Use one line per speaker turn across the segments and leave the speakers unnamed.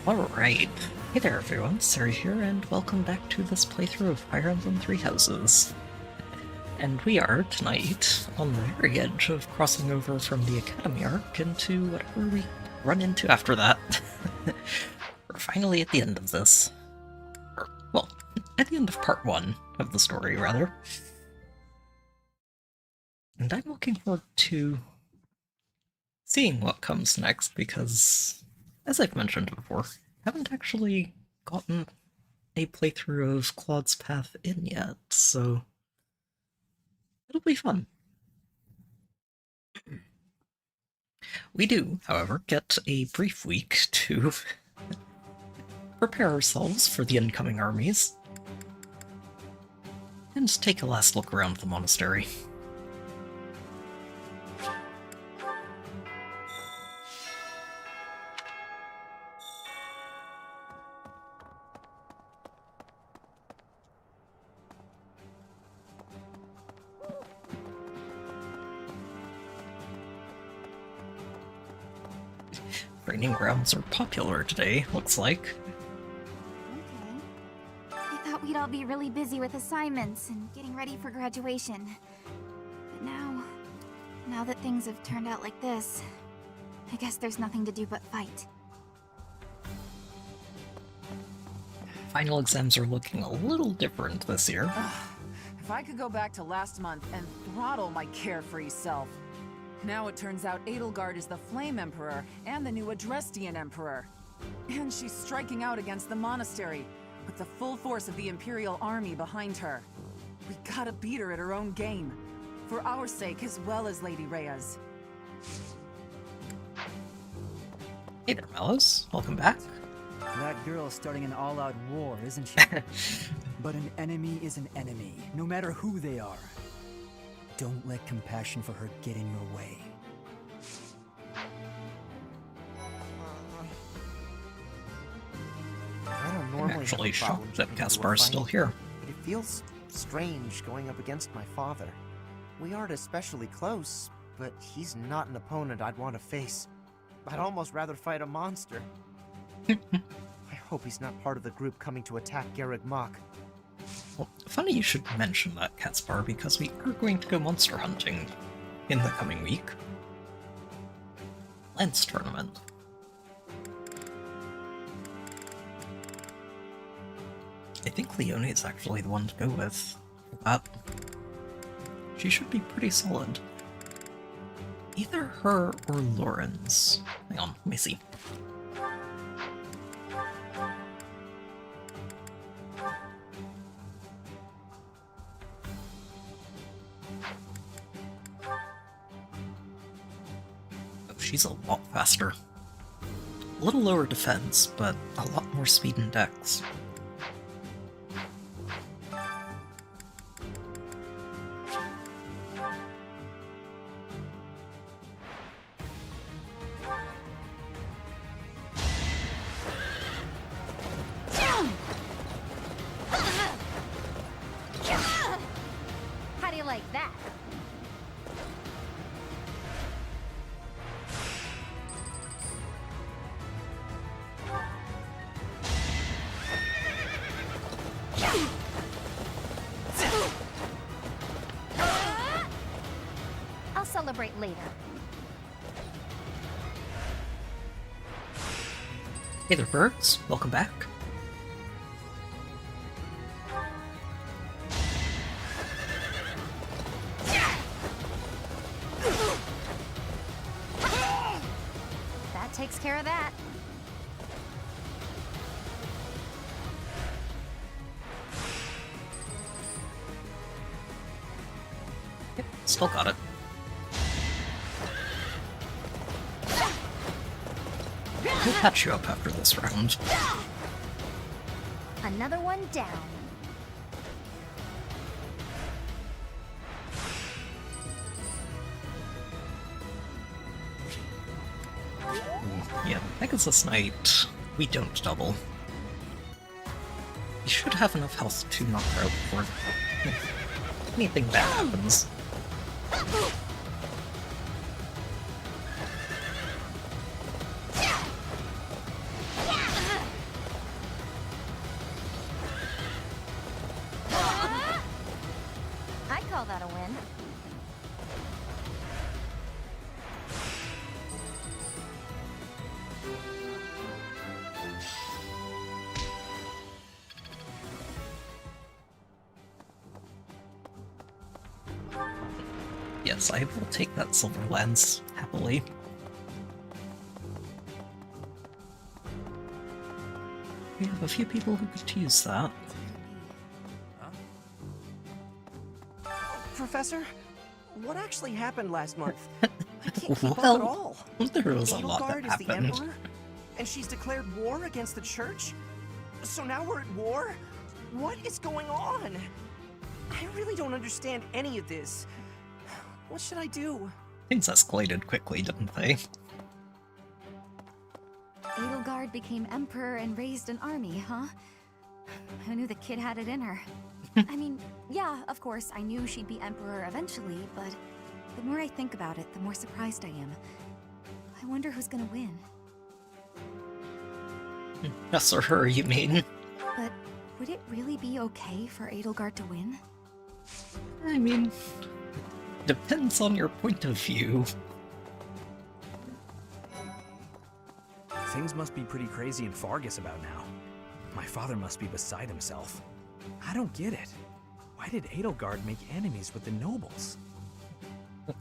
Alright. Hey there everyone, Sarah here, and welcome back to this playthrough of Fire Emblem Three Houses. And we are, tonight, on the very edge of crossing over from the Academy arc into whatever we run into after that. We're finally at the end of this. Or, well, at the end of part 1 of the story, rather. And I'm looking forward to seeing what comes next, because, as I've mentioned before, I haven't actually gotten a playthrough of Claude's Path in yet, so it'll be fun. We do, however, get a brief week to prepare ourselves for the incoming armies, and take a last look around the monastery. Training grounds are popular today, looks like.
Okay. I thought we'd all be really busy with assignments and getting ready for graduation. But now that things have turned out like this, I guess there's nothing to do but fight.
Final exams are looking a little different this year.
If I could go back to last month and throttle my carefree self. Now it turns out Edelgard is the Flame Emperor and the new Adrestian Emperor. And she's striking out against the monastery, with the full force of the Imperial army behind her. We gotta beat her at her own game, for our sake as well as Lady Rhea's.
Hey there, Mallows. Welcome back.
That girl's starting an all-out war, isn't she? But an enemy is an enemy, no matter who they are. Don't let compassion for her get in your way.
I don't
I'm
normally
actually
have a problem
shocked that
jumping into a
Caspar's
fight,
still here.
but it feels strange going up against my father. We aren't especially close, but he's not an opponent I'd want to face. I'd almost rather fight a monster. I hope he's not part of the group coming to attack Garreg Mach.
Well, funny you should mention that, Catspar, because we are going to go monster hunting in the coming week. Lance tournament. I think Leonie is actually the one to go with for that. She should be pretty solid. Either her or Lauren's. Hang on, let me see. She's a lot faster. A little lower defense, but a lot more speed and dex.
How do you like that? I'll celebrate later.
Hey there, birds. Welcome back.
That takes care of that.
Yep, still got it. We'll patch you up after this round.
Another one down.
Yeah, Pegasus Knight, we don't double. You should have enough health to knock her out before anything bad happens.
call that a win.
Yes, I will take that silver lens, happily. We have a few people who could use that.
Professor, what actually happened last month? I can't keep up at
Well,
all.
there was a lot that
Edelgard is the
happened.
Emperor? And she's declared war against the Church? So now we're at war? What is going on? I really don't understand any of this. What should I do?
Things escalated quickly, didn't they?
Edelgard became emperor and raised an army, huh? Who knew the kid had it in her? I mean, yeah, of course, I knew she'd be emperor eventually, but the more I think about it, the more surprised I am. I wonder who's gonna win.
Us or her, you mean?
But would it really be okay for Edelgard to win?
I mean, depends on your point of view.
Things must be pretty crazy in Fargus about now. My father must be beside himself. I don't get it. Why did Edelgard make enemies with the nobles?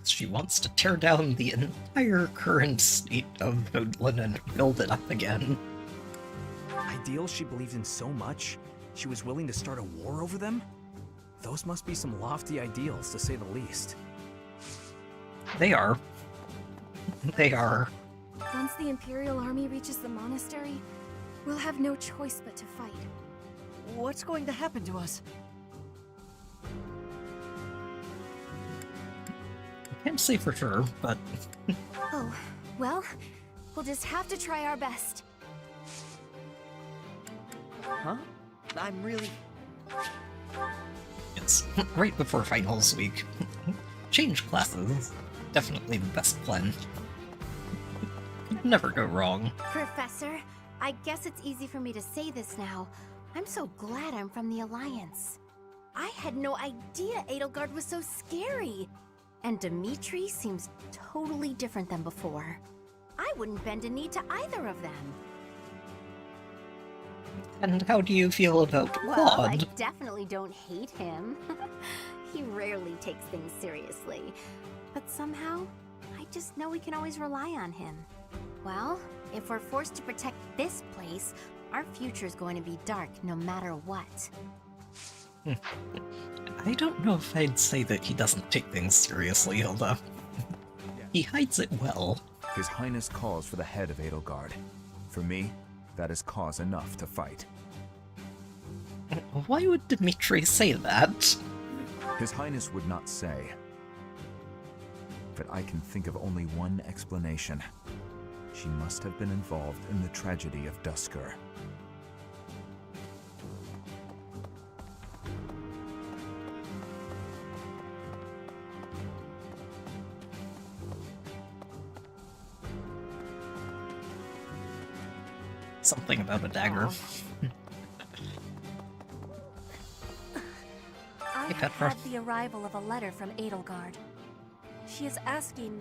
She wants to tear down the entire current state of Fodlan and build it up again.
Ideals she believed in so much, she was willing to start a war over them? Those must be some lofty ideals, to say the least.
They are. They are.
Once the Imperial army reaches the monastery, we'll have no choice but to fight.
What's going to happen to us?
Can't say for sure, but
Oh, well, we'll just have to try our best.
Huh? I'm really...
it's right before finals week. Change classes. Definitely the best plan. Could never go wrong.
Professor, I guess it's easy for me to say this now. I'm so glad I'm from the Alliance. I had no idea Edelgard was so scary. And Dimitri seems totally different than before. I wouldn't bend a knee to either of them.
And how do you feel about
Well, I
Claude?
definitely don't hate him. He rarely takes things seriously. But somehow, I just know we can always rely on him. Well, if we're forced to protect this place, our future's going to be dark no matter what.
I don't know if I'd say that he doesn't take things seriously, Hilda. He hides it well.
His Highness calls for the head of Edelgard. For me, that is cause enough to fight.
Why would Dimitri say that?
His Highness would not say. But I can think of only one explanation. She must have been involved in the tragedy of Duskur.
Something about a dagger.
I
Hey,
have
Petra.
had the arrival of a letter from Edelgard. She is asking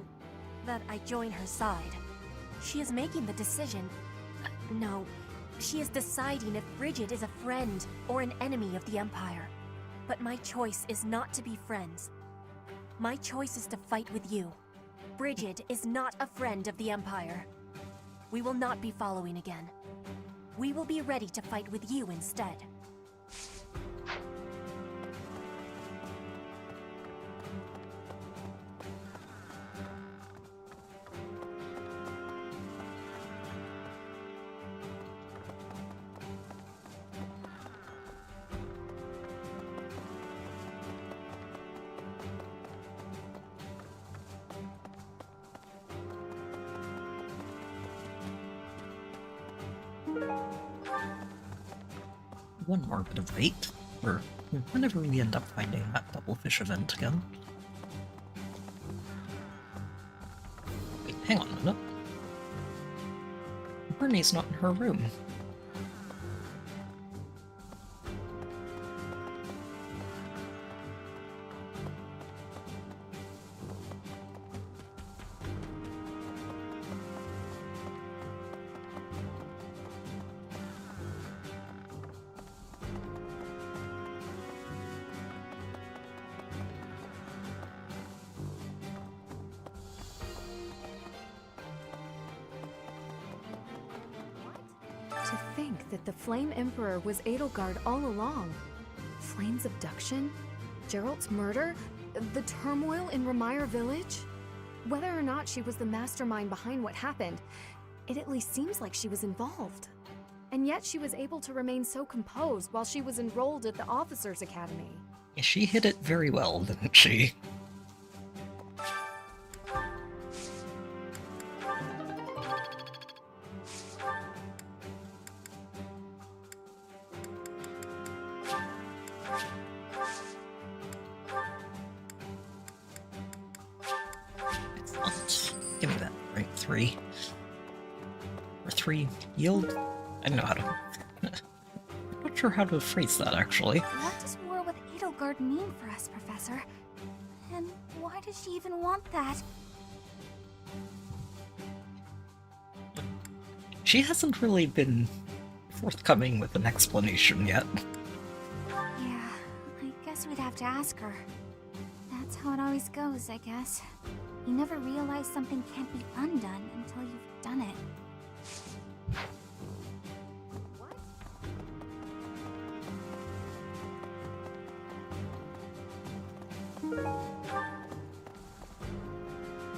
that I join her side. She is making the decision. No, she is deciding if Brigid is a friend or an enemy of the Empire. But my choice is not to be friends. My choice is to fight with you. Brigid is not a friend of the Empire. We will not be following again. We will be ready to fight with you instead.
One more bit of wait, or whenever we end up finding that double fish event again. Wait, hang on a minute. Bernie's not in her room.
To think that the Flame Emperor was Edelgard all along. Flame's abduction? Geralt's murder? The turmoil in Remire Village? Whether or not she was the mastermind behind what happened, it at least seems like she was involved. And yet she was able to remain so composed while she was enrolled at the Officers' Academy.
She hit it very well, didn't she? Excellent. Give me that. Right, 3. Or 3 yield? I don't know how to... I'm not sure how to phrase that, actually.
What does war with Edelgard mean for us, Professor? And why does she even want that?
She hasn't really been forthcoming with an explanation yet.
Yeah, I guess we'd have to ask her. That's how it always goes, I guess. You never realize something can't be undone until you've done it.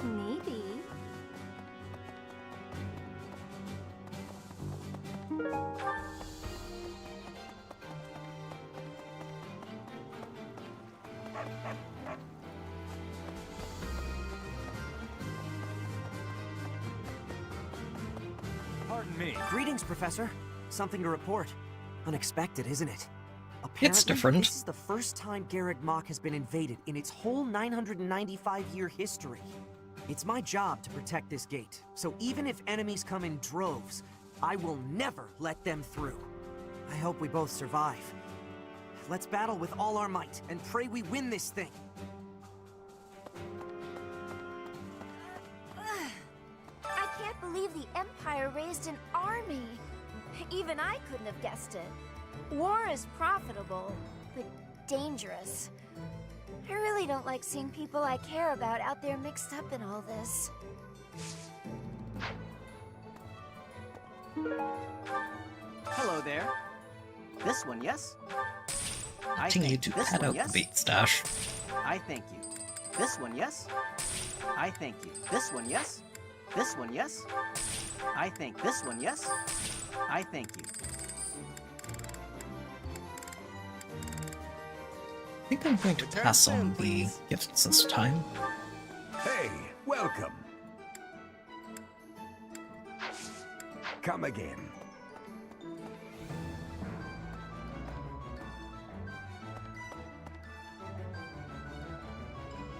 Maybe.
Pardon me.
Greetings, Professor. Something to report. Unexpected, isn't it?
It's different.
This is the first time Garreg Mach has been invaded in its whole 995-year history. It's my job to protect this gate, so even if enemies come in droves, I will never let them through. I hope we both survive. Let's battle with all our might, and pray we win this thing.
I can't believe the Empire raised an army. Even I couldn't have guessed it. War is profitable, but dangerous. I really don't like seeing people I care about out there mixed up in all this.
Hello there. This one, yes? I
Continue
think
to
this
head
one,
out
yes?
the bait stash.
I thank you. This one, yes? I thank you. This one, yes? This one, yes? I think this one, yes? I thank you.
I think I'm going to
Return
pass
soon,
on the
please.
gifts this time.
Hey, welcome. Come again.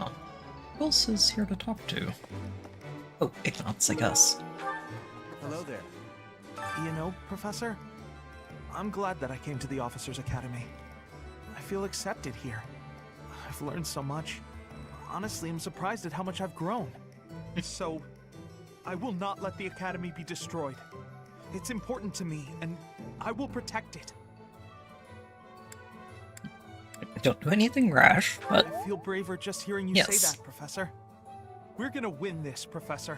Oh, who else is here to talk to? Oh, Ignatz, I guess.
Hello there. You know, Professor, I'm glad that I came to the Officers' Academy. I feel accepted here. I've learned so much. Honestly, I'm surprised at how much I've grown. So, I will not let the Academy be destroyed. It's important to me, and I will protect it.
Don't do anything rash, but
I feel braver just hearing you
yes.
say that, Professor. We're gonna win this, Professor.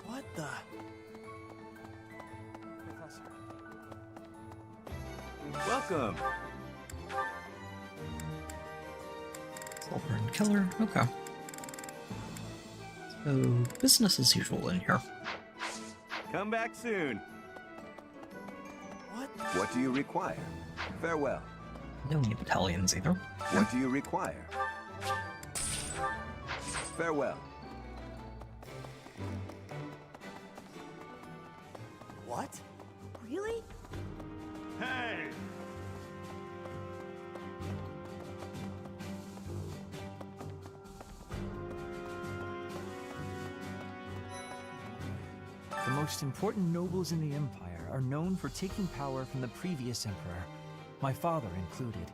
What the? Professor.
Welcome.
Silver and Killer, okay. So, business as usual in here.
Come back soon.
What?
What do you require? Farewell.
No new battalions either.
What do you require? Farewell.
What?
Really?
Hey!
The most important nobles in the Empire are known for taking power from the previous Emperor, my father included.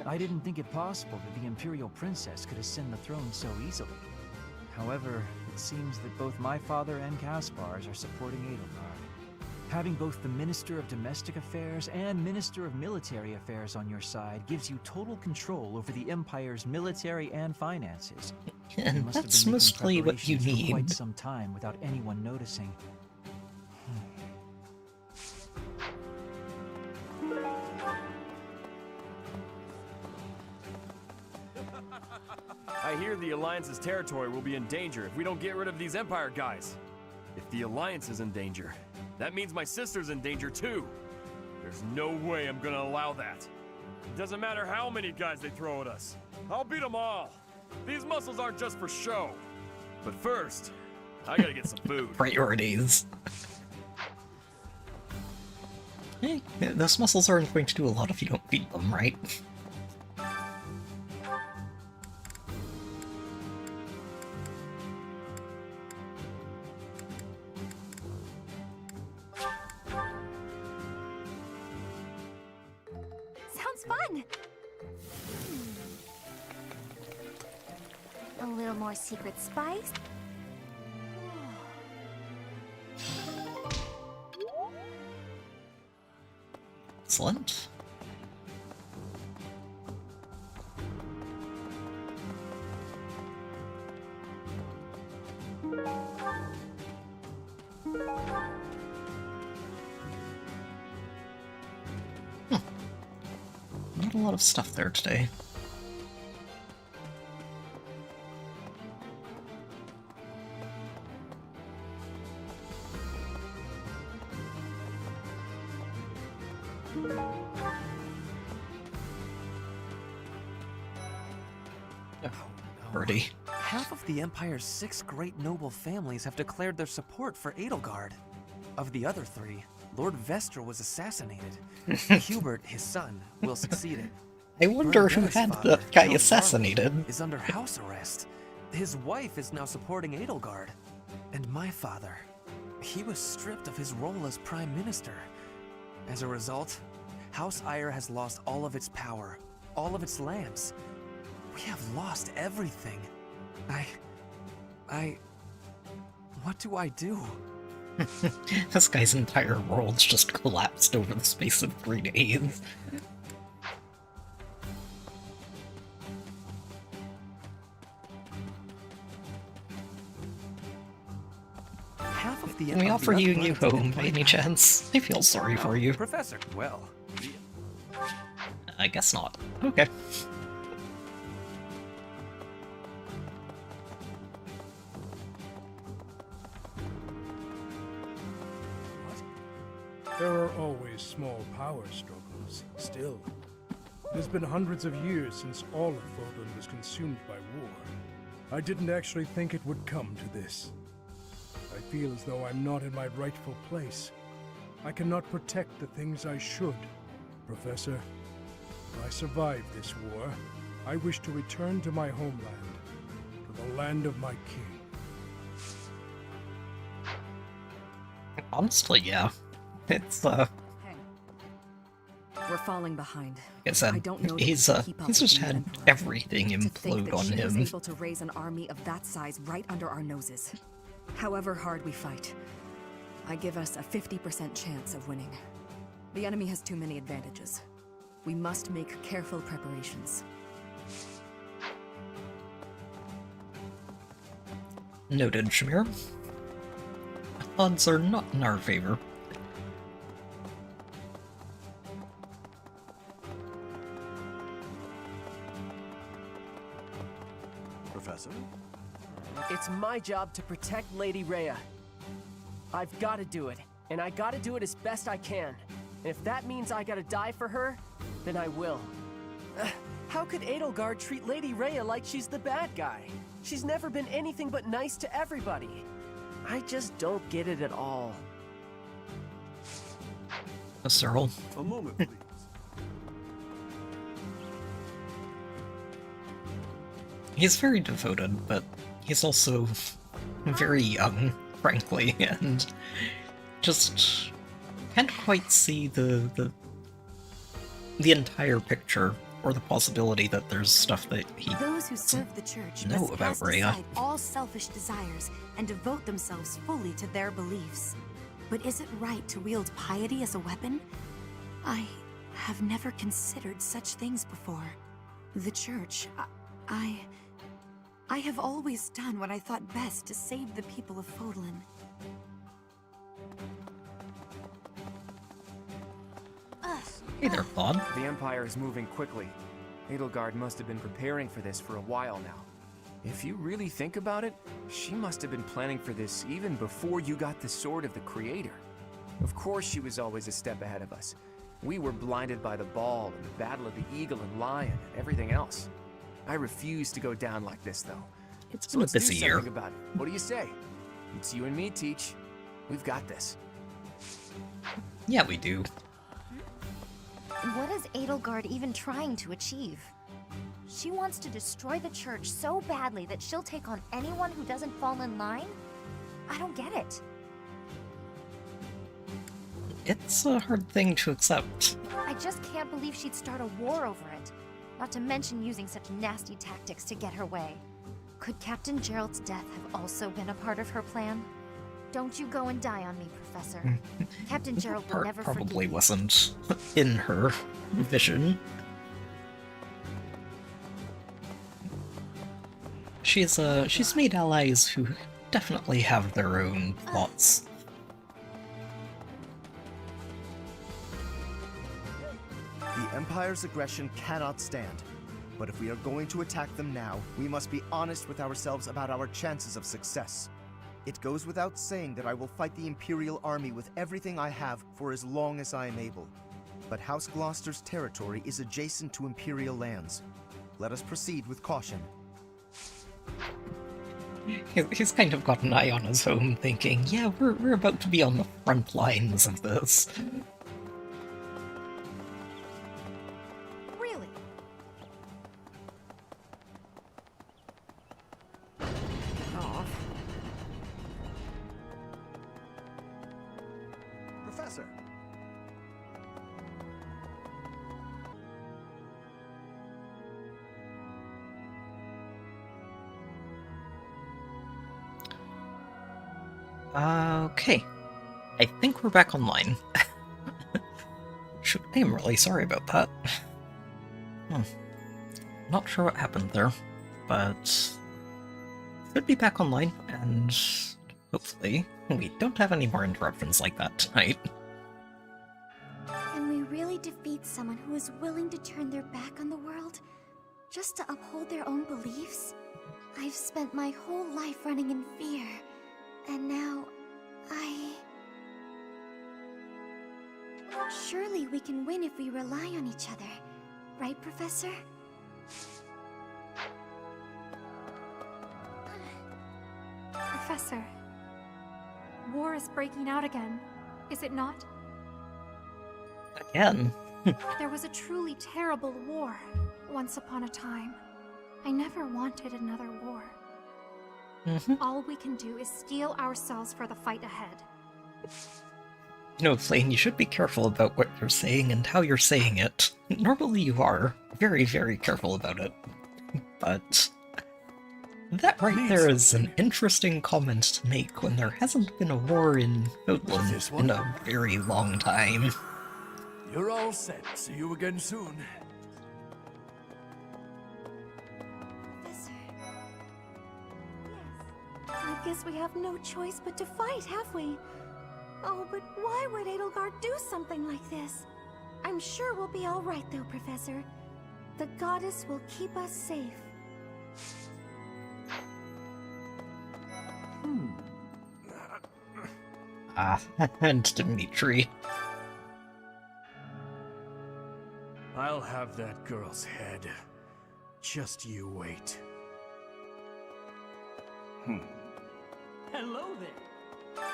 I didn't think it possible that the Imperial Princess could ascend the throne so easily. However, it seems that both my father and Caspar's are supporting Edelgard. Having both the Minister of Domestic Affairs and Minister of Military Affairs on your side gives you total control over the Empire's military and finances. You
And
must have
that's
been making
mostly what you
preparations for quite
need.
some time without anyone noticing.
I hear the Alliance's territory will be in danger if we don't get rid of these Empire guys. If the Alliance is in danger, that means my sister's in danger too. There's no way I'm gonna allow that. It doesn't matter how many guys they throw at us. I'll beat them all. These muscles aren't just for show. But first, I gotta get some food.
Priorities. Hey, those muscles aren't going to do a lot if you don't feed them, right?
Sounds fun! A little more secret spice.
Excellent. Not a lot of stuff there today. Birdie.
Half of the Empire's 6 great noble families have declared their support for Edelgard. Of the other 3, Lord Vestra was assassinated. Hubert, his son, will succeed it.
I wonder who
Bernadetta's
had
father,
the guy
Count
assassinated.
Marley, is under house arrest. His wife is now supporting Edelgard. And my father, he was stripped of his role as Prime Minister. As a result, House Eyre has lost all of its power, all of its lands. We have lost everything. What do I do?
This guy's entire world's just collapsed over the space of 3 days.
Half of the
Can we offer you a new
Uplands
home by any chance? I feel sorry for you.
Professor, well,
I guess not. Okay.
There are always small power struggles, still. It has been hundreds of years since all of Fodlan was consumed by war. I didn't actually think it would come to this. I feel as though I'm not in my rightful place. I cannot protect the things I should. Professor, if I survive this war, I wish to return to my homeland, to the land of my king.
Honestly, yeah. It's,
We're falling behind.
like I said,
I don't know that
he's
we can keep up
he's
with
just
the
had
Emperor.
everything
To think
implode
that
on
she was
him.
able to raise an army of that size right under our noses. However hard we fight, I give us a 50% chance of winning. The enemy has too many advantages. We must make careful preparations.
Noted, Shamir. Odds are not in our favor.
Professor?
It's my job to protect Lady Rhea. I've got to do it, and I got to do it as best I can. And if that means I gotta die for her, then I will. How could Edelgard treat Lady Rhea like she's the bad guy? She's never been anything but nice to everybody. I just don't get it at all.
Cyril.
A moment, please.
He's very devoted, but he's also very young, frankly, and just can't quite see the entire picture or the possibility that there's stuff that he
Those who serve the church
know
must
about
cast
Rhea.
aside all selfish desires and devote themselves fully to their beliefs. But is it right to wield piety as a weapon? I have never considered such things before. The church, I have always done what I thought best to save the people of Fodlan.
Hey there, Claude.
The Empire is moving quickly. Edelgard must have been preparing for this for a while now. If you really think about it, she must have been planning for this even before you got the Sword of the Creator. Of course she was always a step ahead of us. We were blinded by the ball and the battle of the eagle and lion and everything else. I refuse to go down like this, though.
It's
So
been a
let's do
busy year.
something about it. What do you say? It's you and me, Teach. We've got this.
Yeah, we do.
What is Edelgard even trying to achieve? She wants to destroy the church so badly that she'll take on anyone who doesn't fall in line? I don't get it.
It's a hard thing to accept.
I just can't believe she'd start a war over it. Not to mention using such nasty tactics to get her way. Could Captain Gerald's death have also been a part of her plan? Don't you go and die on me, Professor. Captain Gerald will
Part
never
probably
forgive you.
wasn't in her vision. She's made allies who definitely have their own thoughts.
The Empire's aggression cannot stand. But if we are going to attack them now, we must be honest with ourselves about our chances of success. It goes without saying that I will fight the Imperial Army with everything I have for as long as I am able. But House Gloucester's territory is adjacent to Imperial lands. Let us proceed with caution.
He's kind of got an eye on his home, thinking, yeah, we're about to be on the front lines of this.
Really?
Oh.
Professor.
Okay. I think we're back online. I am really sorry about that. Not sure what happened there, but should be back online, and hopefully we don't have any more interruptions like that tonight.
Can we really defeat someone who is willing to turn their back on the world just to uphold their own beliefs? I've spent my whole life running in fear, and now Surely we can win if we rely on each other, right, Professor?
Professor, war is breaking out again, is it not?
Again?
There was a truly terrible war once upon a time. I never wanted another war. All we can do is steel ourselves for the fight ahead.
You know, Flane, you should be careful about what you're saying and how you're saying it. Normally you are very, very careful about it. But that there is an interesting comment to make when there hasn't been a war in Fodlan in a very long time.
You're all set. See you again soon.
I guess we have no choice but to fight, have we? Oh, but why would Edelgard do something like this? I'm sure we'll be all right, though, Professor. The goddess will keep us safe.
And Dimitri.
I'll have that girl's head. Just you wait.
Hello there.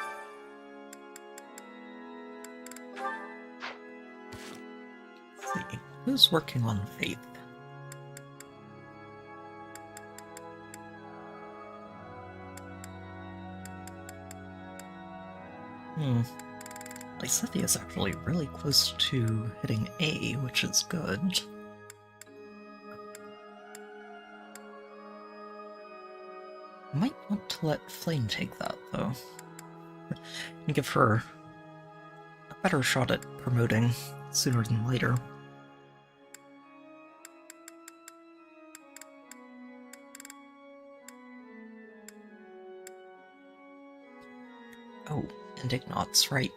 Let's see, who's working on Faith? Lysithia is actually really close to hitting A, which is good. Might want to let Flame take that, though. And give her better shot at promoting sooner than later. Oh, and Ignat's right.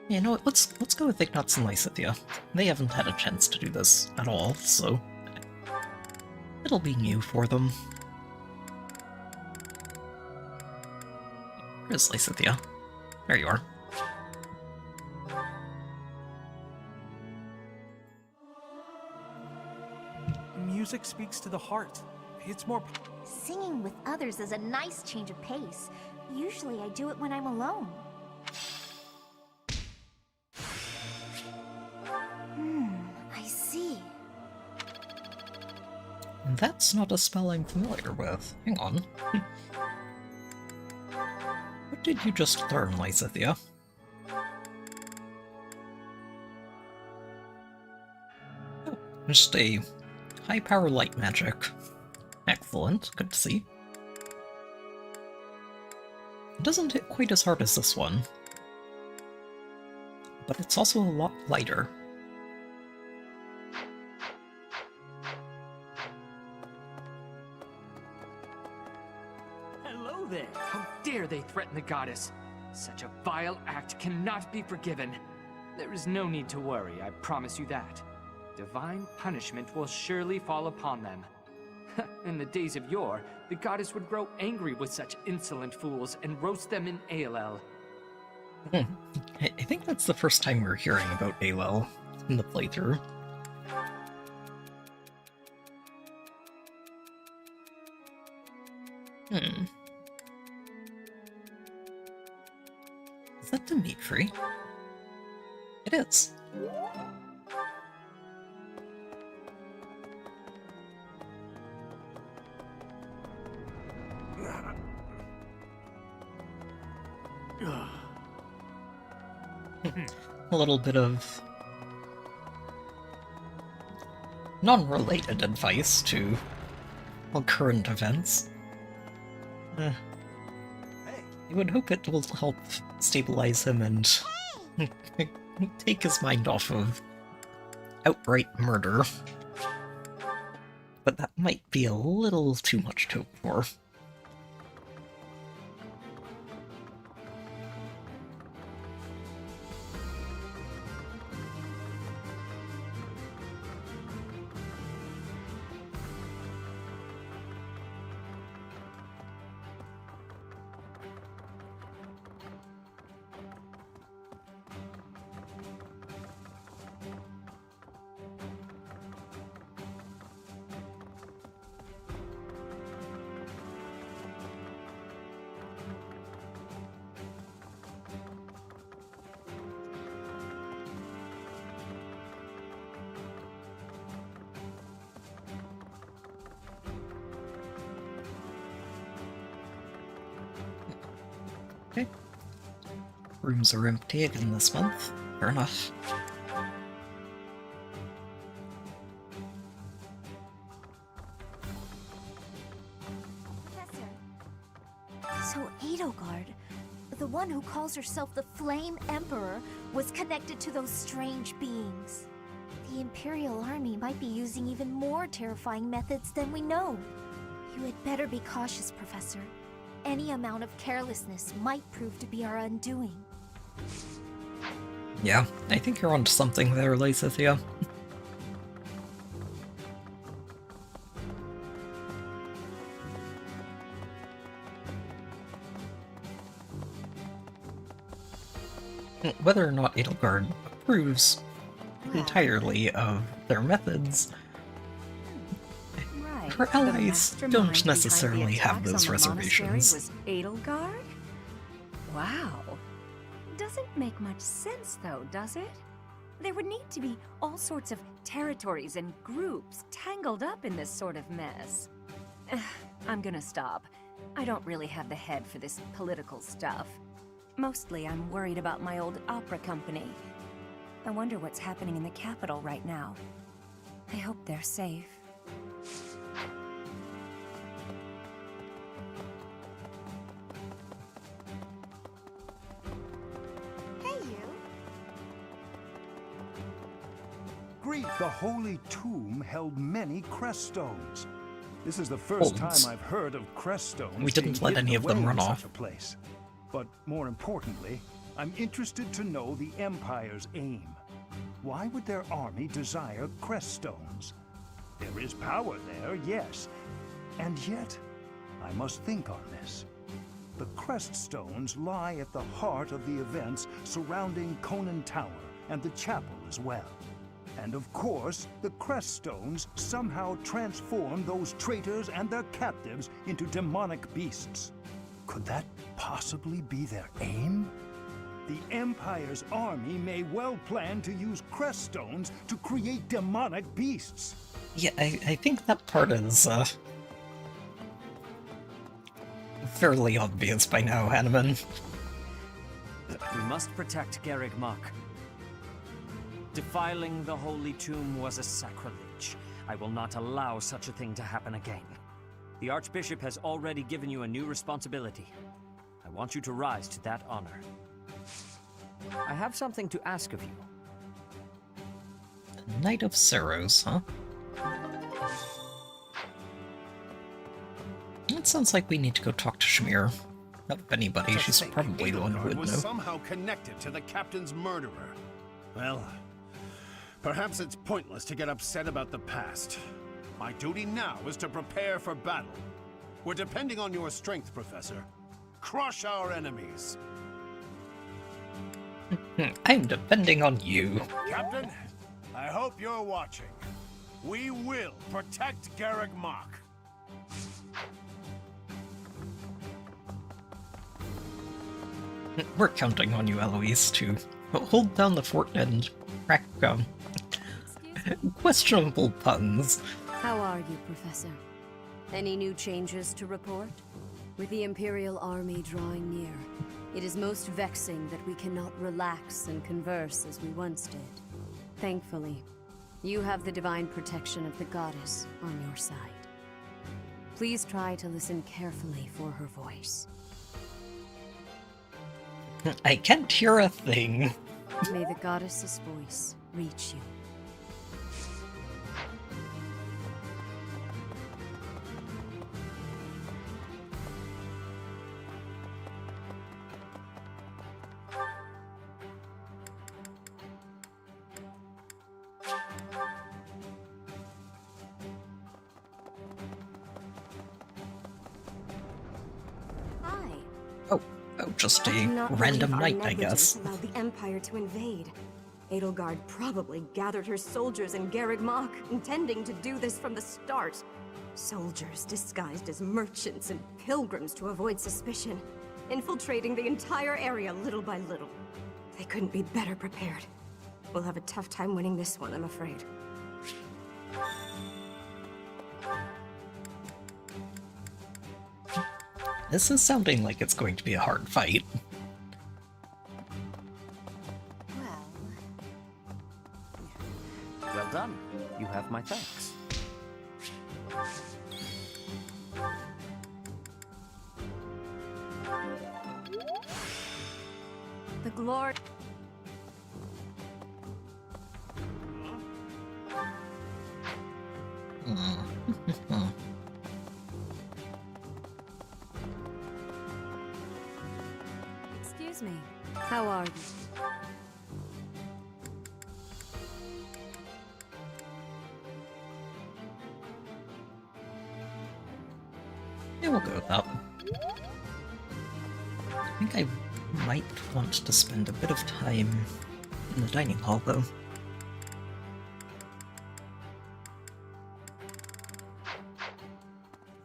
You know what, let's go with Ignat's and Lysithea. They haven't had a chance to do this at all, so it'll be new for them. Where's Lysithea? There you are.
Music speaks to the heart. It's more...
Singing with others is a nice change of pace. Usually I do it when I'm alone. I see.
That's not a spell I'm familiar with. Hang on. What did you just learn, Lysithea? Oh, just a high-power light magic. Excellent, good to see. It doesn't hit quite as hard as this one, but it's also a lot lighter.
Hello there! How dare they threaten the goddess? Such a vile act cannot be forgiven. There is no need to worry, I promise you that. Divine punishment will surely fall upon them. In the days of yore, the goddess would grow angry with such insolent fools and roast them in ALL.
I think that's the first time we're hearing about ALL in the playthrough. Is that Dimitri? It is. A little bit of non-related advice to current events. I would hope it will help stabilize him and take his mind off of outright murder. But that might be a little too much to hope for. Okay. Rooms are empty again this month. Fair enough.
So Edelgard, the one who calls herself the Flame Emperor, was connected to those strange beings. The Imperial Army might be using even more terrifying methods than we know. You had better be cautious, Professor. Any amount of carelessness might prove to be our undoing.
Yeah, I think you're onto something there, Lysithea. Whether or not Edelgard approves entirely of their methods, her allies don't necessarily have those reservations.
Was Edelgard? Wow. Doesn't make much sense though, does it? There would need to be all sorts of territories and groups tangled up in this sort of mess. I'm gonna stop. I don't really have the head for this political stuff. Mostly I'm worried about my old opera company. I wonder what's happening in the capital right now. I hope they're safe.
discreet. The Holy Tomb held many crest stones. This is the first time I've heard of crest stones.
We didn't let any of them run off.
Such a place. But more importantly, I'm interested to know the Empire's aim. Why would their army desire crest stones? There is power there, yes. And yet, I must think on this. The crest stones lie at the heart of the events surrounding Conan Tower and the chapel as well. And of course, the crest stones somehow transform those traitors and their captives into demonic beasts. Could that possibly be their aim? The Empire's army may well plan to use crest stones to create demonic beasts.
Yeah, I think that part is, fairly obvious by now, Hanneman.
We must protect Garreg Mach. Defiling the Holy Tomb was a sacrilege. I will not allow such a thing to happen again. The Archbishop has already given you a new responsibility. I want you to rise to that honor. I have something to ask of you.
Knight of Sorrows, huh? It sounds like we need to go talk to Shamir. Not if anybody, she's probably the one who would know.
Was somehow connected to the captain's murderer. Well, perhaps it's pointless to get upset about the past. My duty now is to prepare for battle. We're depending on your strength, Professor. Crush our enemies.
I'm depending on you.
Captain, I hope you're watching. We will protect Garreg Mach.
We're counting on you, Eloise, to hold down the fort and crack questionable puns.
How are you, Professor? Any new changes to report? With the Imperial Army drawing near, it is most vexing that we cannot relax and converse as we once did. Thankfully, you have the divine protection of the goddess on your side. Please try to listen carefully for her voice.
I can't hear a thing.
May the goddess's voice reach you.
Just a random night, I guess.
Allowed the Empire to invade. Edelgard probably gathered her soldiers in Garreg Mach, intending to do this from the start. Soldiers disguised as merchants and pilgrims to avoid suspicion, infiltrating the entire area little by little. They couldn't be better prepared. We'll have a tough time winning this one, I'm afraid.
This is sounding like it's going to be a hard fight.
Well done. You have my thanks.
The glory...
Excuse me. How are you?
Yeah, we'll go with that. I think I might want to spend a bit of time in the dining hall, though.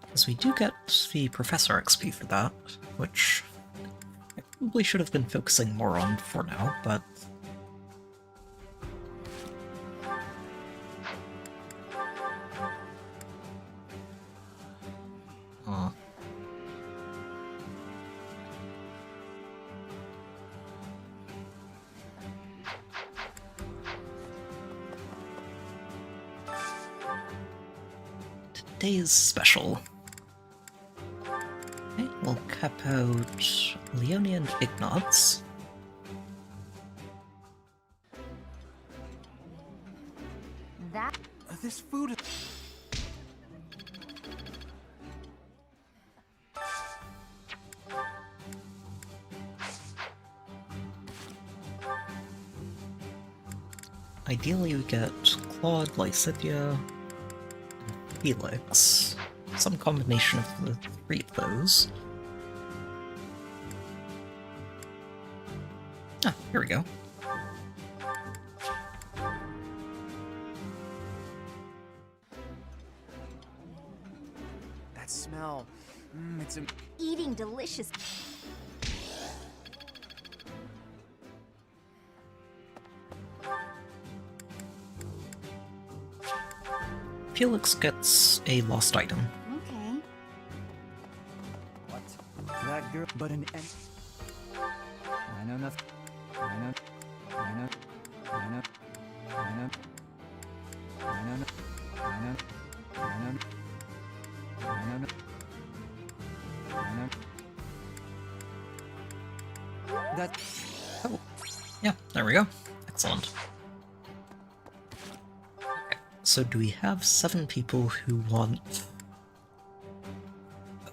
Because we do get the Professor XP for that, which I probably should have been focusing more on for now, but... Today's special. Okay, we'll cap out Leone and Ignatz.
that...
This food is...
Ideally, we get Claude, Lysithea, and Felix. Some combination of the three of those. Ah, here we go.
That smell. It's a...
Eating delicious.
Felix gets a lost item.
Okay.
What? That girl, but an end. I know nothing. I know. I know. I know. I know. I know. I know. I know. I know. I know. That.
Oh, yeah, there we go. Excellent. So do we have 7 people who want...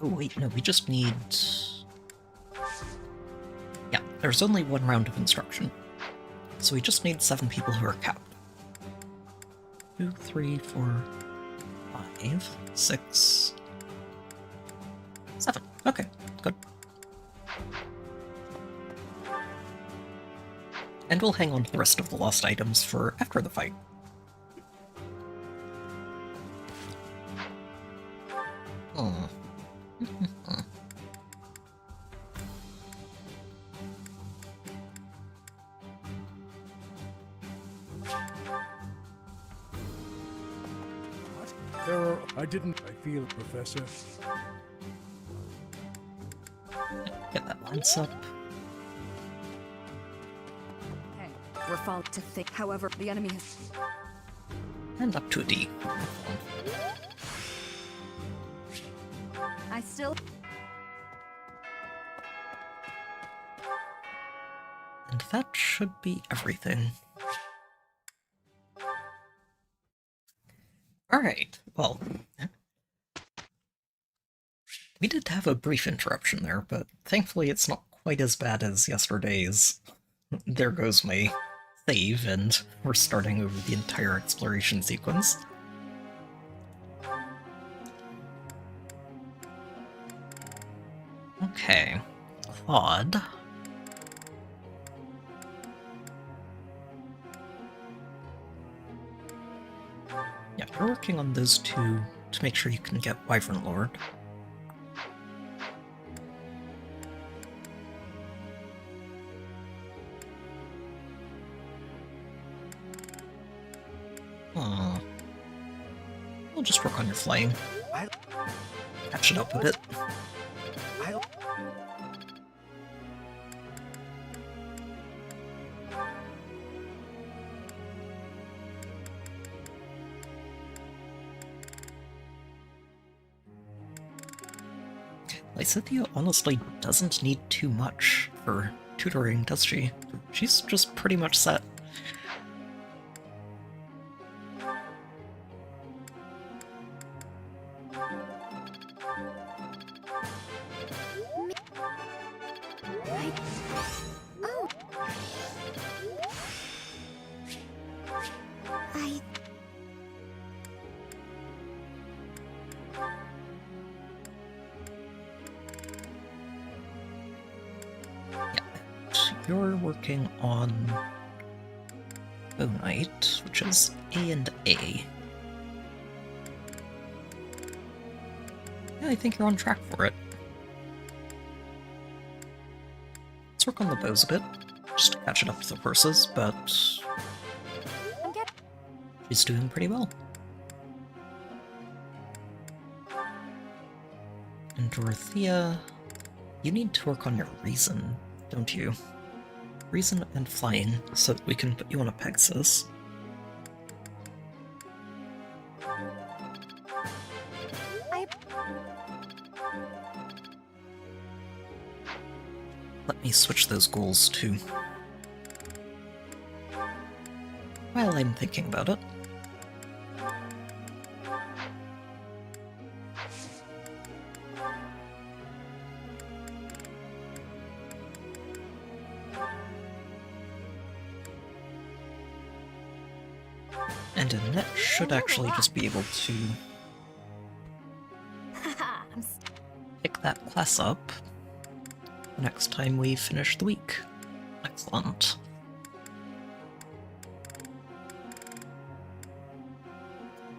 Oh wait, no, we just need... Yeah, there's only 1 round of instruction. So we just need 7 people who are capped. 2, 3, 4, 5, 6... 7. Okay, good. And we'll hang on to the rest of the lost items for after the fight.
I feel, Professor.
Get that lance up.
Okay, we're falling to think. However, the enemy has...
And up to a D.
I still...
And that should be everything. Alright, well... We did have a brief interruption there, but thankfully it's not quite as bad as yesterday's. There goes my save, and we're starting over the entire exploration sequence. Okay, Claude. Yeah, you're working on those 2 to make sure you can get Wyvern Lord. We'll just work on your flying. Catch it up a bit. Lysithea honestly doesn't need too much for tutoring, does she? She's just pretty much set. You're working on Bone Knight, which is A and A. Yeah, I think you're on track for it. Let's work on the bows a bit, just to catch it up to the horses, but she's doing pretty well. And Dorothea, you need to work on your reason, don't you? Reason and flying, so that we can put you on a Pegasus. Let me switch those goals too. While I'm thinking about it. And Annette should actually just be able to pick that class up next time we finish the week. Excellent.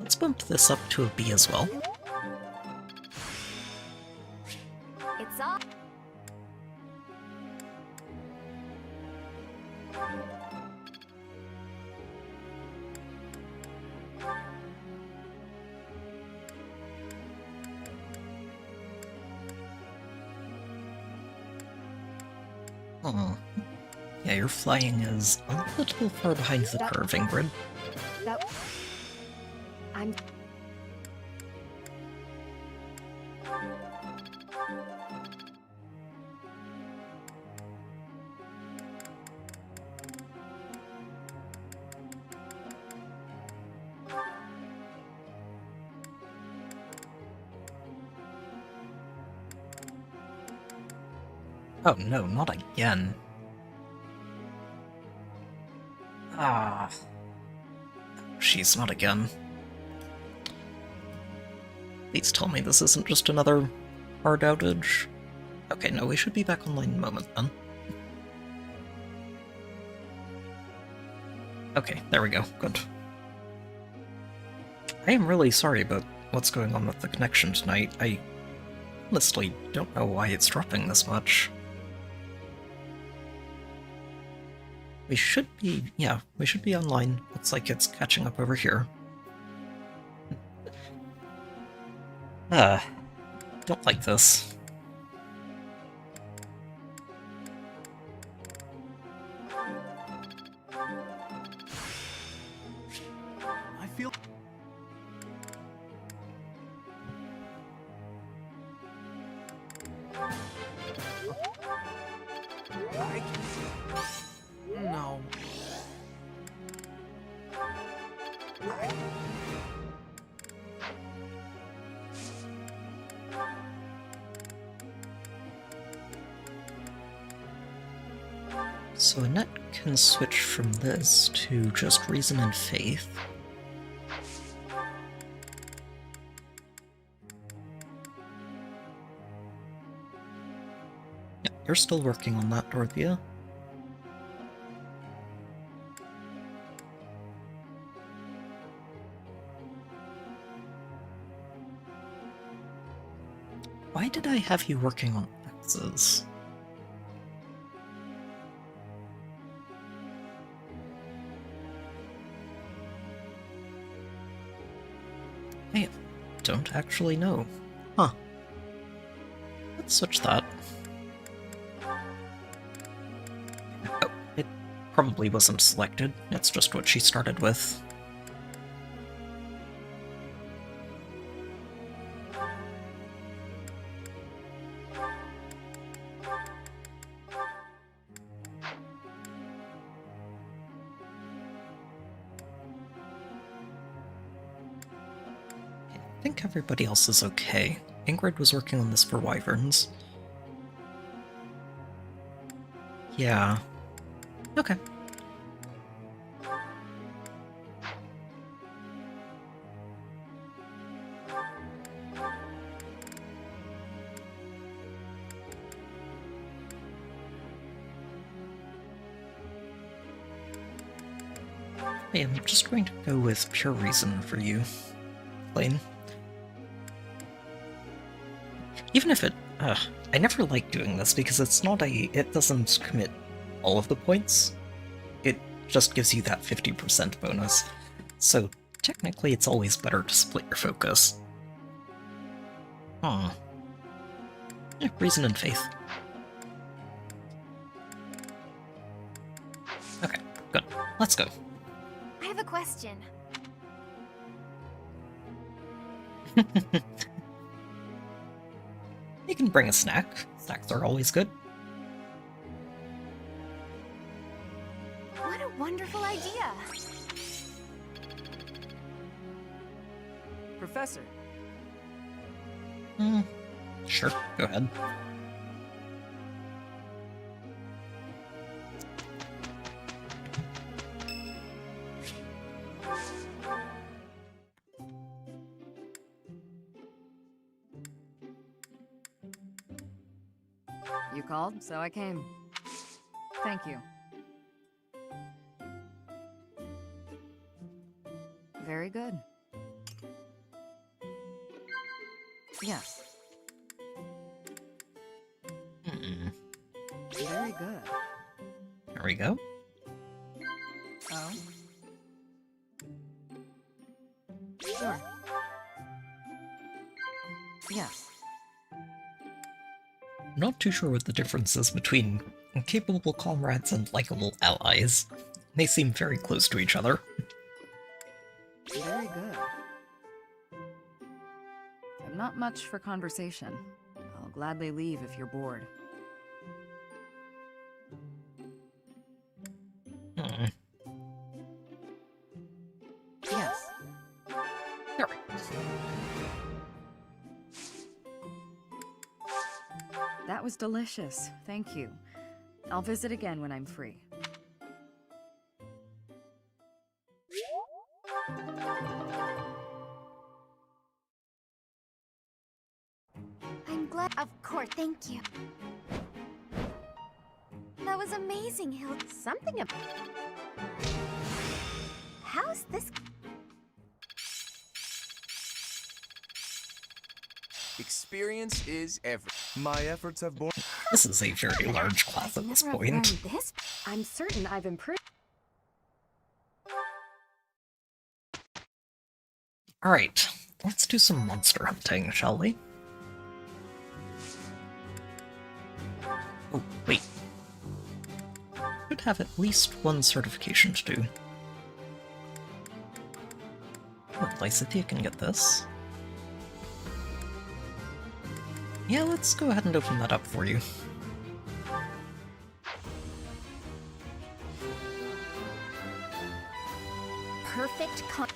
Let's bump this up to a B as well.
It's all.
Oh. Yeah, your flying is a little far behind the curve, Ingrid.
I'm...
Oh no, not again. Ah. She's not again. Please tell me this isn't just another hard outage. Okay, no, we should be back online in a moment then. Okay, there we go. Good. I am really sorry about what's going on with the connection tonight. I honestly don't know why it's dropping this much. We should be, yeah, we should be online. Looks like it's catching up over here. Don't like this.
I feel... No.
So Annette can switch from this to just reason and faith. Yeah, you're still working on that, Dorothea. Why did I have you working on X's? I don't actually know. Huh. Let's switch that. Oh, it probably wasn't selected. It's just what she started with. I think everybody else is okay. Ingrid was working on this for wyverns. Yeah. Okay. Hey, I'm just going to go with pure reason for you, Lane. Even if it... I never like doing this because it's not a... It doesn't commit all of the points. It just gives you that 50% bonus. So technically it's always better to split your focus. Yeah, reason and faith. Okay, good. Let's go.
I have a question.
You can bring a snack. Snacks are always good.
What a wonderful idea!
Professor.
Sure, go ahead.
You called, so I came. Thank you. Very good. Yes. Very good.
There we go.
Oh. Sure. Yes.
Not too sure what the difference is between capable comrades and likable allies. They seem very close to each other.
Very good. I'm not much for conversation. I'll gladly leave if you're bored. Yes.
There.
That was delicious. Thank you. I'll visit again when I'm free.
I'm glad. Of course, thank you. That was amazing, Hild.
Something about...
How's this?
Experience is everything.
My efforts have borne.
This is a very large class at this point.
This? I'm certain I've improved.
Alright, let's do some monster hunting, shall we? Oh, wait. Should have at least one certification to do. Oh, Lysithea can get this. Yeah, let's go ahead and open that up for you.
Perfect con-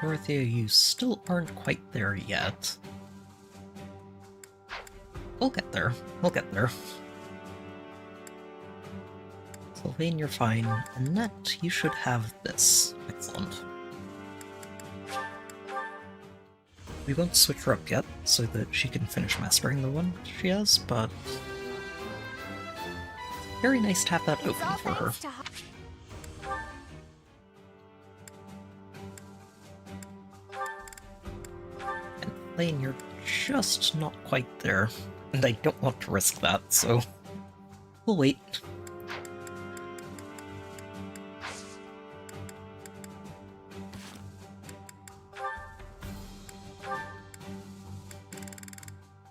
Dorothea, you still aren't quite there yet. We'll get there. We'll get there. Sylvain, you're fine. Annette, you should have this. Excellent. We won't switch her up yet, so that she can finish mastering the one she has, but... very nice to have that open for her. And Lane, you're just not quite there, and I don't want to risk that, so... we'll wait.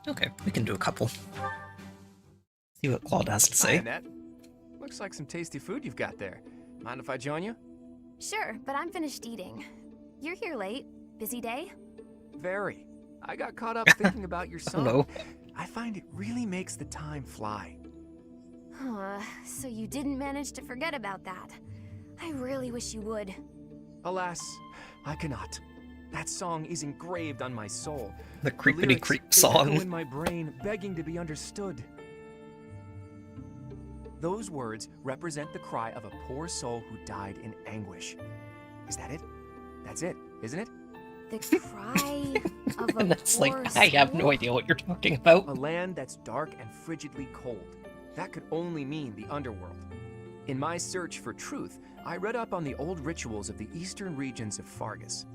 Okay, we can do a couple. See what Claude has to say.
Hi, Annette. Looks like some tasty food you've got there. Mind if I join you?
Sure, but I'm finished eating. You're here late. Busy day?
Very. I got caught up thinking about your song.
No.
I find it really makes the time fly.
So you didn't manage to forget about that. I really wish you would.
Alas, I cannot. That song is engraved on my soul.
The creepity creep
They
song.
echo in my brain, begging to be understood. Those words represent the cry of a poor soul who died in anguish. Is that it? That's it, isn't it?
The cry of a
And it's like,
poor
I have no
soul?
idea what you're talking about.
A land that's dark and frigidly cold. That could only mean the underworld. In my search for truth, I read up on the old rituals of the eastern regions of Fargus.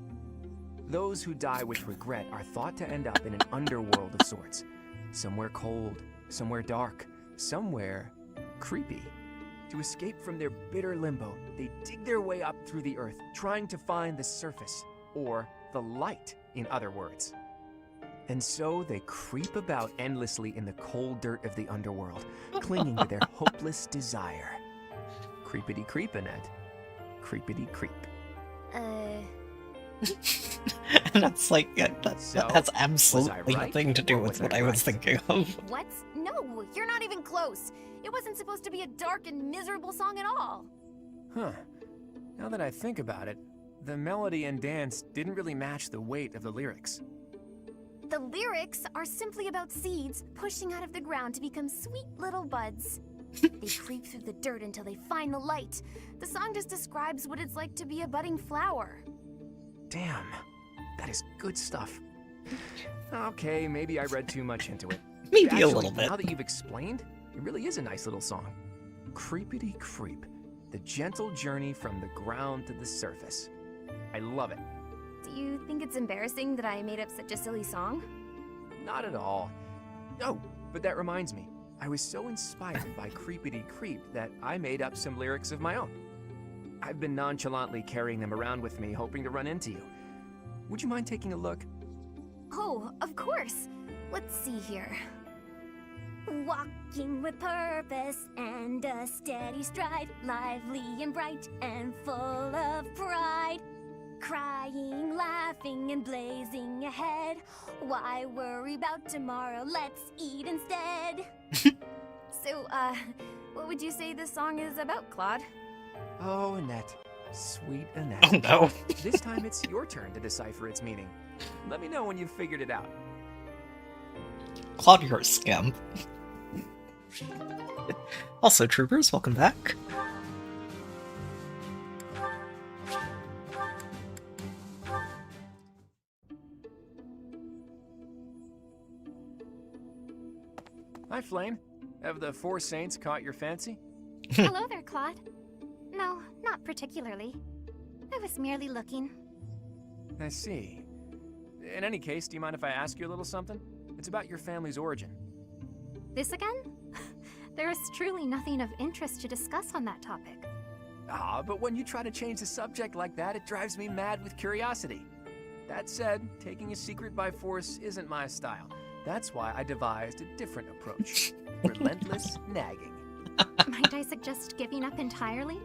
Those who die with regret are thought to end up in an underworld of sorts. Somewhere cold, somewhere dark, somewhere creepy. To escape from their bitter limbo, they dig their way up through the earth, trying to find the surface, or the light, in other words. And so they creep about endlessly in the cold dirt of the underworld, clinging to their hopeless desire. Creepity creep, Annette. Creepity creep.
And that's like, yeah, that has absolutely
right,
nothing to do
or
with
was
what
I
I was
right?
thinking of.
What? No, you're not even close. It wasn't supposed to be a dark and miserable song at all.
Huh. Now that I think about it, the melody and dance didn't really match the weight of the lyrics.
The lyrics are simply about seeds pushing out of the ground to become sweet little buds.
They creep through the dirt until they find the light. The song just describes what it's like to be a budding flower.
Damn, that is good stuff. Okay, maybe I read too much into it.
Maybe
Actually,
a little bit.
Now that you've explained, it really is a nice little song. Creepity creep, the gentle journey from the ground to the surface. I love it.
Do you think it's embarrassing that I made up such a silly song?
Not at all. Oh, but that reminds me. I was so inspired by Creepity Creep that I made up some lyrics of my own. I've been nonchalantly carrying them around with me, hoping to run into you. Would you mind taking a look?
Oh, of course. Let's see here.
Walking with purpose and a steady stride, lively and bright and full of pride. Crying, laughing, and blazing ahead. Why worry about tomorrow? Let's eat instead.
So, what would you say this song is about, Claude?
Oh, Annette. Sweet Annette.
Oh no.
This time it's your turn to decipher its meaning. Let me know when you've figured it out.
Claude, you're a scam. Also, troopers, welcome back.
Hi, Flame. Have the four saints caught your fancy?
Hello there, Claude. No, not particularly. I was merely looking.
I see. In any case, do you mind if I ask you a little something? It's about your family's origin.
This again? There is truly nothing of interest to discuss on that topic.
Ah, but when you try to change the subject like that, it drives me mad with curiosity. That said, taking a secret by force isn't my style. That's why I devised a different approach. Relentless nagging.
Might I suggest giving up entirely?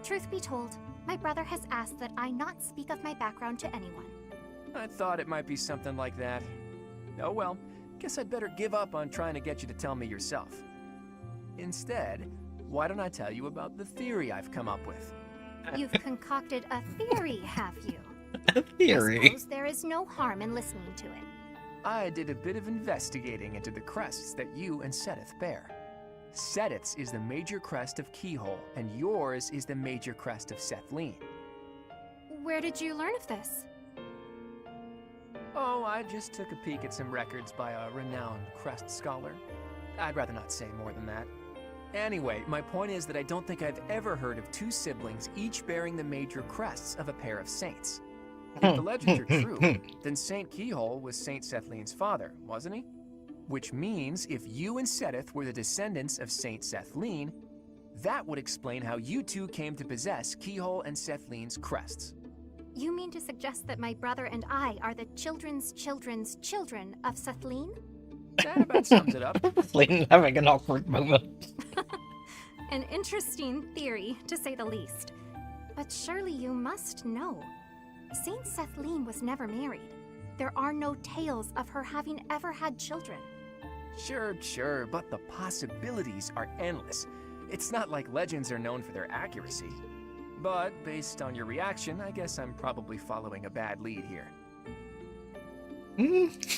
Truth be told, my brother has asked that I not speak of my background to anyone.
I thought it might be something like that. Oh well, guess I'd better give up on trying to get you to tell me yourself. Instead, why don't I tell you about the theory I've come up with?
You've concocted a theory, have you?
A theory?
I suppose there is no harm in listening to it.
I did a bit of investigating into the crests that you and Seteth bear. Seteth's is the major crest of Keyhole, and yours is the major crest of Sethlene.
Where did you learn of this?
Oh, I just took a peek at some records by a renowned crest scholar. I'd rather not say more than that. Anyway, my point is that I don't think I've ever heard of two siblings each bearing the major crests of a pair of saints. If the legends are true, then Saint Keyhole was Saint Sethlene's father, wasn't he? Which means if you and Seteth were the descendants of Saint Sethlene, that would explain how you two came to possess Keyhole and Sethlene's crests.
You mean to suggest that my brother and I are the children's children's children of Sethlene?
That about sums it up.
Sethlene having an awkward moment.
An interesting theory, to say the least. But surely you must know. Saint Sethlene was never married. There are no tales of her having ever had children.
Sure, but the possibilities are endless. It's not like legends are known for their accuracy. But based on your reaction, I guess I'm probably following a bad lead here.
Maybe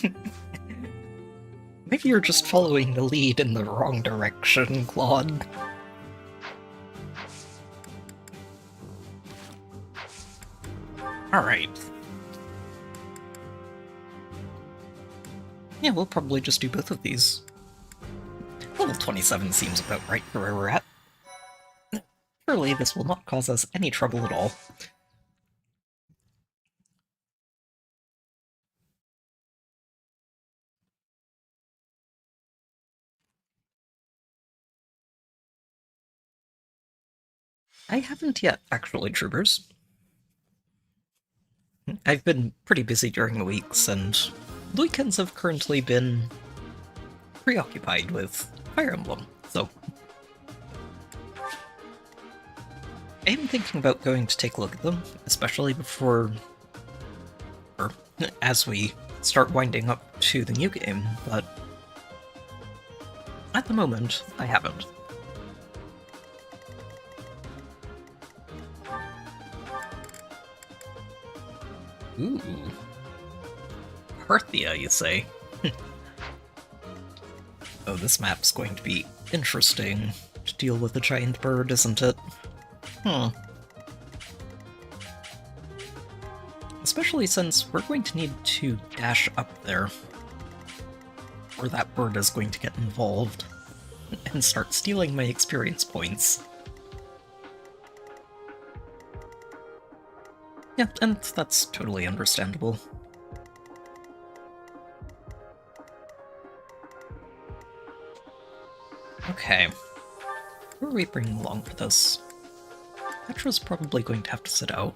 you're just following the lead in the wrong direction, Claude. Alright. Yeah, we'll probably just do both of these. Level 27 seems about right for where we're at. Surely this will not cause us any trouble at all. I haven't yet, actually, troopers. I've been pretty busy during the weeks, and the weekends have currently been preoccupied with Fire Emblem, so I am thinking about going to take a look at them, especially before, or as we start winding up to the new game, but at the moment, I haven't. Ooh. Parthia, you say? Oh, this map's going to be interesting to deal with a giant bird, isn't it? Especially since we're going to need to dash up there, or that bird is going to get involved and start stealing my experience points. Yeah, and that's totally understandable. Okay. Who are we bringing along for this? Petra's probably going to have to sit out.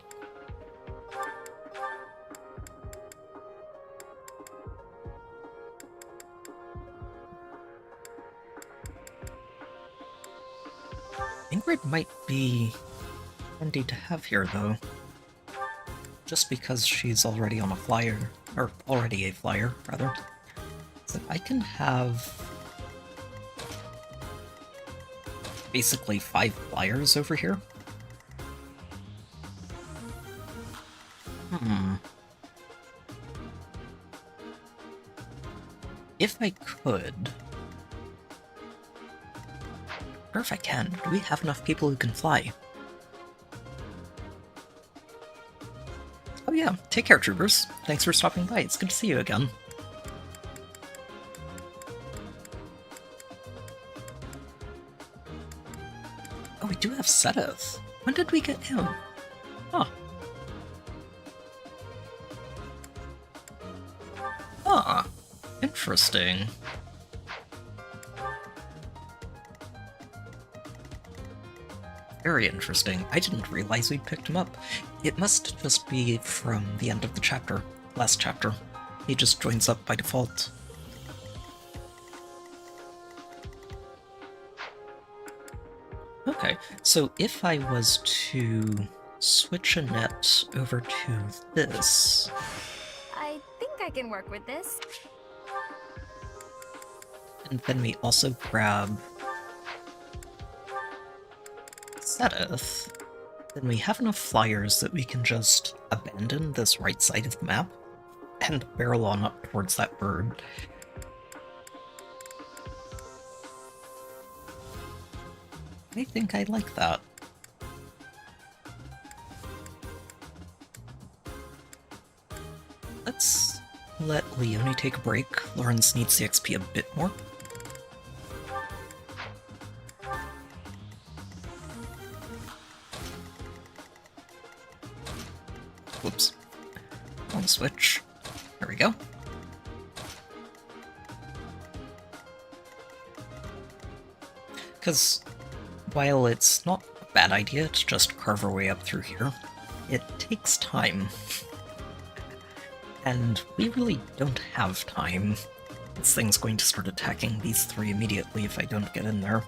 Ingrid might be handy to have here, though. Just because she's already on a flyer, or already a flyer, rather. So I can have basically 5 flyers over here. If I could... Or if I can, do we have enough people who can fly? Oh yeah, take care, troopers. Thanks for stopping by, it's good to see you again. Oh, we do have Sedith. When did we get him? Huh. Ah, interesting. Very interesting. I didn't realize we'd picked him up. It must just be from the end of the chapter. Last chapter. He just joins up by default. Okay, so if I was to switch a net over to this...
I think I can work with this.
And then we also grab Sedith, then we have enough flyers that we can just abandon this right side of the map and barrel on up towards that bird. I think I like that. Let's let Leonie take a break. Lawrence needs the XP a bit more. Whoops. Wrong switch. There we go. Because while it's not a bad idea to just carve our way up through here, it takes time. And we really don't have time. This thing's going to start attacking these 3 immediately if I don't get in there.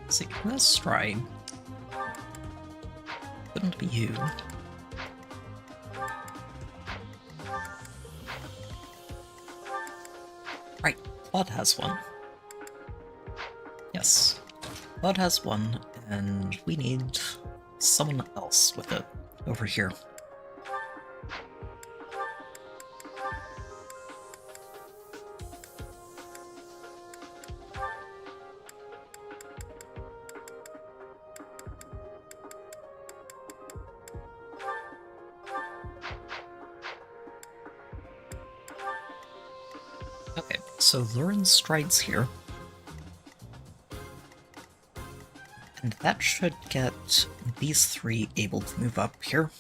See, let's try. Couldn't be you. Right, Claude has one. Yes, Claude has one, and we need someone else with it over here. Okay, so Lurin strides here. And that should get these 3 able to move up here,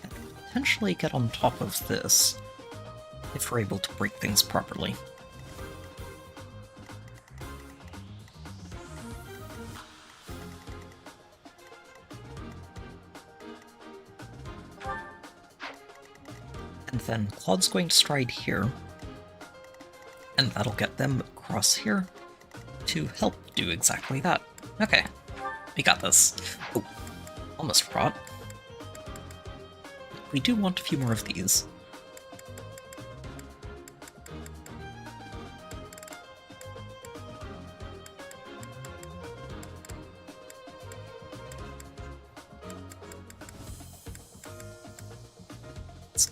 and potentially get on top of this, if we're able to break things properly. And then Claude's going to stride here, and that'll get them across here to help do exactly that. Okay, we got this. Oh, almost forgot. We do want a few more of these.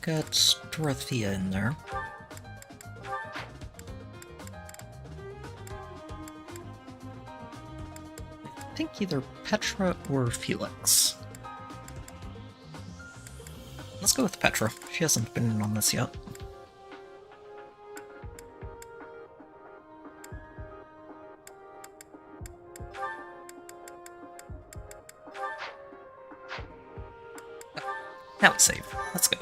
get Dorothea in there. I think either Petra or Felix. Let's go with Petra. She hasn't been in on this yet. Now it's safe. Let's go.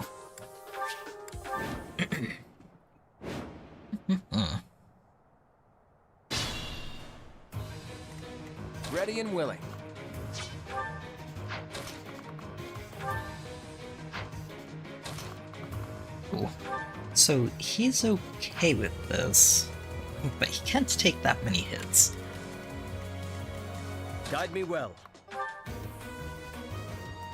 Ready and willing.
Cool. So he's okay with this, but he can't take that many hits.
Guide me well.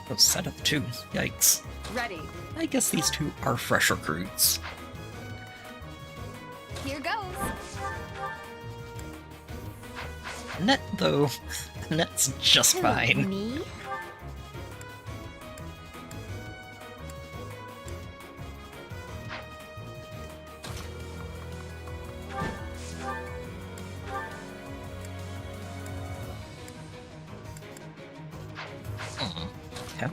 Oh, set up two. Yikes.
Ready.
I guess these two are fresh recruits.
Here goes.
Net, though, Net's just fine.
Me?
Okay.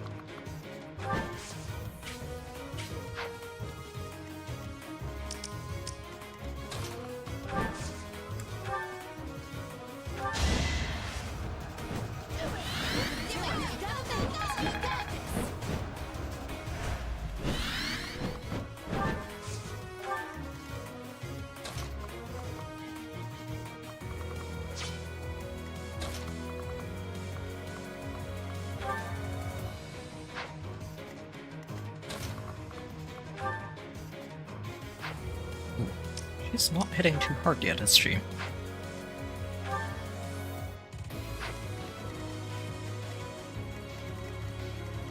She's not hitting too hard yet, is she?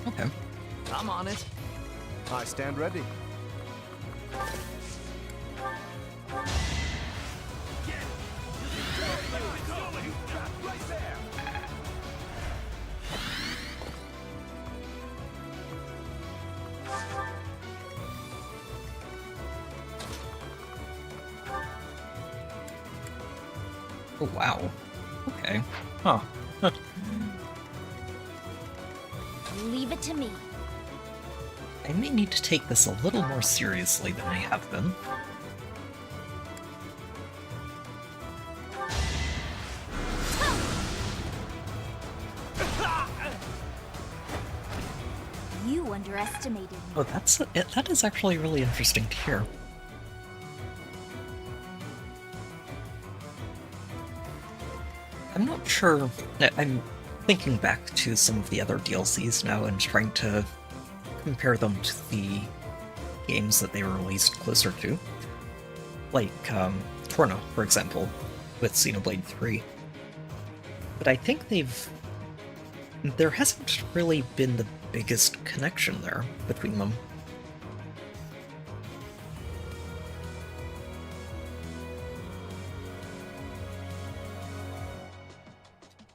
Okay.
I'm on it.
I stand ready.
Oh, wow. Okay. Huh.
Leave it to me.
I may need to take this a little more seriously than I have been.
You underestimated me.
Oh, that is actually really interesting to hear. I'm not sure. I'm thinking back to some of the other DLCs now and trying to compare them to the games that they were released closer to. Like, Torna, for example, with Xenoblade 3. But I think there hasn't really been the biggest connection there between them.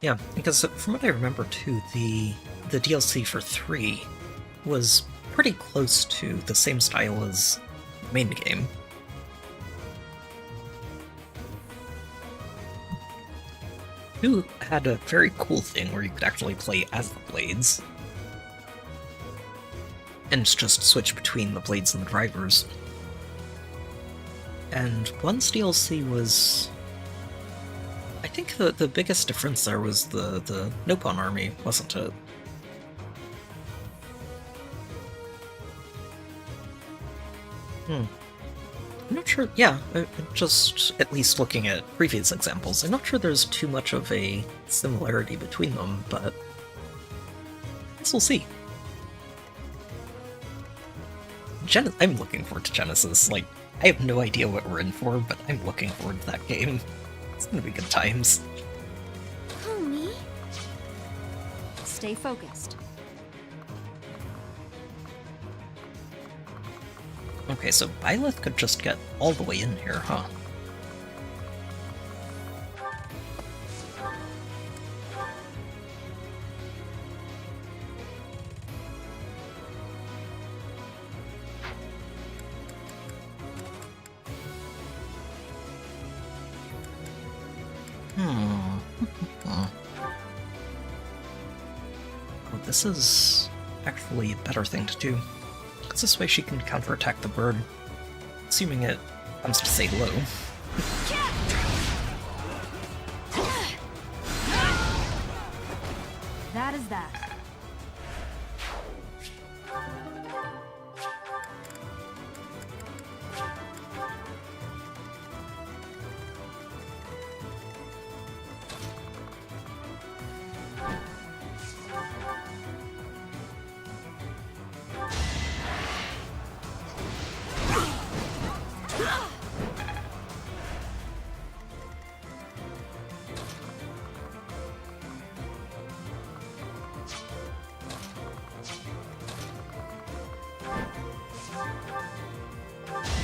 Yeah, because from what I remember too, the DLC for 3 was pretty close to the same style as the main game. 2 had a very cool thing where you could actually play as the Blades. And just switch between the Blades and the drivers. And 1's DLC was... I think the biggest difference there was the Nopon army, wasn't it? I'm not sure, yeah, just at least looking at previous examples, I'm not sure there's too much of a similarity between them, but I guess we'll see. I'm looking forward to Genesis. Like, I have no idea what we're in for, but I'm looking forward to that game. It's gonna be good times.
Who, me?
Stay focused.
Okay, so Byleth could just get all the way in here, huh? this is actually a better thing to do. Because this way she can counterattack the bird, assuming it comes to say hello.
That is that.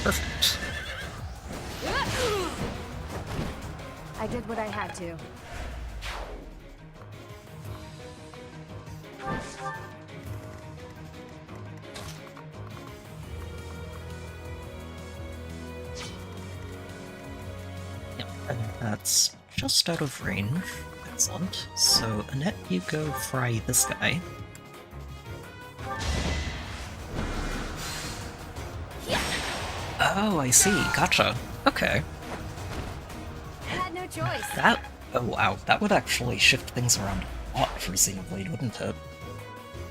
Perfect.
I did what I had to.
Yep, and that's just out of range. Excellent. So, Annette, you go fry this guy. Oh, I see. Gotcha. Okay.
Had no choice.
That... Oh, wow. That would actually shift things around a lot for Xenoblade, wouldn't it?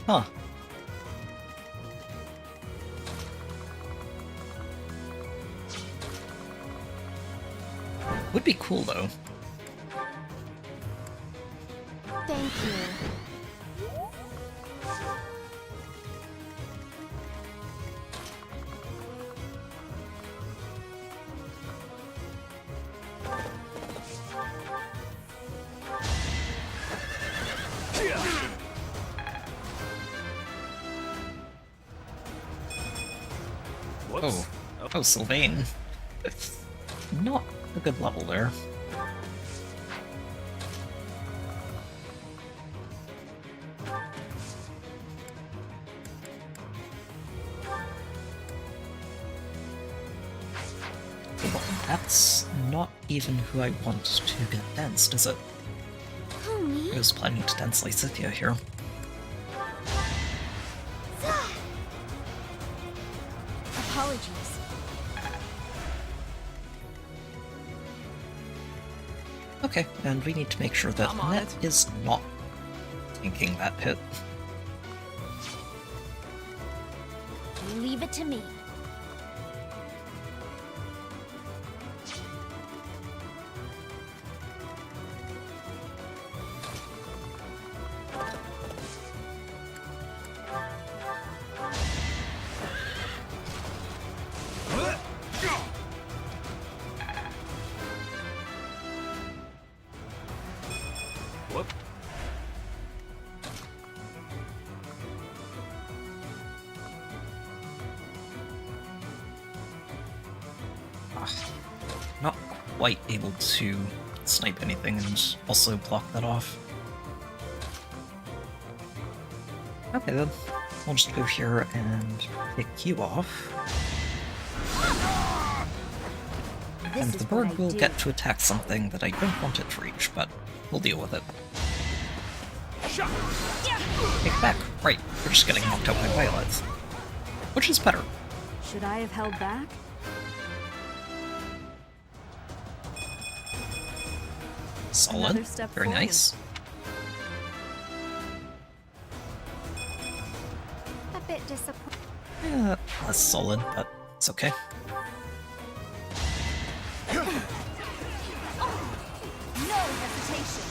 Huh. Would be cool, though.
Thank you.
Oh. Oh, Sylvain. Not a good level there. Well, that's not even who I want to get danced, is it? I was planning to dance Lysithea here.
Apologies.
Okay, and we need to make sure that Annette is not tanking that hit.
Leave it to me.
Whoop.
Not quite able to snipe anything and also block that off. Okay then, I'll just go here and pick you off. And the bird will get to attack something that I don't want it to reach, but we'll deal with it. Take back. Right, we're just getting knocked out by violets. Which is better.
Should I have held back?
Solid.
Another step
Very
forward.
nice.
A bit disappointed.
Yeah, less solid, but it's okay.
No hesitation.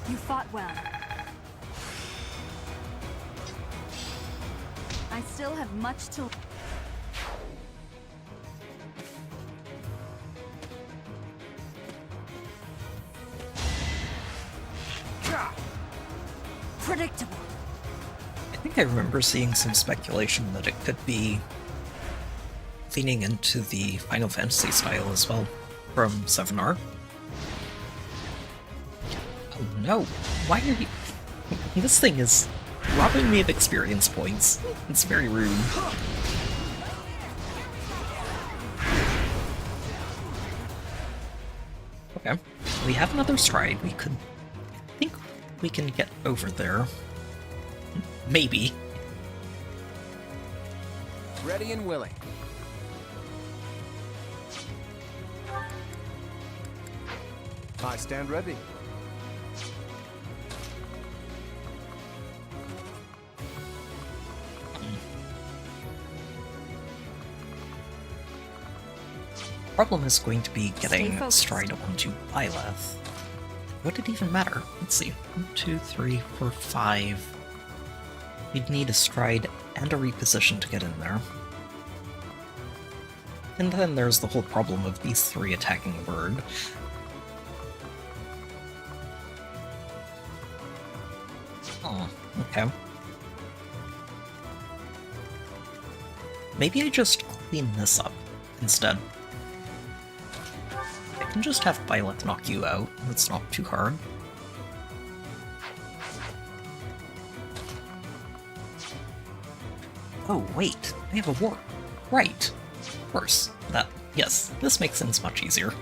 You fought well. I still have much to. Predictable.
I think I remember seeing some speculation that it could be leaning into the Final Fantasy style as well, from 7R. Oh no, why are you... This thing is robbing me of experience points. It's very rude. Okay, we have another stride. We could... I think we can get over there. Maybe.
Ready and willing.
I stand ready.
Problem is going to be getting Stride onto Byleth. Would it even matter? Let's see. 1, 2, 3, 4, 5. We'd need a Stride and a reposition to get in there. And then there's the whole problem of these three attacking the bird. Oh, okay. Maybe I just clean this up instead. I can just have Byleth knock you out. It's not too hard. Oh, wait. I have a warp. Right. Of course. Yes, this makes things much easier.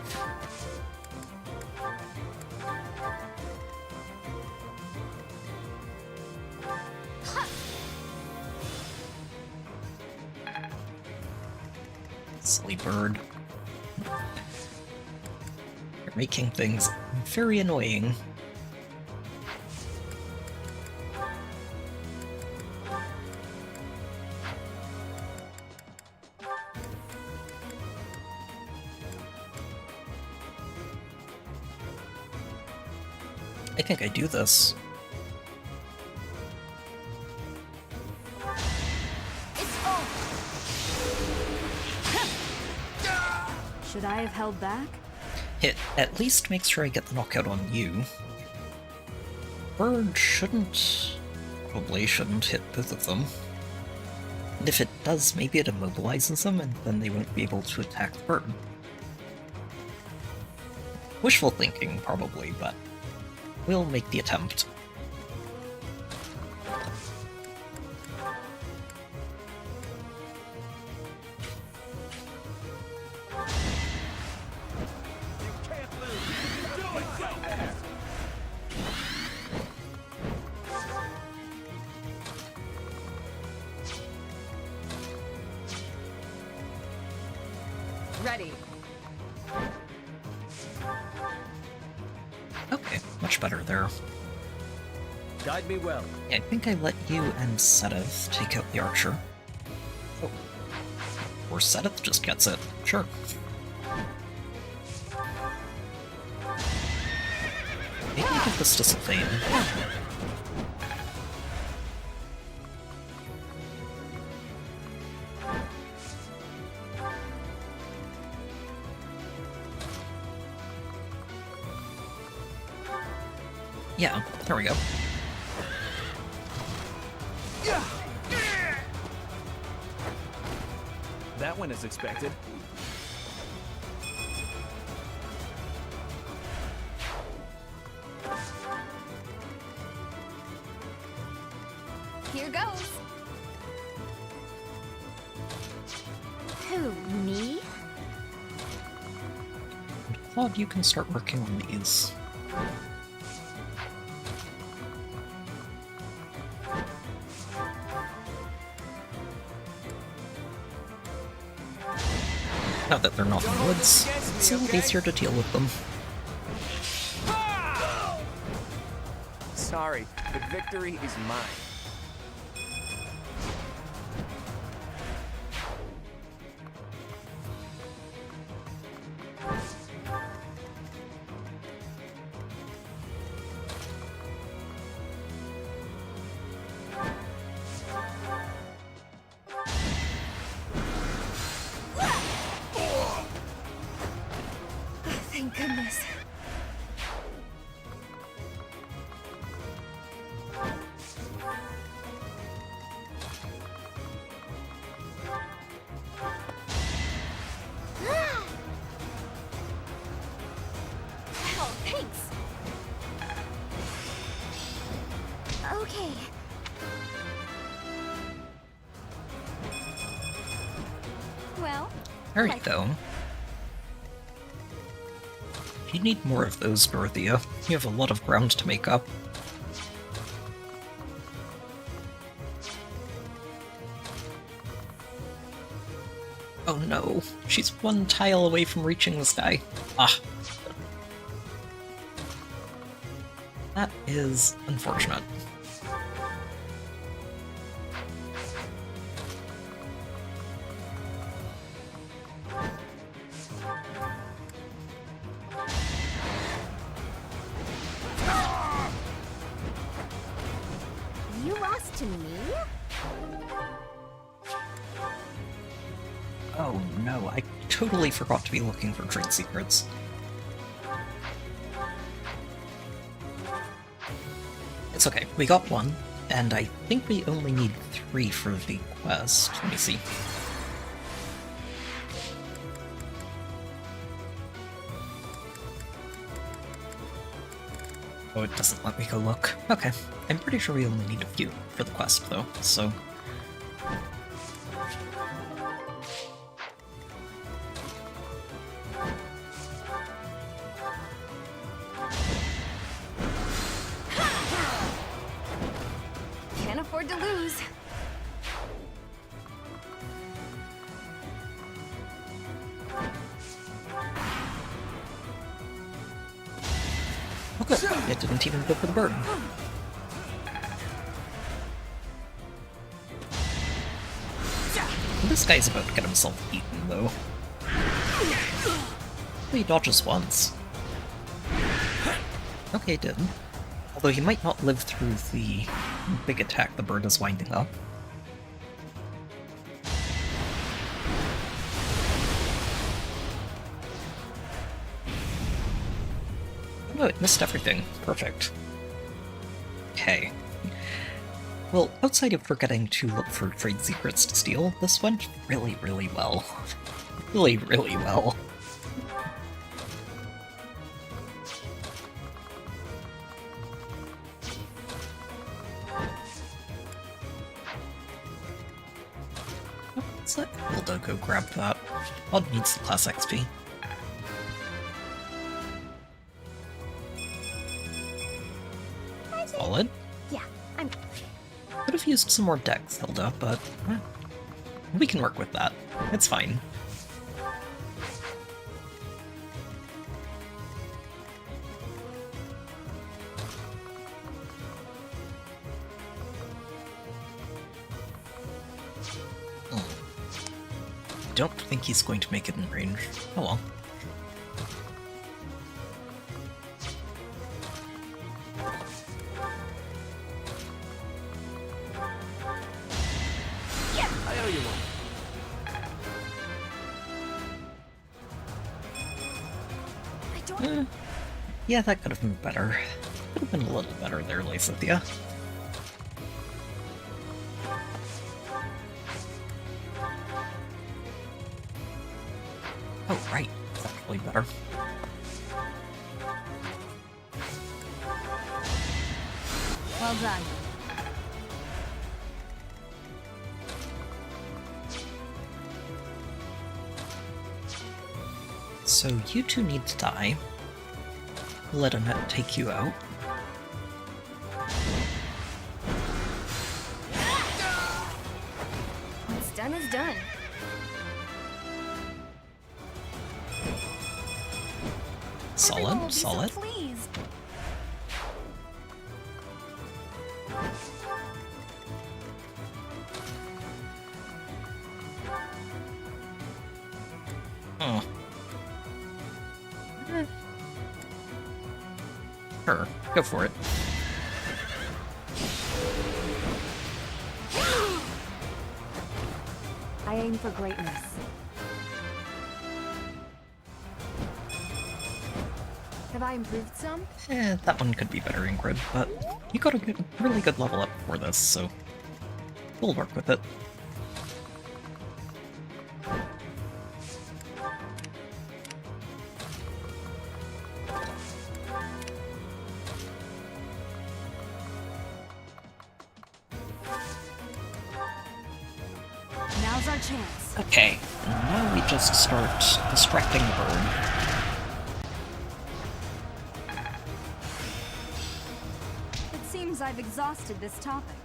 Silly bird. You're making things very annoying. I think I do this.
Should I have held back?
It at least makes sure I get the knockout on you. Bird probably shouldn't hit both of them. And if it does, maybe it immobilizes them and then they won't be able to attack the bird. Wishful thinking, probably, but we'll make the attempt.
Ready.
Okay, much better there.
Guide me well.
Yeah, I think I let you and Seteth take out the archer. Oh. Or Seteth just gets it. Sure. Maybe I give this to Sylvain. Yeah, there we go.
That went as expected.
Here goes.
Who, me?
Claude, you can start working on these. Now that they're not in the woods, it's a little easier to deal with them.
Sorry, but victory is mine.
Thank goodness.
Oh, thanks.
Okay. Well,
There you go. You need more of those, Dorothea. You have a lot of ground to make up. Oh no, she's one tile away from reaching the sky. Ah. That is unfortunate.
You lost to me?
Oh no, I totally forgot to be looking for trade secrets. It's okay, we got one, and I think we only need 3 for the quest. Let me see. Oh, it doesn't let me go look. Okay, I'm pretty sure we only need a few for the quest, though, so...
Can't afford to lose.
Oh good, it didn't even go for the bird. This guy's about to get himself eaten, though. He dodges once. Okay, he did. Although he might not live through the big attack the bird is winding up. Oh, it missed everything. Perfect. Okay. Well, outside of forgetting to look for trade secrets to steal, this went really, really well. Really, really well. Let's let Hilda go grab that. Odd needs the class XP. Solid.
Yeah, I'm...
Could have used some more decks, Hilda, but we can work with that. It's fine. Don't think he's going to make it in range. Oh well.
I owe you one.
Yeah, that could have been better. Could have been a little better there, Lysithia. Oh, right. That's actually better.
Well done.
So you two need to die. Let Annette take you out.
What's done is done.
Solid, solid.
Please.
Oh. Sure, go for it.
I aim for greatness. Have I improved some?
That one could be better, Ingrid, but you got a really good level up for this, so we'll work with it.
Now's our chance.
Okay, now we just start distracting the bird.
It seems I've exhausted this topic.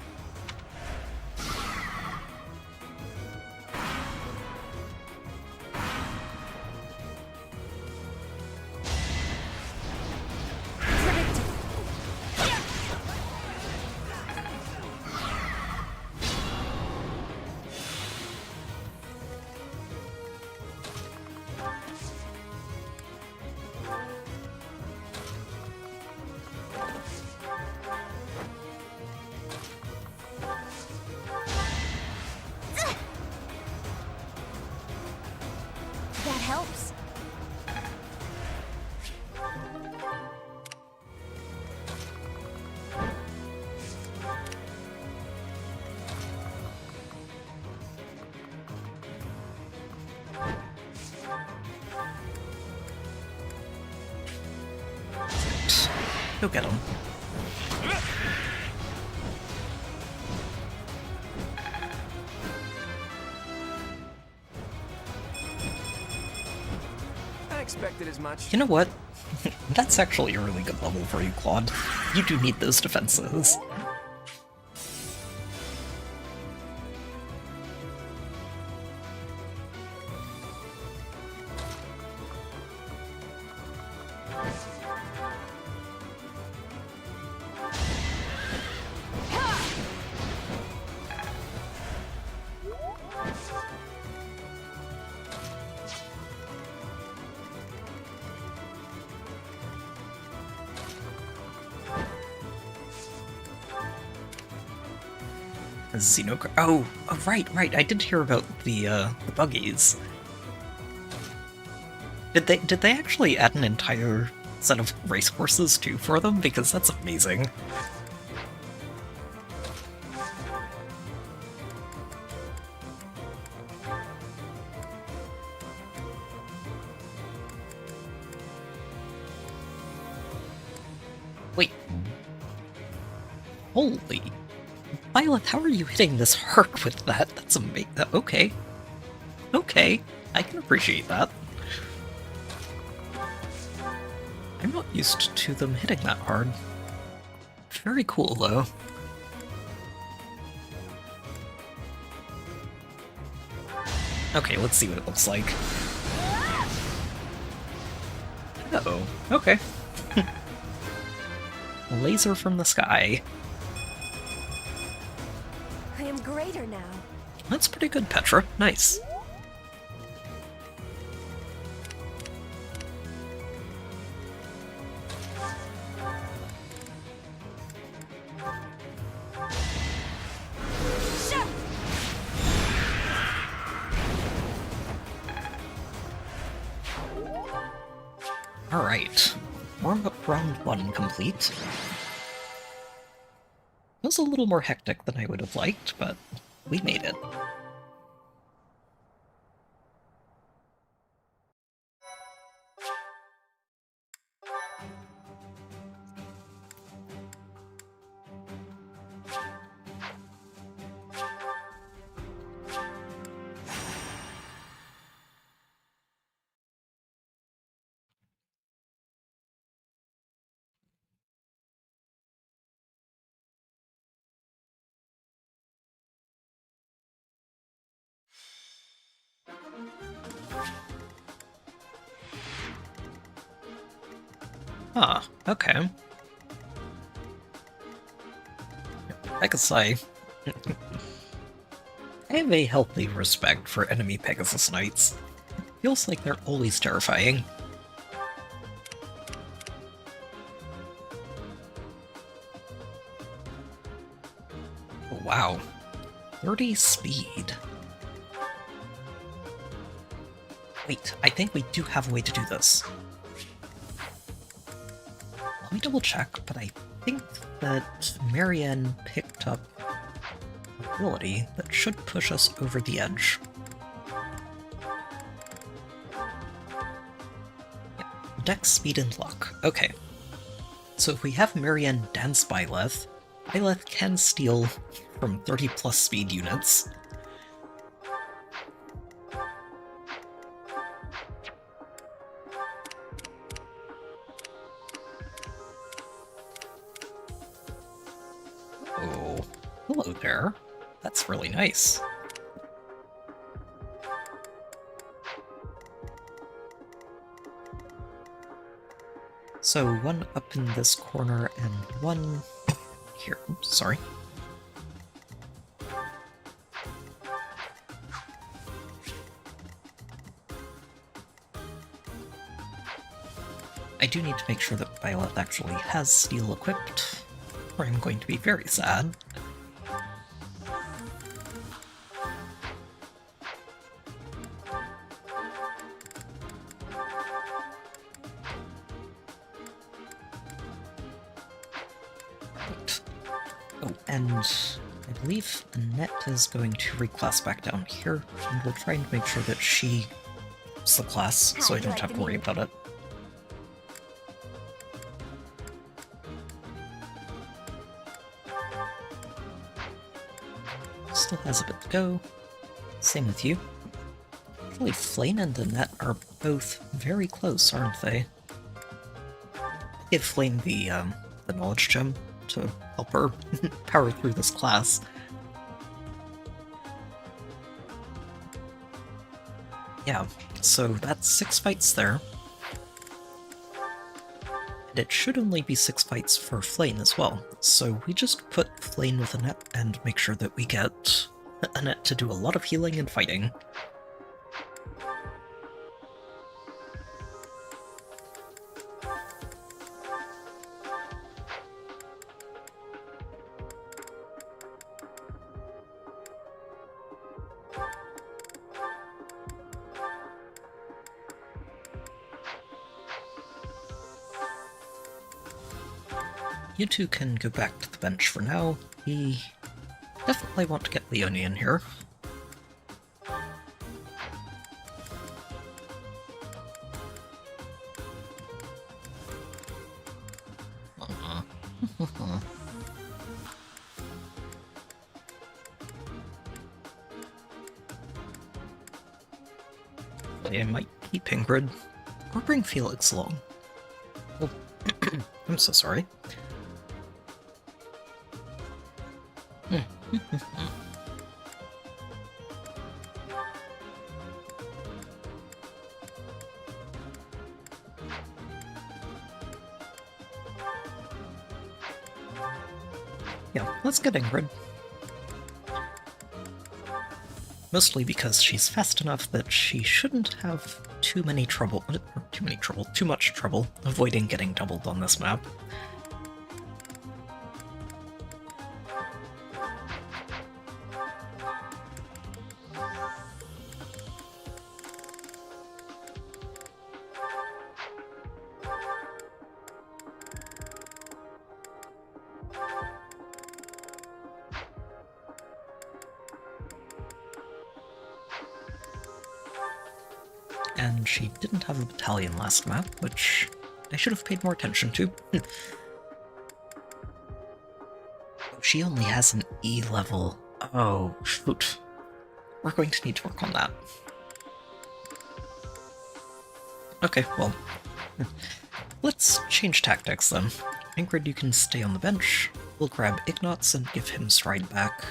helps.
Go get him.
I expected as much.
You know what? That's actually a really good level for you, Claude. You do need those defenses. Oh, right. I did hear about the buggies. Did they actually add an entire set of racehorses too for them? Because that's amazing. Wait. Holy. Violet, how are you hitting this hard with that? That's amazing. Okay. Okay. I can appreciate that. I'm not used to them hitting that hard. Very cool, though. Okay, let's see what it looks like. Uh-oh. Okay. Laser from the sky.
I am greater now.
That's pretty good, Petra. Nice. Alright. Warm-up round 1 complete. It was a little more hectic than I would have liked, but we made it. Ah, okay. I could say I have a healthy respect for enemy Pegasus Knights. Feels like they're always terrifying. Oh, wow. 30 speed. Wait, I think we do have a way to do this. Let me double check, but I think that Marianne picked up an ability that should push us over the edge. Yeah, Dex, speed, and luck. Okay. So if we have Marianne dance Byleth, Byleth can steal from 30 plus speed units. Oh, hello there. That's really nice. So one up in this corner and one here. Oops, sorry. I do need to make sure that Violet actually has steel equipped, or I'm going to be very sad. Oh, and I believe Annette is going to reclass back down here, and we're trying to make sure that she keeps the class, so I don't have to worry about it. Still has a bit to go. Same with you. Actually, Flane and Annette are both very close, aren't they? Give Flane the knowledge gem to help her power through this class. Yeah, so that's 6 fights there. And it should only be 6 fights for Flane as well. So we just put Flane with Annette and make sure that we get Annette to do a lot of healing and fighting. You two can go back to the bench for now. We definitely want to get Leonie in here. I might keep Ingrid, or bring Felix along. Oh, I'm so sorry. Yeah, let's get Ingrid. Mostly because she's fast enough that she shouldn't have too much trouble avoiding getting doubled on this map. And she didn't have a battalion last map, which I should have paid more attention to. She only has an E level. Oh, shoot. We're going to need to work on that. Okay, well, let's change tactics then. Ingrid, you can stay on the bench. We'll grab Ignatz and give him stride back.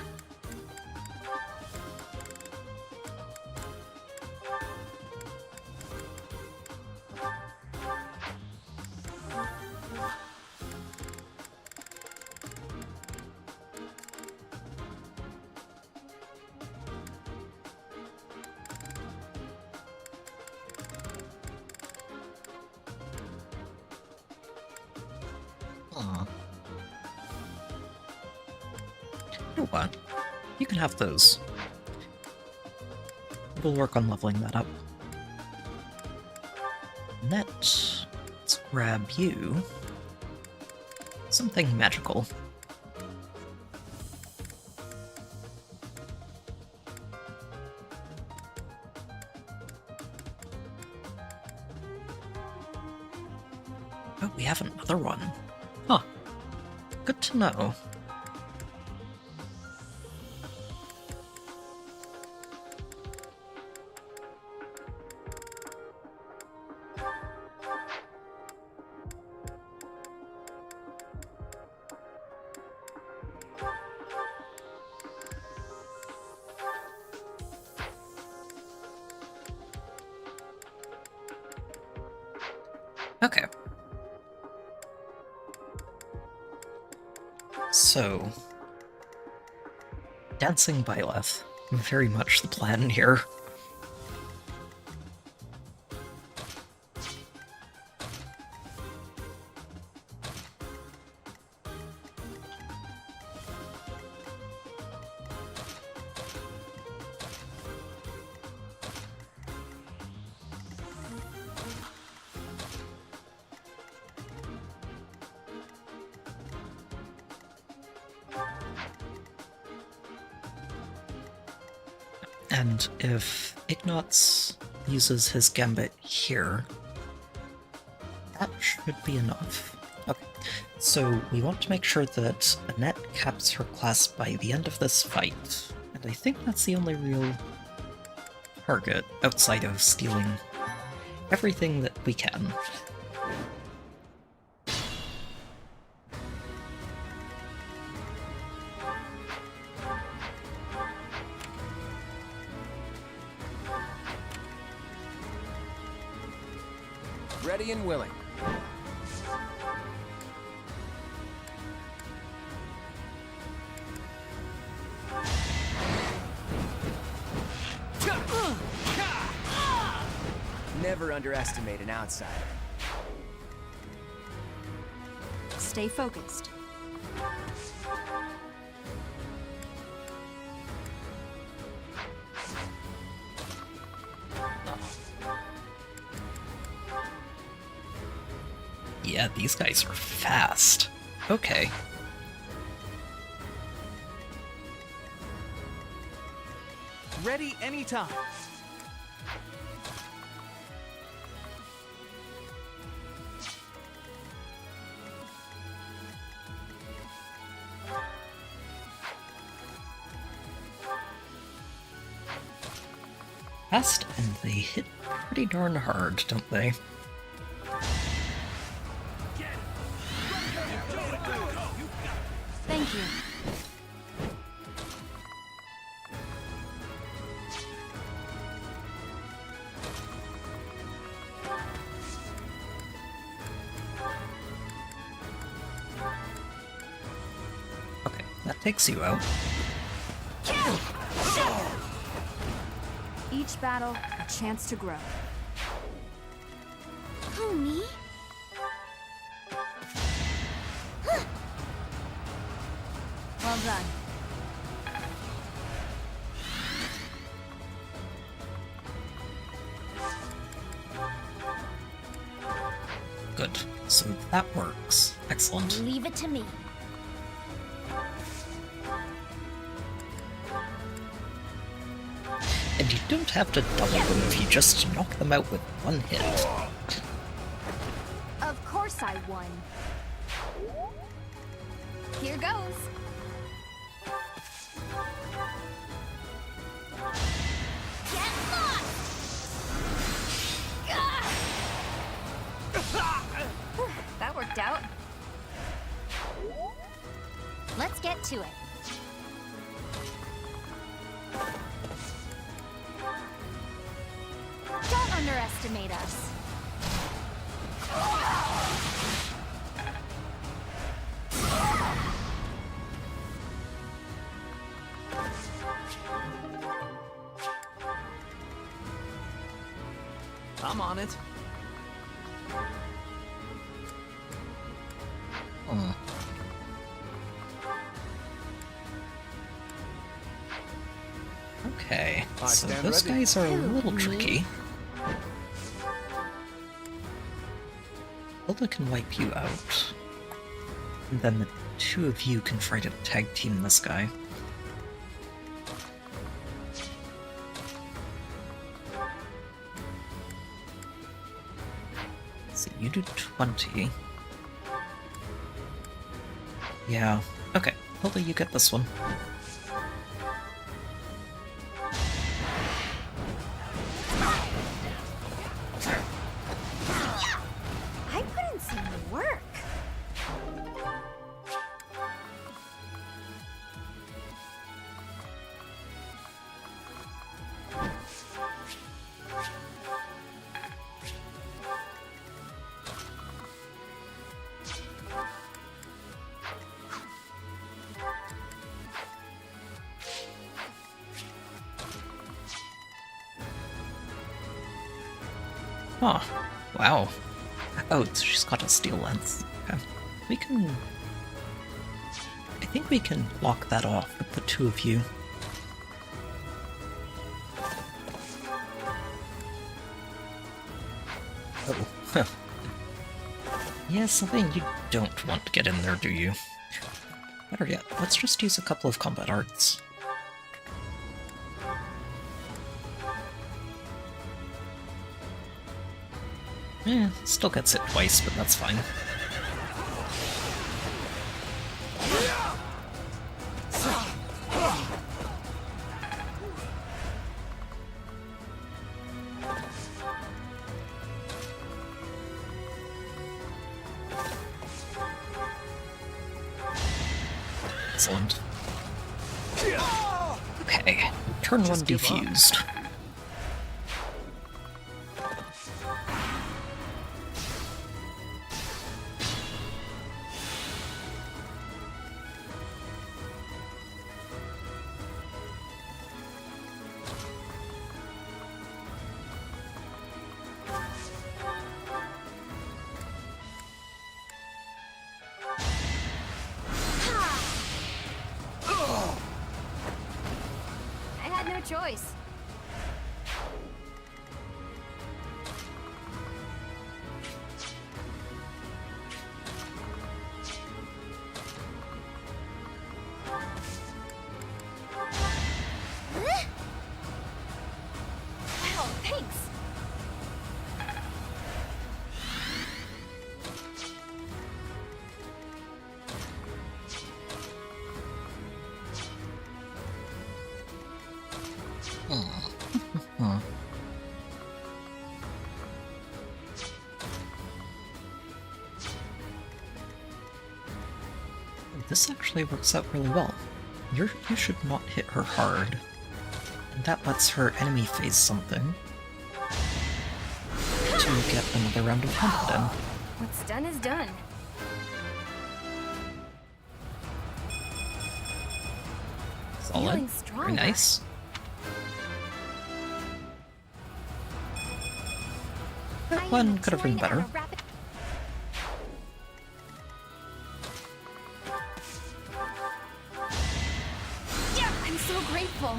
You know what? You can have those. We'll work on leveling that up. Let's grab you something magical. Oh, we have another one. Huh. Good to know. Okay. So, dancing Byleth, very much the plan here. And if Ignatz uses his gambit here, that should be enough. Okay, so we want to make sure that Annette caps her class by the end of this fight, and I think that's the only real target outside of stealing everything that we can.
Ready and willing. Never underestimate an outsider.
Stay focused.
Yeah, these guys are fast. Okay.
Ready anytime.
Fast, and they hit pretty darn hard, don't they?
Thank you.
Okay, that takes you out.
Each battle, a chance to grow.
Who, me?
Well done.
Good. So that works. Excellent.
Leave it to me.
And you don't have to double move, you just knock them out with one hit.
Of course I won. Here goes. Get lost! That worked out. Let's get to it. Don't underestimate us.
I'm on it.
Okay, so
stand
those
ready.
guys are a little tricky. Hilda can wipe you out. And then the two of you can try to tag team this guy. So you do 20. Yeah, okay. Hilda, you get this one.
I put in some work.
Huh. Wow. Oh, she's got a steel lens. Okay. We can... I think we can block that off with the two of you. Oh. Huh. Yeah, something you don't want to get in there, do you? Better yet, let's just use a couple of combat arts. Still gets hit twice, but that's fine. Excellent. Okay, turn one defused.
Choice. Wow, thanks.
This actually works out really well. You should not hit her hard. That lets her enemy phase something to get another round of combat in.
What's done is done.
Solid. Very nice. That one could have been better.
Yeah, I'm so grateful.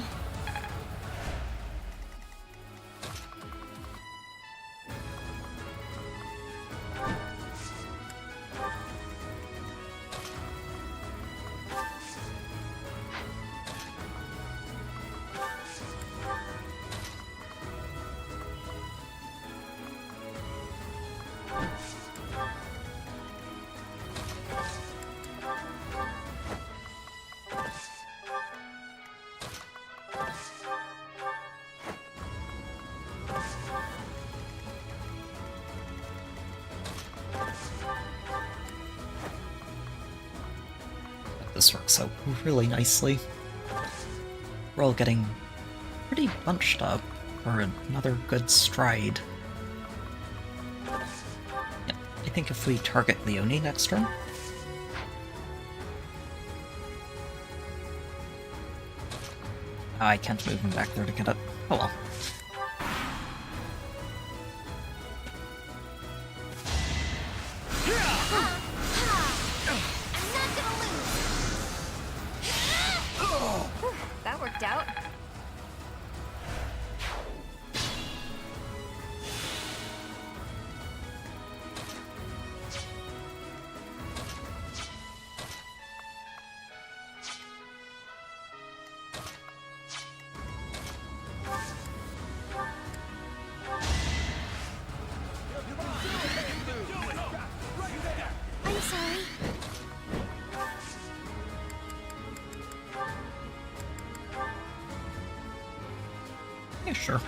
This works out really nicely. We're all getting pretty bunched up for another good stride. Yep, I think if we target Leonie next turn. I can't move him back there to get it. Oh well.
That worked out.
I'm sorry.
Yeah, sure.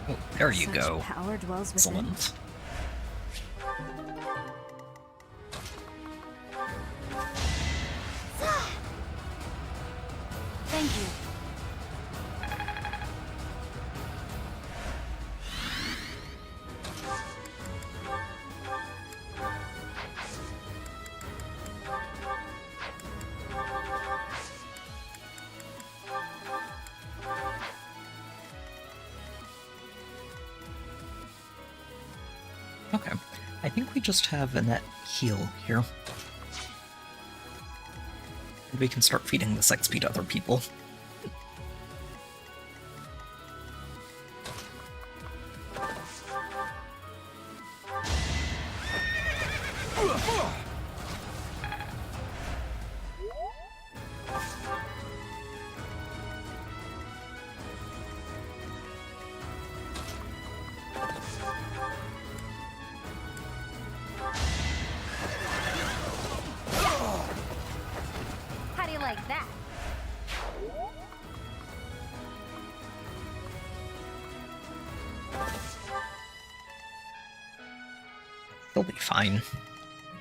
Oh, there you
Such
go.
Power dwells within.
Excellent.
Thank you.
Okay, I think we just have a net heal here. And we can start feeding this XP to other people. They'll be fine.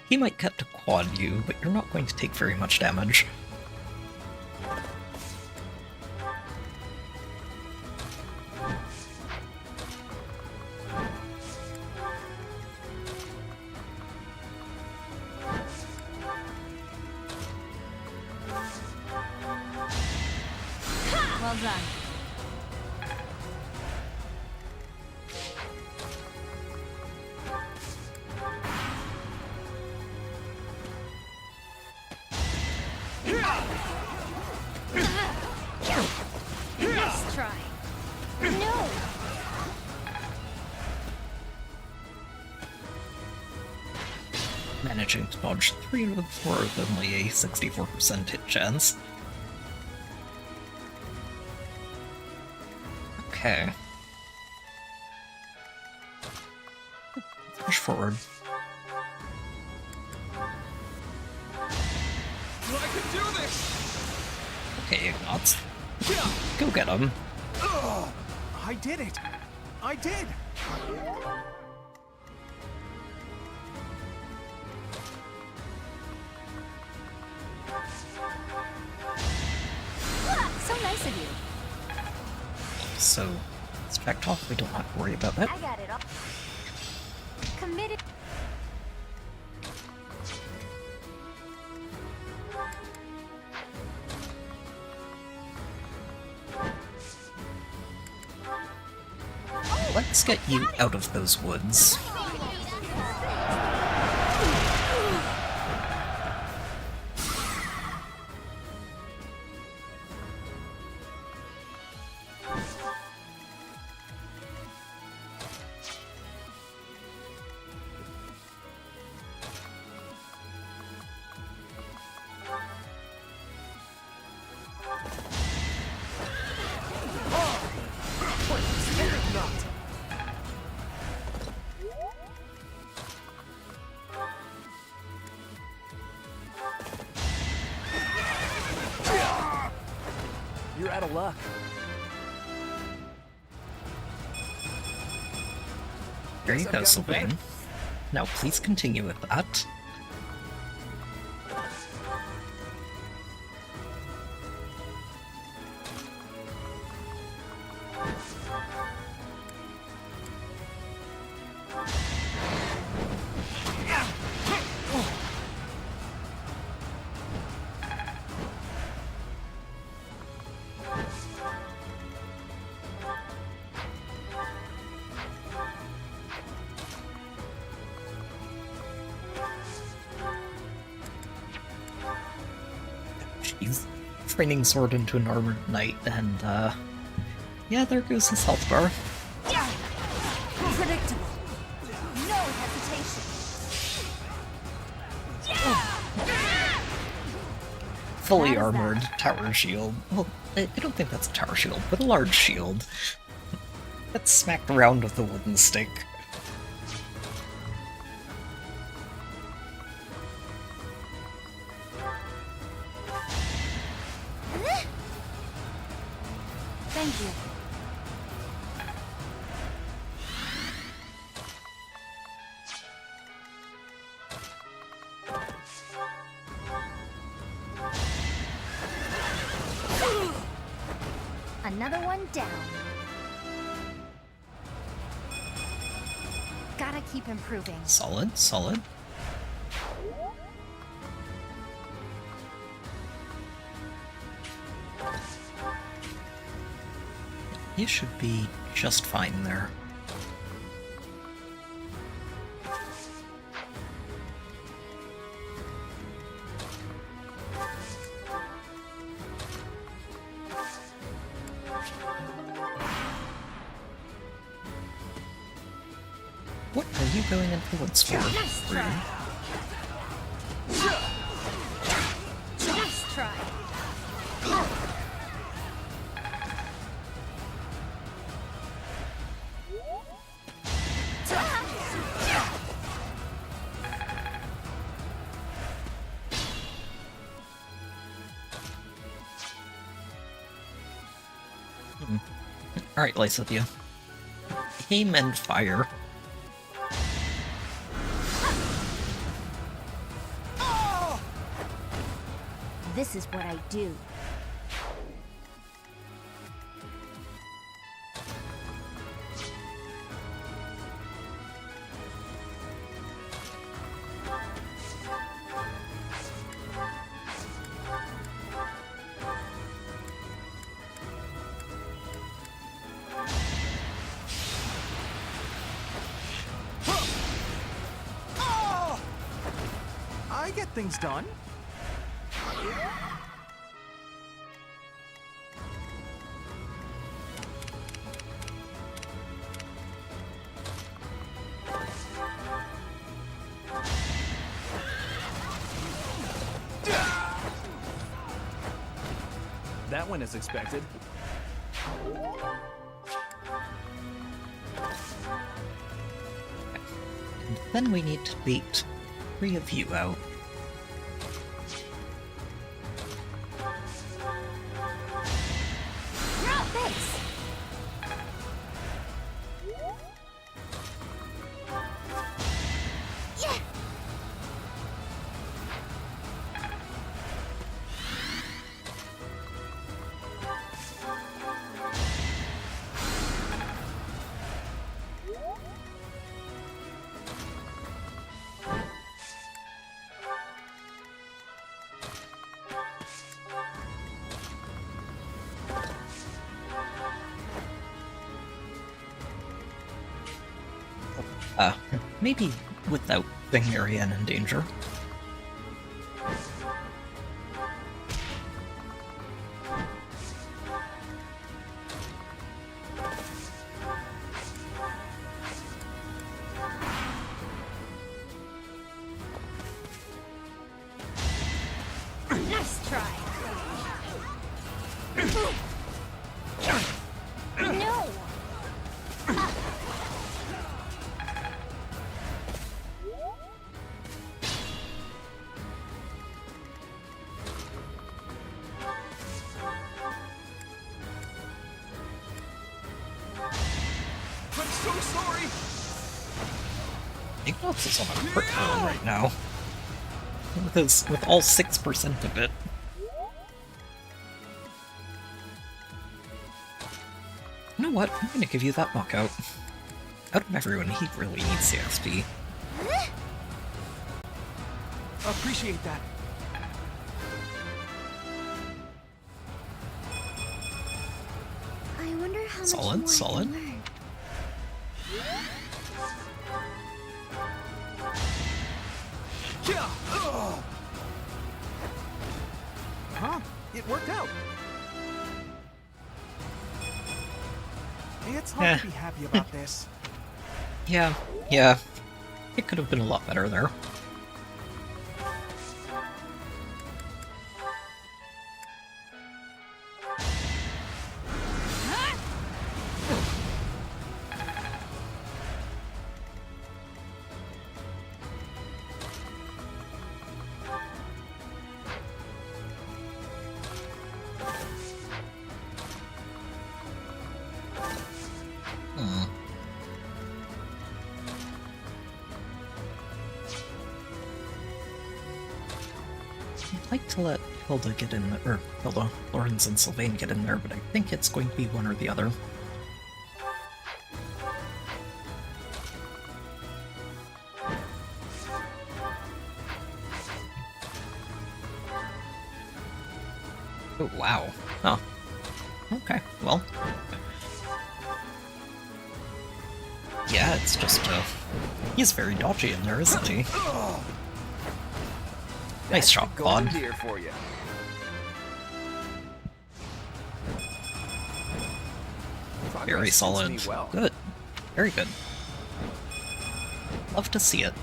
He might get to quad you, but you're not going to take very much damage.
Well done.
Nice try. No!
Managing to dodge 3 out of 4 with only a 64% hit chance. Okay. Push forward.
I can do this!
Okay, Ignots. Go get him.
I did it! I did!
So nice of you.
So, it's checked off. We don't have to worry about that.
I got it all. Committed.
Let's get you out of those woods.
You're out of luck.
There you go, Sylvain. Now please continue with that. Jeez. Training sword into an armored knight, and yeah, there goes his health bar.
Predictable. No hesitation.
Fully armored tower shield. Well, I don't think that's a tower shield, but a large shield. That's smacked around with a wooden stick.
Thank you. Another one down. Gotta keep improving.
Solid, solid. You should be just fine there. What are you going into the woods for? Rude.
Nice try.
Alright, Lysithia. Aim and fire.
This is what I do.
I get things done. That went as expected.
And then we need to beat 3 of you out. Maybe without putting Marianne in danger.
Nice try. No.
I'm so sorry.
Ignox is on a crit roll right now. With all 6% of it. You know what? I'm gonna give you that knockout. Out of everyone, he really needs the XP.
Appreciate that.
I wonder how
Solid,
much more
solid.
I can learn.
Yeah. Ugh. Huh? It worked out. It's hard to be happy about this.
Yeah. It could have been a lot better there. I'd like to let Hilda get in, or Hilda, Lorenz and Sylvain get in there, but I think it's going to be one or the other. Oh, wow. Huh. Okay, well. Yeah, it's just, he's very dodgy in there, isn't he? Nice shot, Claude.
Here for you.
Very solid.
Well.
Good. Very good. Love to see it.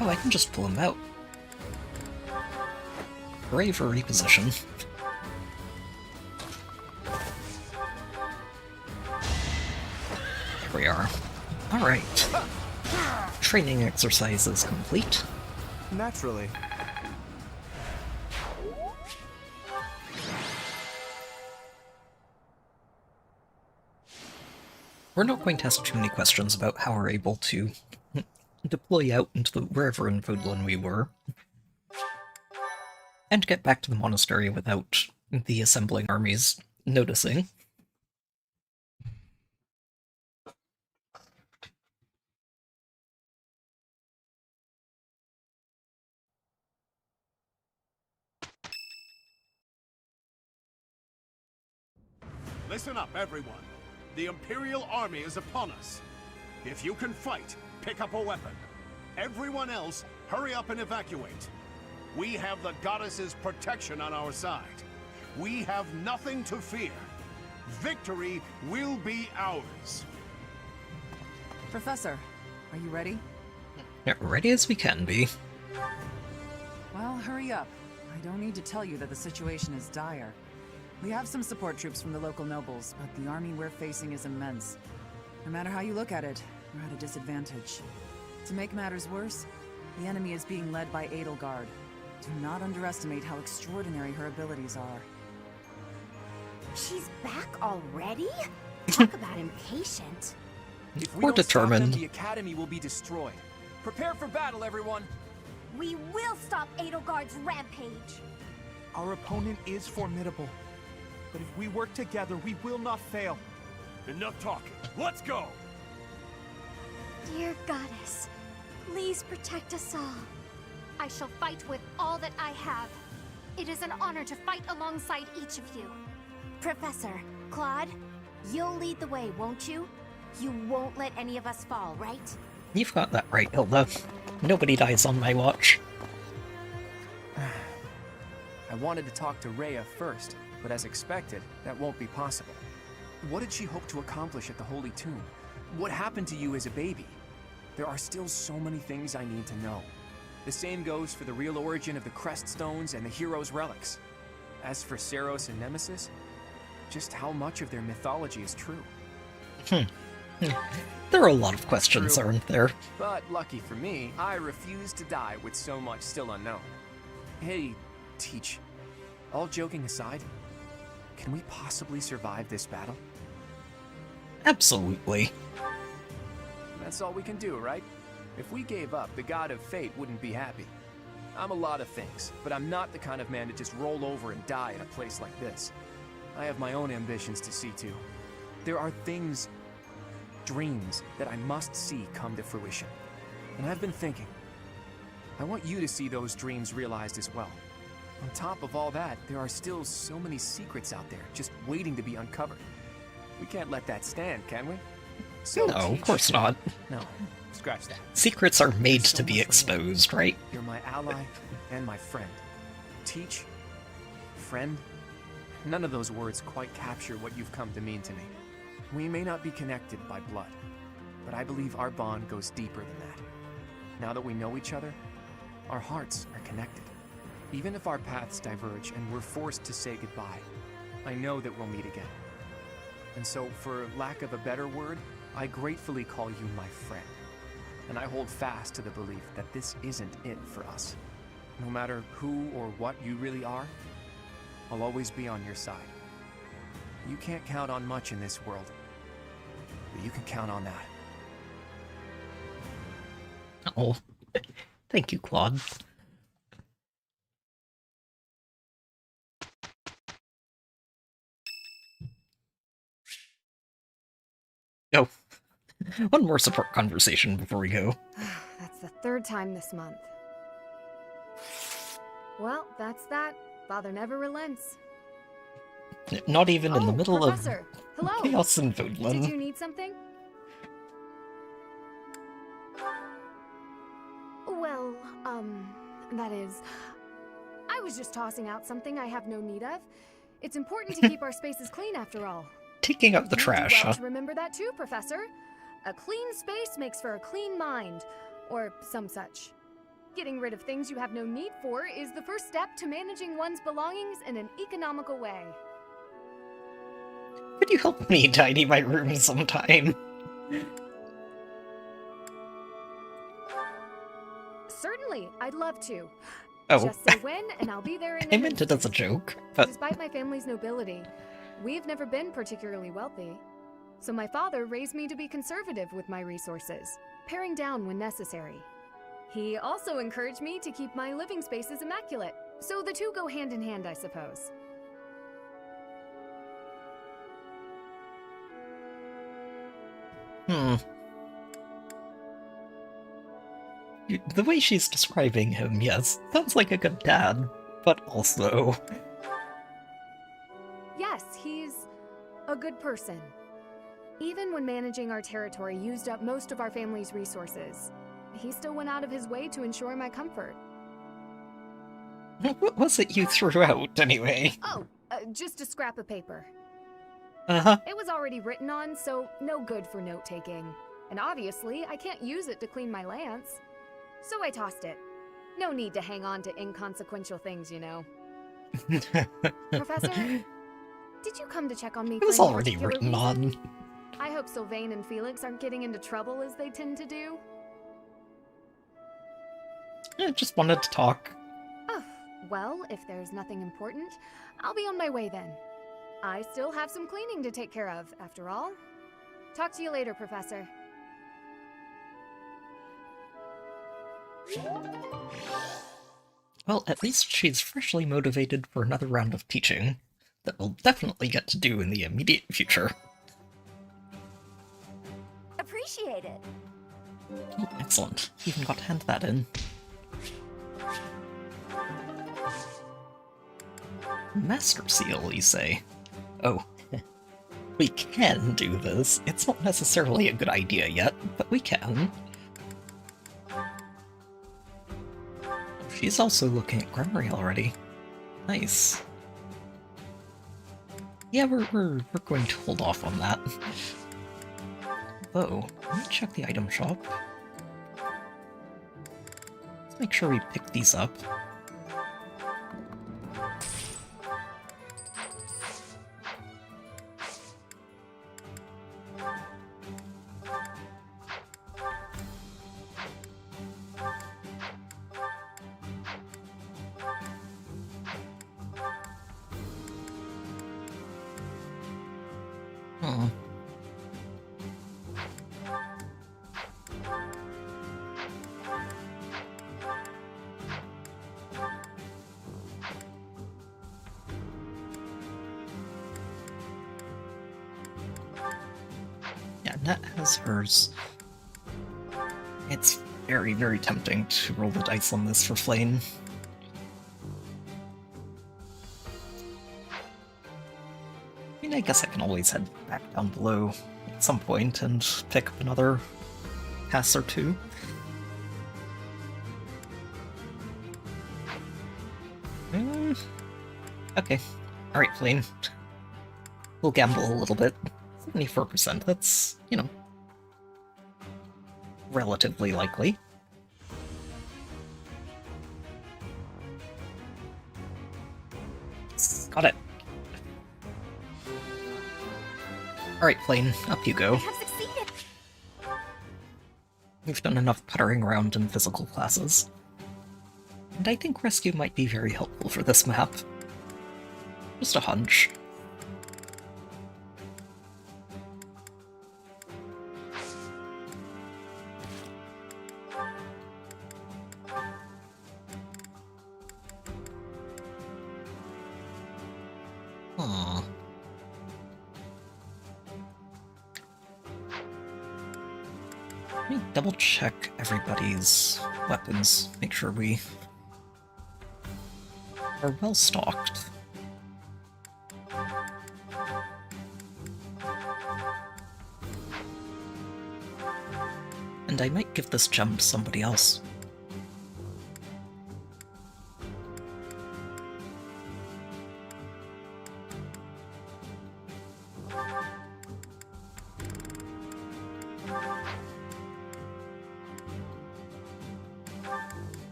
Oh, I can just pull him out. Bravery position. we are. Alright. Training exercise is complete.
Naturally.
We're not going to ask too many questions about how we're able to deploy out into wherever in Fodlan we were, and get back to the monastery without the assembling armies noticing.
Listen up, everyone. The Imperial Army is upon us. If you can fight, pick up a weapon. Everyone else, hurry up and evacuate. We have the goddess's protection on our side. We have nothing to fear. Victory will be ours.
Professor, are you ready?
Yeah, ready as we can be.
Well, hurry up. I don't need to tell you that the situation is dire. We have some support troops from the local nobles, but the army we're facing is immense. No matter how you look at it, we're at a disadvantage. To make matters worse, the enemy is being led by Edelgard. Do not underestimate how extraordinary her abilities are.
She's back already? Talk about impatient.
If
We're determined.
Stop them, the Academy will be destroyed. Prepare for battle, everyone!
We will stop Edelgard's rampage!
Our opponent is formidable. But if we work together, we will not fail.
Enough talking. Let's go!
Dear Goddess, please protect us all. I shall fight with all that I have. It is an honor to fight alongside each of you.
Professor, Claude, you'll lead the way, won't you? You won't let any of us fall, right?
You've got that right, Hilda. Nobody dies on my watch.
I wanted to talk to Rhea first, but as expected, that won't be possible. What did she hope to accomplish at the Holy Tomb? What happened to you as a baby? There are still so many things I need to know. The same goes for the real origin of the Crest Stones and the Hero's Relics. As for Seros and Nemesis, just how much of their mythology is true?
There are a lot of questions,
True.
aren't there?
But lucky for me, I refuse to die with so much still unknown. Hey, Teach, all joking aside, can we possibly survive this battle?
Absolutely.
That's all we can do, right? If we gave up, the God of Fate wouldn't be happy. I'm a lot of things, but I'm not the kind of man to just roll over and die in a place like this. I have my own ambitions to see to. There are things, dreams, that I must see come to fruition. And I've been thinking, I want you to see those dreams realized as well. On top of all that, there are still so many secrets out there, just waiting to be uncovered. We can't let that stand, can we? So,
No, of course not.
No, scratch that.
Secrets are made to be exposed, right?
You're my ally and my friend. Teach, friend, none of those words quite capture what you've come to mean to me. We may not be connected by blood, but I believe our bond goes deeper than that. Now that we know each other, our hearts are connected. Even if our paths diverge and we're forced to say goodbye, I know that we'll meet again. And so, for lack of a better word, I gratefully call you my friend. And I hold fast to the belief that this isn't it for us. No matter who or what you really are, I'll always be on your side. You can't count on much in this world, but you can count on that.
Oh, thank you, Claude. Oh, one more support conversation before we go.
That's the third time this month. Well, that's that. Father never relents.
Not even in the middle
Professor.
of
Hello.
chaos in
Did
Fodlan.
you need something? Well, that is... I was just tossing out something I have no need of. It's important to keep our spaces clean after all.
Taking out the
You do
trash,
well
huh?
to remember that too, Professor. A clean space makes for a clean mind, or some such. Getting rid of things you have no need for is the first step to managing one's belongings in an economical way.
Could you help me tidy my room sometime?
Certainly, I'd love to.
Oh.
Just say when, and I'll be there in
I
an
meant it as a
instant.
joke, but...
Despite my family's nobility, we've never been particularly wealthy. So my father raised me to be conservative with my resources, paring down when necessary. He also encouraged me to keep my living spaces immaculate. So the two go hand in hand, I suppose.
The way she's describing him, yes, sounds like a good dad, but also...
Yes, he's a good person. Even when managing our territory used up most of our family's resources, he still went out of his way to ensure my comfort.
What was it you threw out, anyway?
Oh, just a scrap of paper.
Uh-huh.
It was already written on, so no good for note-taking. And obviously, I can't use it to clean my lance. So I tossed it. No need to hang on to inconsequential things, you know. Professor, did you come to check on me
It was
for any
already
particular
written
reason?
on.
I hope Sylvain and Felix aren't getting into trouble as they tend to do.
I just wanted to talk.
Oh, well, if there's nothing important, I'll be on my way then. I still have some cleaning to take care of, after all. Talk to you later, Professor.
Well, at least she's freshly motivated for another round of teaching that we'll definitely get to do in the immediate future.
Appreciate it.
Oh, excellent. Even got to hand that in. Master Seal, you say? Oh. We can do this. It's not necessarily a good idea yet, but we can. She's also looking at Grimory already. Nice. Yeah, we're going to hold off on that. Though, let me check the item shop. Let's make sure we pick these up. Yeah, Net has hers. It's very, very tempting to roll the dice on this for Flame. I mean, I guess I can always head back down below at some point and pick up another pass or two. Okay. Alright, Flame. We'll gamble a little bit. 74%, that's, you know, relatively likely. Got it. Alright, Flame, up you go.
I have succeeded.
We've done enough puttering around in physical classes. And I think rescue might be very helpful for this map. Just a hunch. Aww. Let me double check everybody's weapons, make sure we are well stocked. And I might give this gem to somebody else.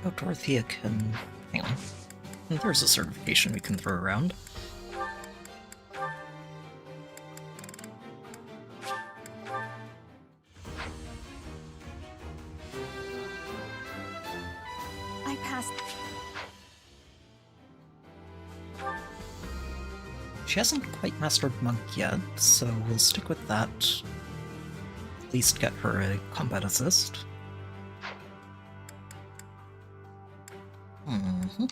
Oh, Dorothea can... hang on. There's a certification we can throw around.
past.
She hasn't quite mastered Monk yet, so we'll stick with that. At least get her a combat assist. Mm-hmm.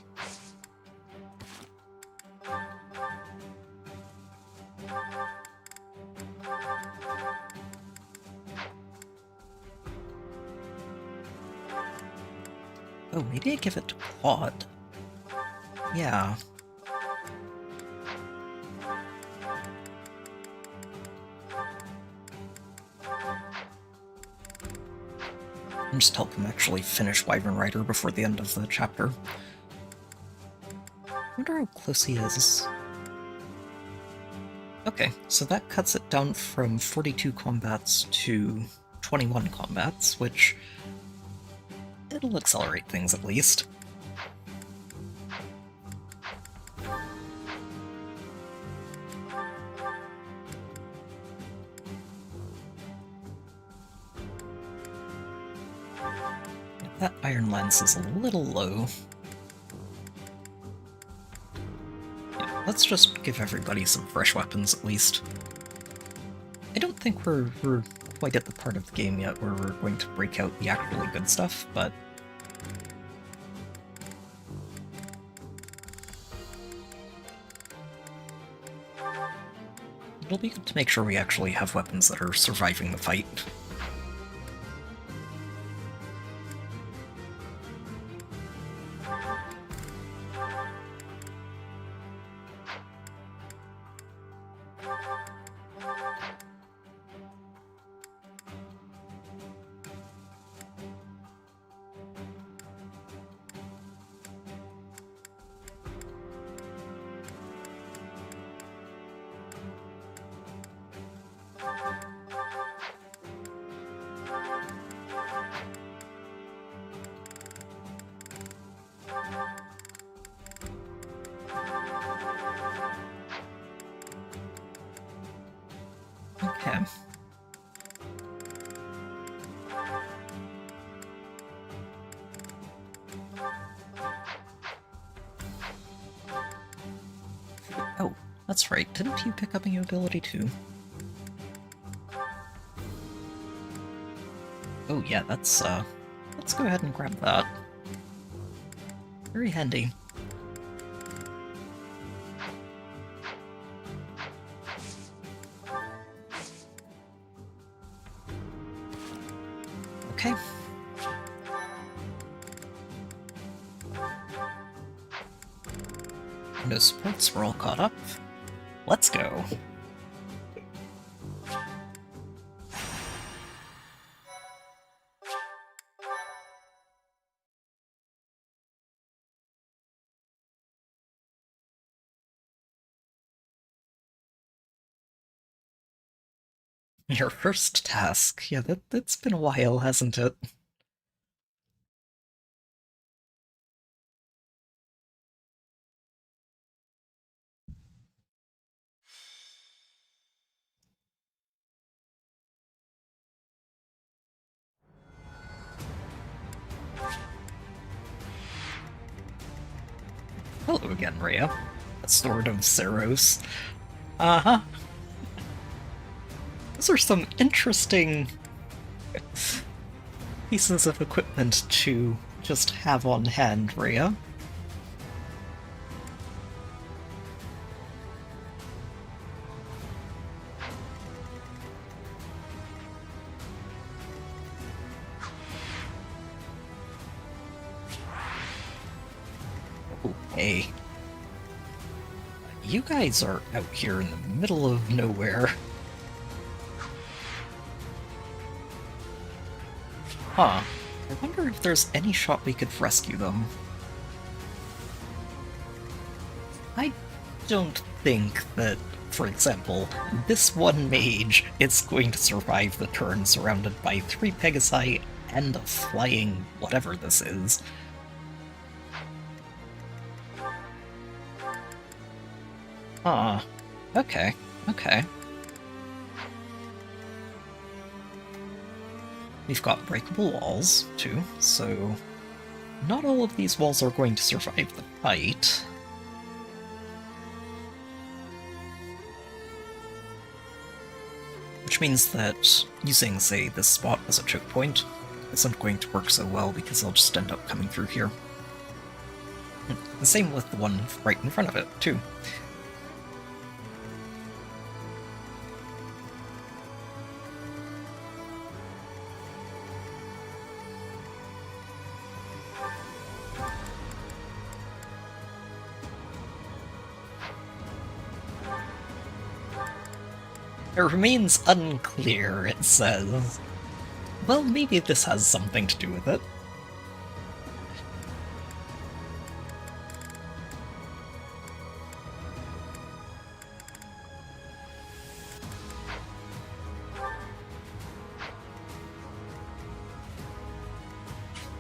Oh, maybe I give it to Claude. Yeah. And just help him actually finish Wyvern Rider before the end of the chapter. I wonder how close he is. Okay, so that cuts it down from 42 combats to 21 combats, which it'll accelerate things at least. That iron lance is a little low. Yeah, let's just give everybody some fresh weapons at least. I don't think we're quite at the part of the game yet where we're going to break out the actually good stuff, but it'll be good to make sure we actually have weapons that are surviving the fight. Okay. Oh, that's right. Didn't you pick up a new ability too? Oh yeah, let's go ahead and grab that. Very handy. Okay. No supports, we're all caught up. Let's go. Your first task. Yeah, that's been a while, hasn't it? Hello again, Rhea. A Sword of Zeros. Uh-huh. Those are some interesting pieces of equipment to just have on hand, Rhea. Oh, hey. You guys are out here in the middle of nowhere. Huh. I wonder if there's any shot we could rescue them. I don't think that, for example, this one mage is going to survive the turn surrounded by 3 Pegasi and a flying whatever this is. Huh. Okay. Okay. We've got breakable walls, too, so not all of these walls are going to survive the fight. Which means that using, say, this spot as a choke point isn't going to work so well because I'll just end up coming through here. The same with the one right in front of it, too. It remains unclear, it says. Well, maybe this has something to do with it.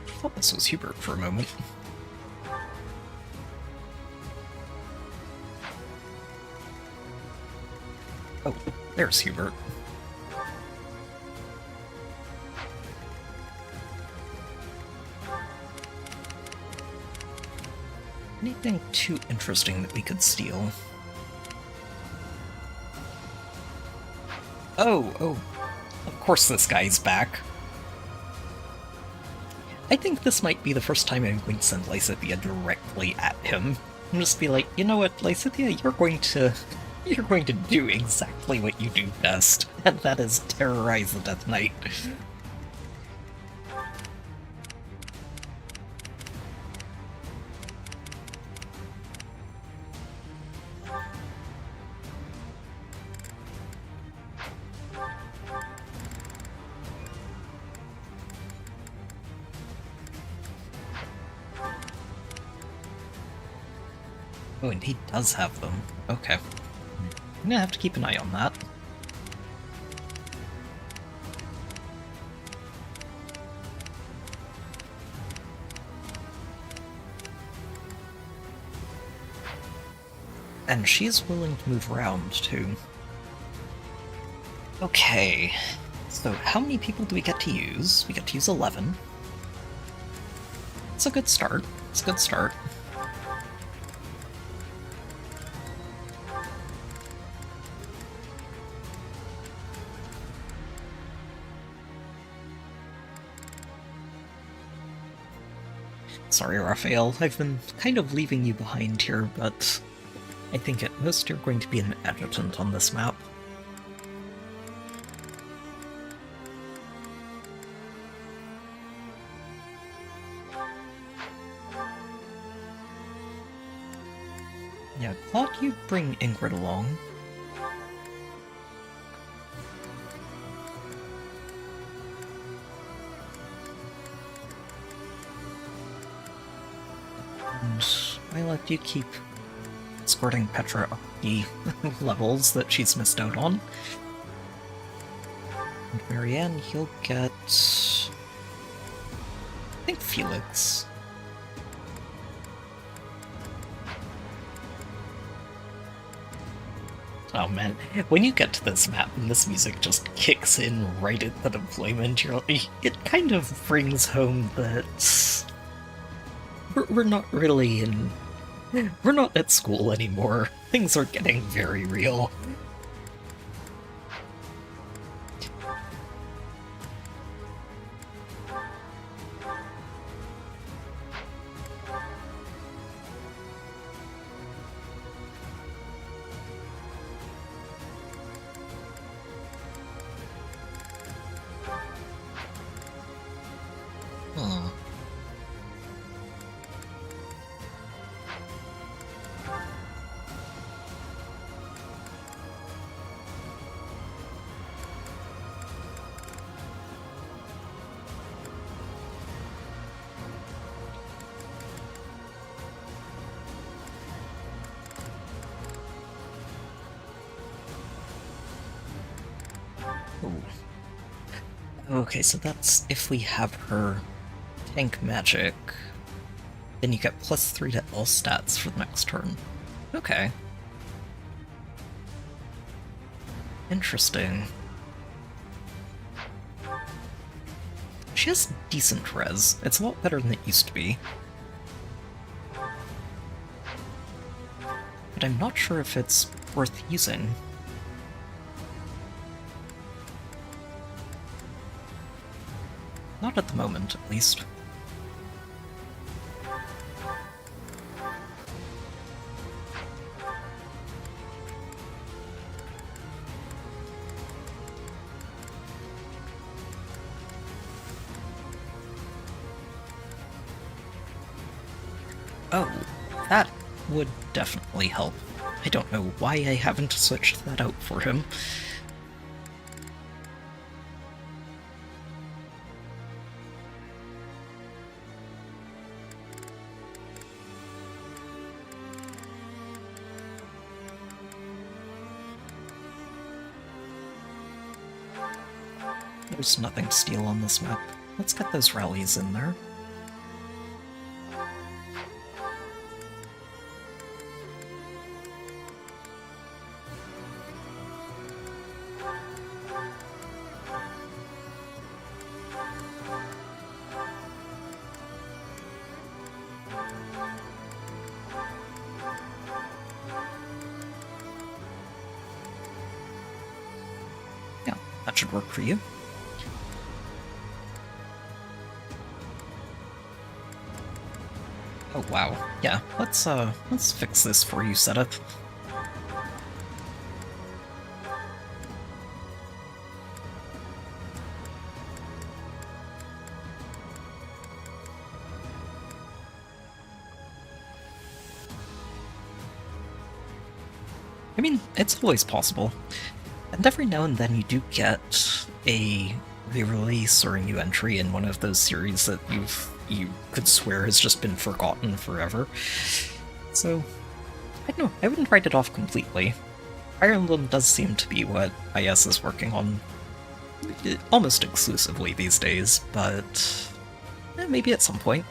I thought this was Hubert for a moment. Oh, there's Hubert. Anything too interesting that we could steal? Oh, of course this guy's back. I think this might be the first time I'm going to send Lysithea directly at him. And just be like, you know what, Lysithea, you're going to do exactly what you do best, and that is terrorize the Death Knight. Oh, and he does have them. Okay. I'm gonna have to keep an eye on that. And she's willing to move around, too. Okay. So, how many people do we get to use? We get to use 11. It's a good start. It's a good start. Sorry, Raphael, I've been kind of leaving you behind here, but I think at most you're going to be an adjutant on this map. Yeah, thought you'd bring Ingrid along. And I let you keep escorting Petra up the levels that she's missed out on. And Marianne, you'll get... I think Felix. Oh man, when you get to this map and this music just kicks in right at the deployment, it kind of brings home that we're not really in... We're not at school anymore. Things are getting very real. Okay, so that's if we have her tank magic, then you get +3 to all stats for the next turn. Okay. Interesting. She has decent res. It's a lot better than it used to be. But I'm not sure if it's worth using. Not at the moment, at least. Oh, that would definitely help. I don't know why I haven't switched that out for him. There's nothing to steal on this map. Let's get those rallies in there. Yeah, that should work for you. Oh wow. Yeah, let's fix this for you, setup. I mean, it's always possible. And every now and then you do get a re-release or a new entry in one of those series that you could swear has just been forgotten forever. So, I don't know, I wouldn't write it off completely. Fire Emblem does seem to be what IS is working on almost exclusively these days, but maybe at some point.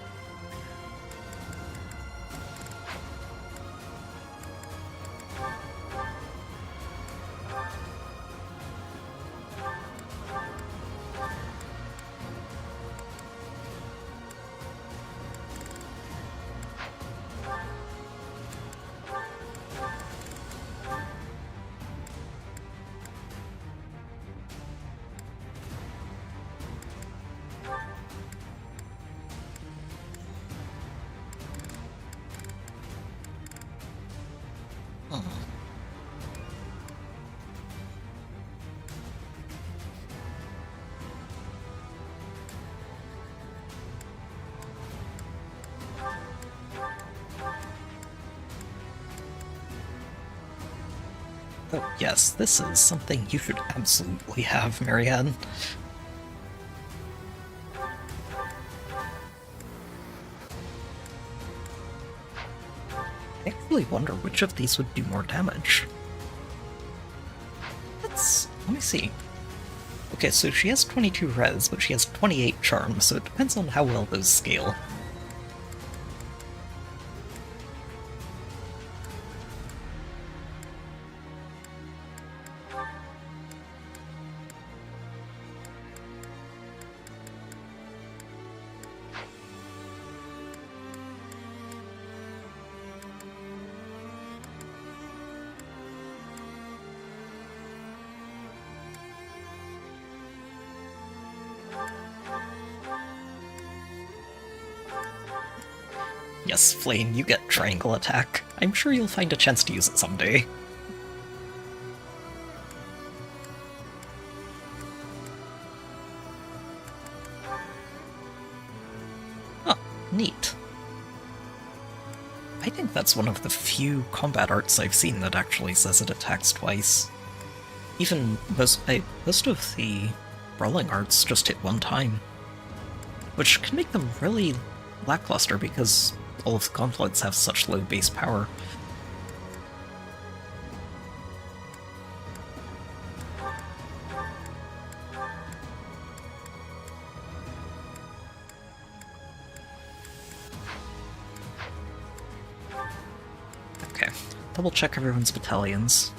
Oh yes, this is something you should absolutely have, Marianne. I actually wonder which of these would do more damage. Let me see. Okay, so she has 22 res, but she has 28 charm, so it depends on how well those scale. Yes, Flame, you get triangle attack. I'm sure you'll find a chance to use it someday. Huh, neat. I think that's one of the few combat arts I've seen that actually says it attacks twice. Even most of the brawling arts just hit one time, which can make them really lackluster because all of the gauntlets have such low base power. Okay, double check everyone's battalions.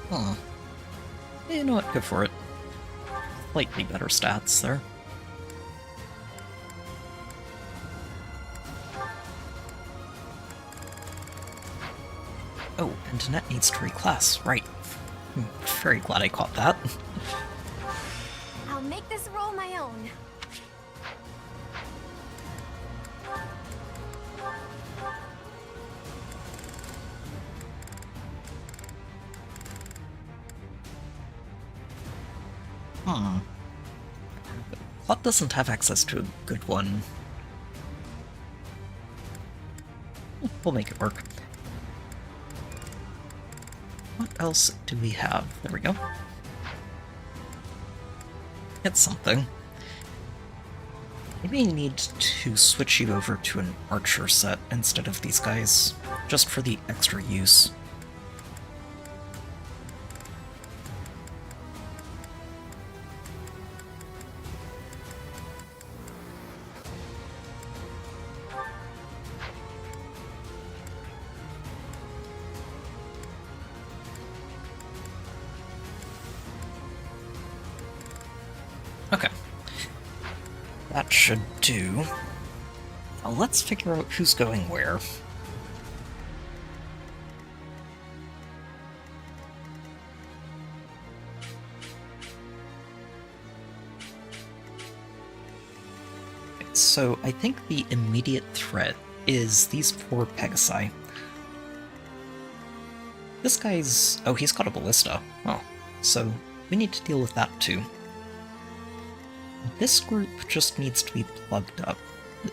Huh. You know what, go for it. Slightly better stats there. Oh, and Annette needs to reclass, right. I'm very glad I caught that.
I'll make this role my own.
Plot doesn't have access to a good one. We'll make it work. What else do we have? There we go. It's something. Maybe I need to switch you over to an archer set instead of these guys, just for the extra use. Okay. That should do. Now let's figure out who's going where. So I think the immediate threat is these poor Pegasi. This guy's... oh, he's got a ballista. Oh, so we need to deal with that too. This group just needs to be plugged up.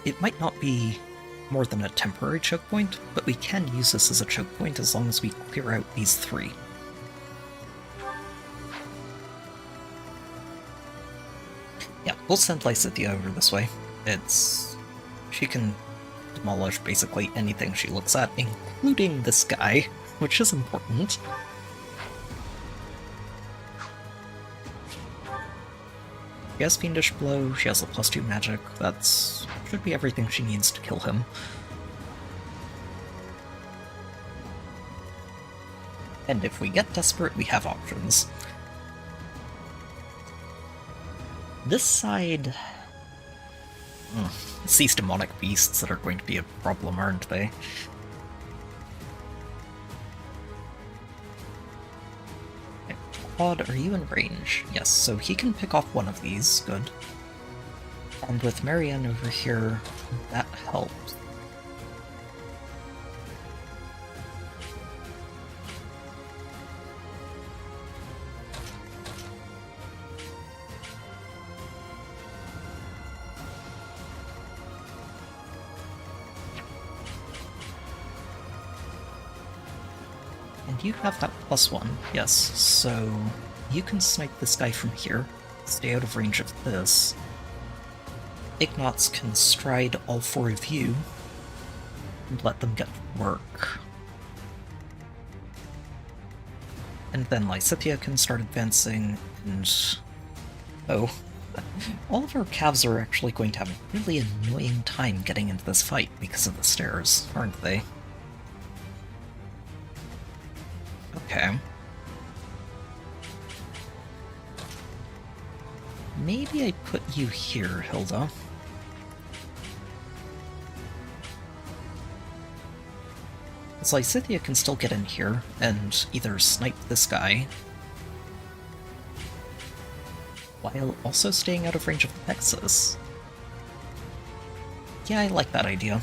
It might not be more than a temporary choke point, but we can use this as a choke point as long as we clear out these three. Yeah, we'll send Lysithia over this way. She can demolish basically anything she looks at, including this guy, which is important. She has Fiendish Blow, she has a +2 magic, that's... should be everything she needs to kill him. And if we get desperate, we have options. This side... it's these demonic beasts that are going to be a problem, aren't they? Claude, are you in range? Yes, so he can pick off one of these, good. And with Marianne over here, that helps. And you have that +1, yes, so you can snipe this guy from here, stay out of range of this. Ignatz can stride all four of you, and let them get to work. And then Lysithia can start advancing, and... oh. All of our calves are actually going to have a really annoying time getting into this fight because of the stairs, aren't they? Okay. Maybe I put you here, Hilda. So Lysithia can still get in here and either snipe this guy while also staying out of range of the Nexus. Yeah, I like that idea.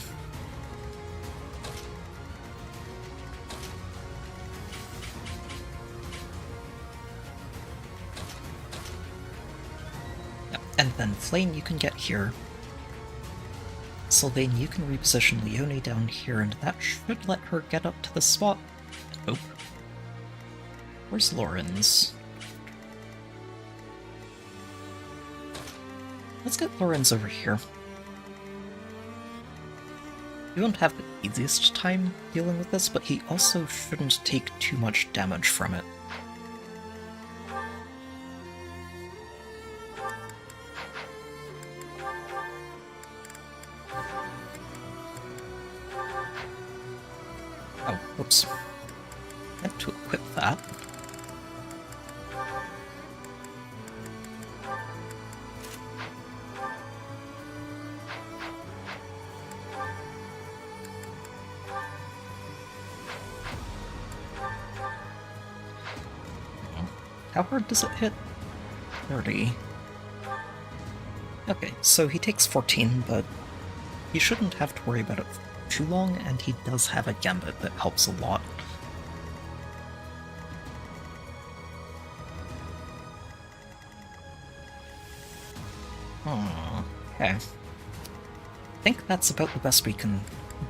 And then Flame, you can get here. Sylvain, you can reposition Leonie down here, and that should let her get up to the spot. Oh. Where's Lorenz? Let's get Lorenz over here. He won't have the easiest time dealing with this, but he also shouldn't take too much damage from it. Oh, whoops. Meant to equip that. How hard does it hit? 30. Okay, so he takes 14, but he shouldn't have to worry about it for too long, and he does have a gambit that helps a lot. Okay. I think that's about the best we can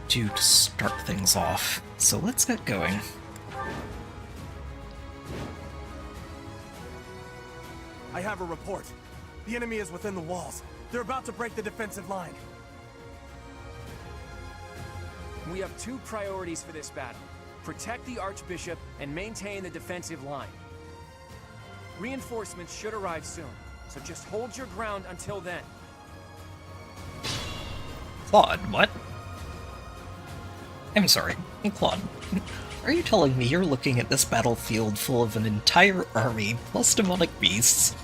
do to start things off, so let's get going.
I have a report. The enemy is within the walls. They're about to break the defensive line.
We have two priorities for this battle. Protect the Archbishop and maintain the defensive line. Reinforcements should arrive soon, so just hold your ground until then.
Claude, what? I'm sorry, Claude. Are you telling me you're looking at this battlefield full of an entire army, plus demonic beasts,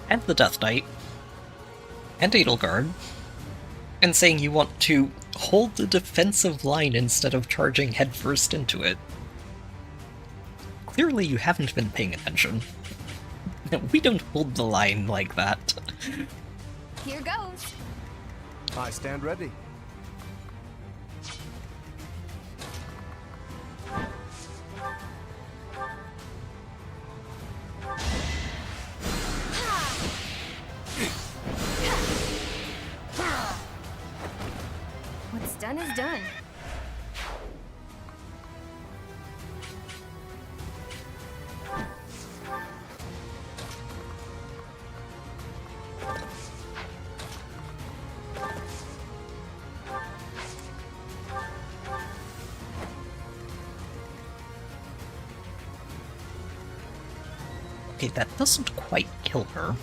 and the Death Knight, and Edelgard, and saying you want to hold the defensive line instead of charging headfirst into it? Clearly you haven't been paying attention. We don't hold the line like that.
Here goes.
I stand ready.
What's done is done.
Okay, that doesn't quite kill her.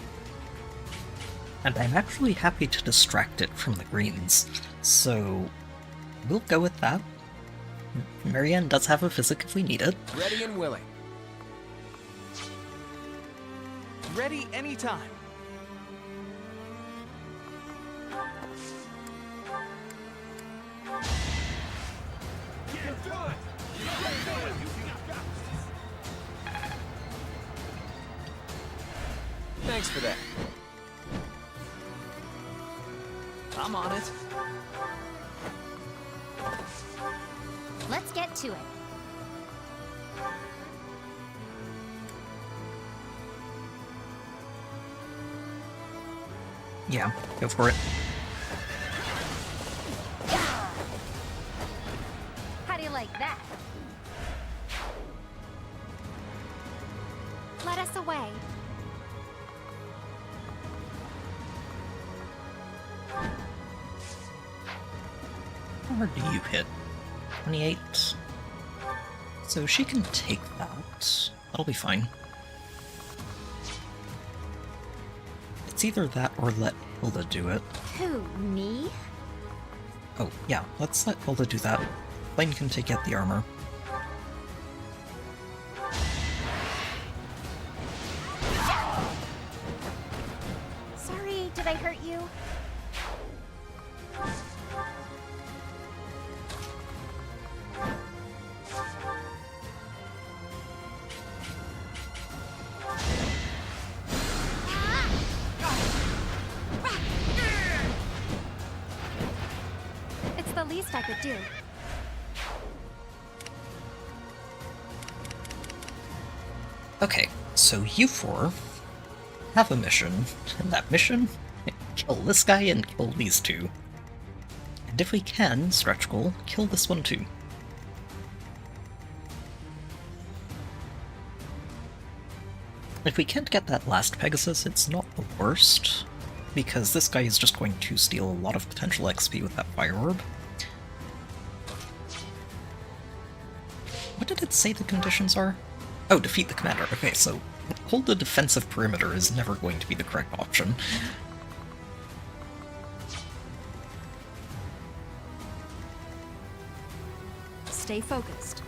And I'm actually happy to distract it from the greens, so we'll go with that. Marianne does have a physic if we need it.
Ready and willing.
Ready anytime.
Thanks for that.
I'm on it.
Let's get to it.
Yeah, go for it.
How do you like that? Let us away.
How hard do you hit? 28. So she can take that. That'll be fine. It's either that or let Hilda do it.
Who, me?
Oh, yeah, let's let Hilda do that. Blaine can take out the armor.
Sorry, did I hurt you? It's the least I could do.
Okay, so you four have a mission, and that mission, kill this guy and kill these two. And if we can, stretch goal, kill this one too. If we can't get that last Pegasus, it's not the worst, because this guy is just going to steal a lot of potential XP with that Fire Orb. What did it say the conditions are? Oh, defeat the commander. Okay, so hold the defensive perimeter is never going to be the correct option.
Stay focused.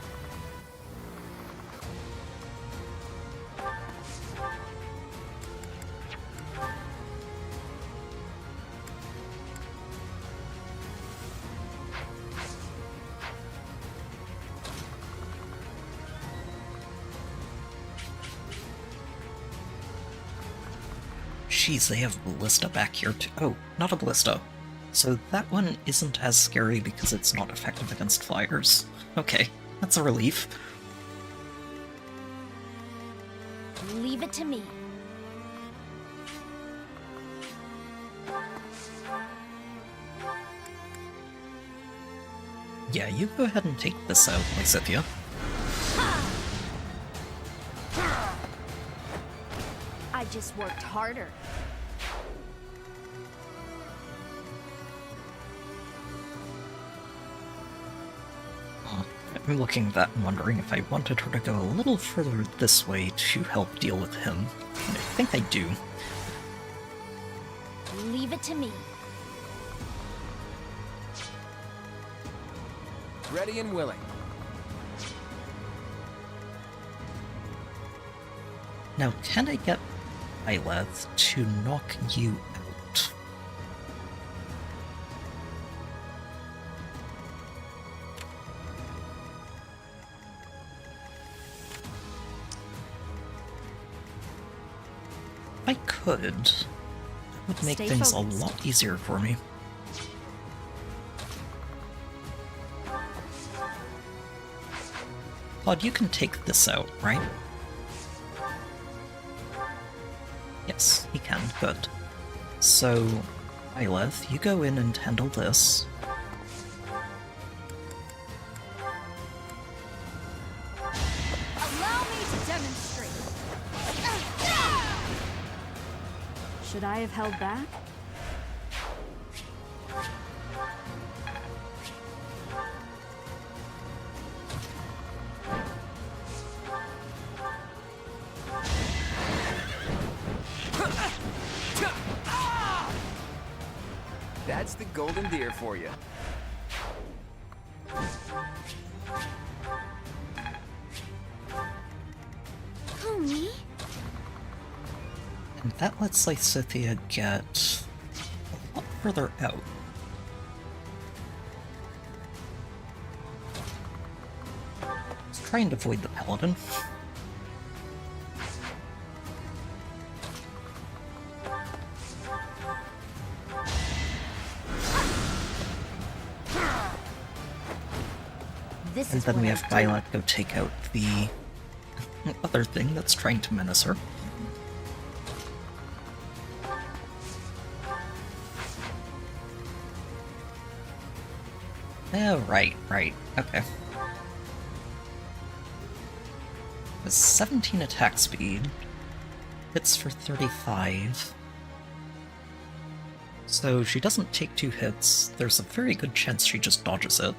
geez, they have ballista back here too. Oh, not a ballista. So that one isn't as scary because it's not effective against flyers. Okay, that's a relief.
Leave it to me.
Yeah, you go ahead and take this out, Lysithia.
I just worked harder.
I'm looking at that and wondering if I wanted her to go a little further this way to help deal with him. And I think I do.
Leave it to me.
Ready and willing.
Now, can I get Byleth to knock you out? If I could, that would make
Stay
things
focused.
a lot easier for me. Claude, you can take this out, right? Yes, he can. Good. So, Byleth, you go in and handle this.
Allow me to demonstrate.
Should I have held back?
That's the golden deer for you.
Who, me?
And that lets Lysithia get a lot further out. Let's try and avoid the paladin.
This
And
is
then
what
we
I
have
do.
Byleth go take out the other thing that's trying to menace her. Oh, right. Okay. With 17 attack speed, hits for 35. So she doesn't take 2 hits. There's a very good chance she just dodges it.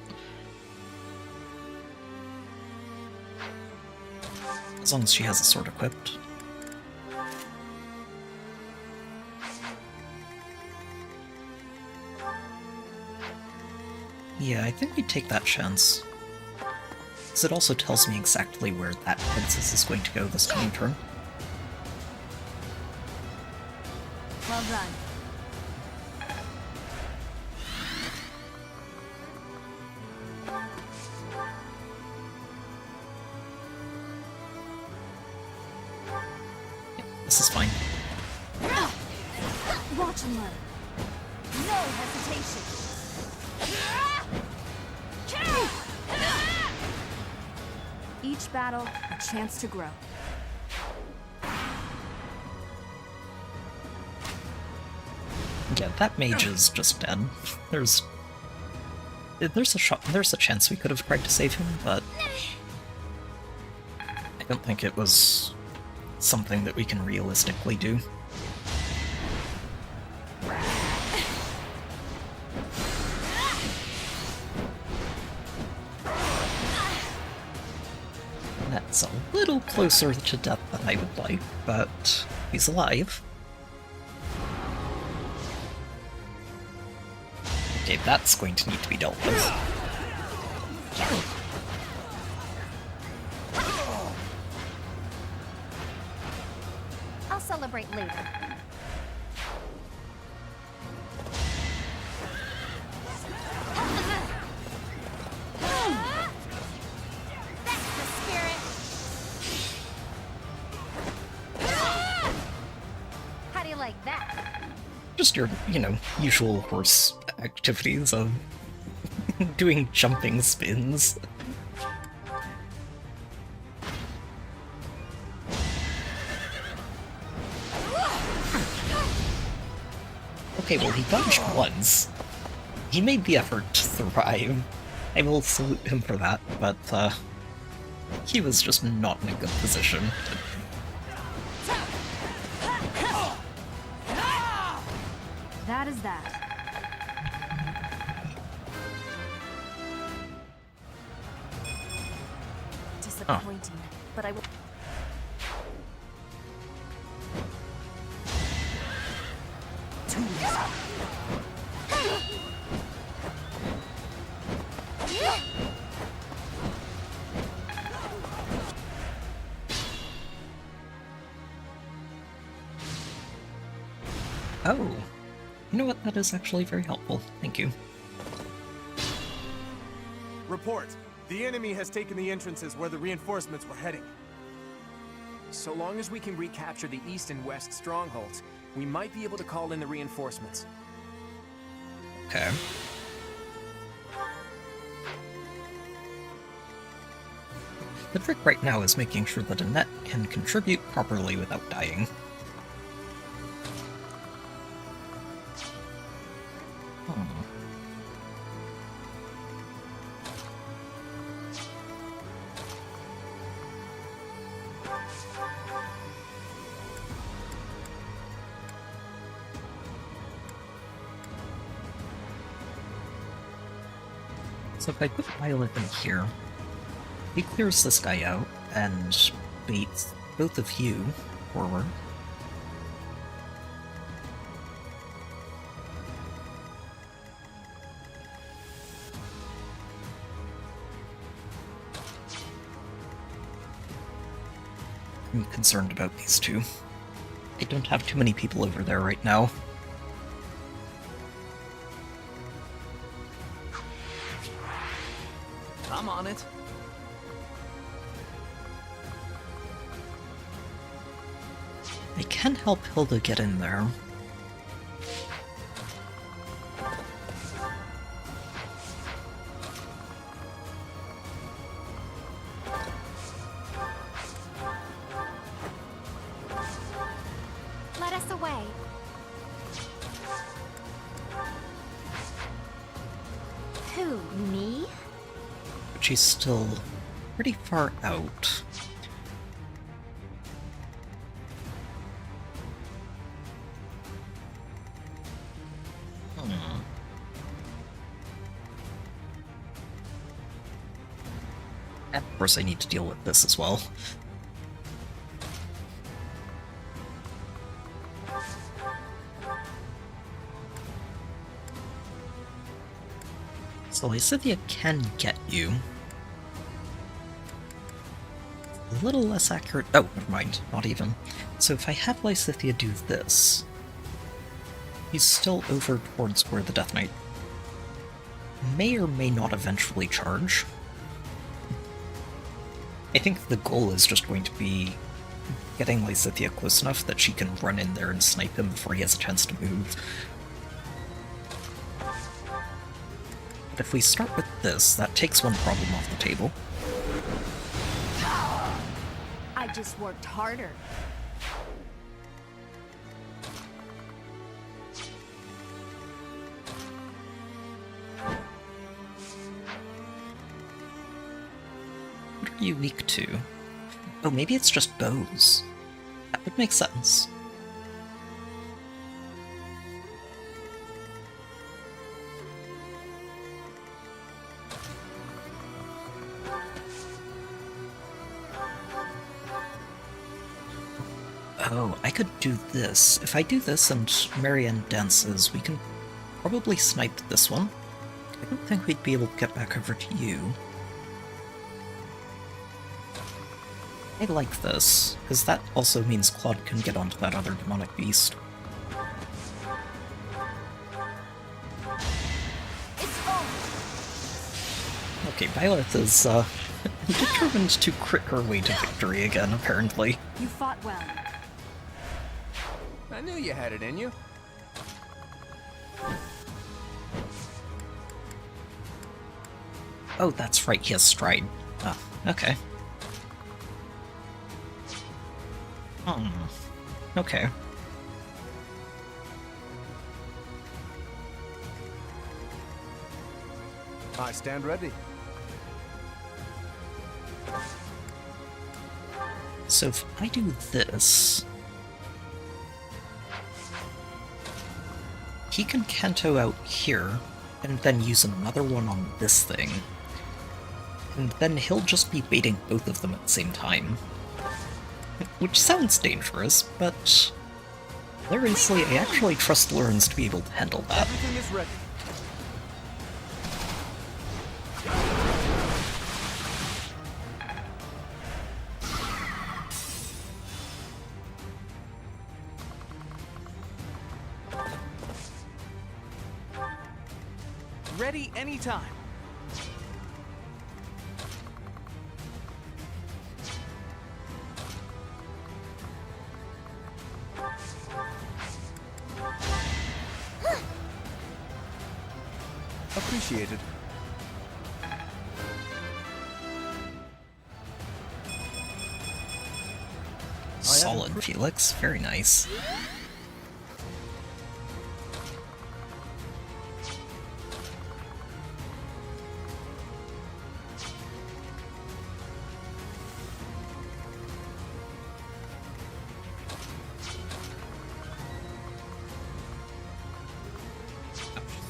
As long as she has a sword equipped. Yeah, I think we take that chance. Because it also tells me exactly where that princess is going to go this coming turn.
Well done.
This is fine.
Watch and learn. No hesitation.
Each battle, a chance to grow.
Yeah, that mage is just dead. There's a chance we could have tried to save him, but I don't think it was something that we can realistically do. That's a little closer to death than I would like, but he's alive. Okay, that's going to need to be dealt with.
I'll celebrate later. That's the spirit. How do you like that?
just your, usual horse activities of doing jumping spins. Okay, well, he dodged once. He made the effort to survive. I will salute him for that, but, he was just not in a good position.
That is that.
Disappointing, but I will.
Oh, you know what? That is actually very helpful. Thank you.
Report. The enemy has taken the entrances where the reinforcements were heading.
So long as we can recapture the east and west strongholds, we might be able to call in the reinforcements.
Okay. The trick right now is making sure that Annette can contribute properly without dying. So if I put Violet in here, he clears this guy out and baits both of you forward. I'm concerned about these two. I don't have too many people over there right now.
I'm on it.
I can help Hilda get in there.
Let us away. Who, me?
But she's still pretty far out. And of course I need to deal with this as well. So Lysithea can get you. A little less accurate. Oh, never mind. Not even. So if I have Lysithea do this, he's still over towards where the Death Knight may or may not eventually charge. I think the goal is just going to be getting Lysithea close enough that she can run in there and snipe him before he has a chance to move. But if we start with this, that takes one problem off the table.
I just worked harder.
What are you weak to? Oh, maybe it's just bows. That would make sense. Oh, I could do this. If I do this and Marianne dances, we can probably snipe this one. I don't think we'd be able to get back over to you. I like this, because that also means Claude can get onto that other demonic beast. Okay, Violet is, determined to crit her way to victory again, apparently.
You fought well.
I knew you had it in you.
Oh, that's right, he has stride. Oh, okay. Okay.
I stand ready.
So if I do this, he can Kanto out here, and then use another one on this thing. And then he'll just be baiting both of them at the same time. Which sounds dangerous, but hilariously, I actually trust Lawrence to be able to handle that.
Everything is ready.
Ready anytime.
Appreciated.
Solid, Felix. Very nice.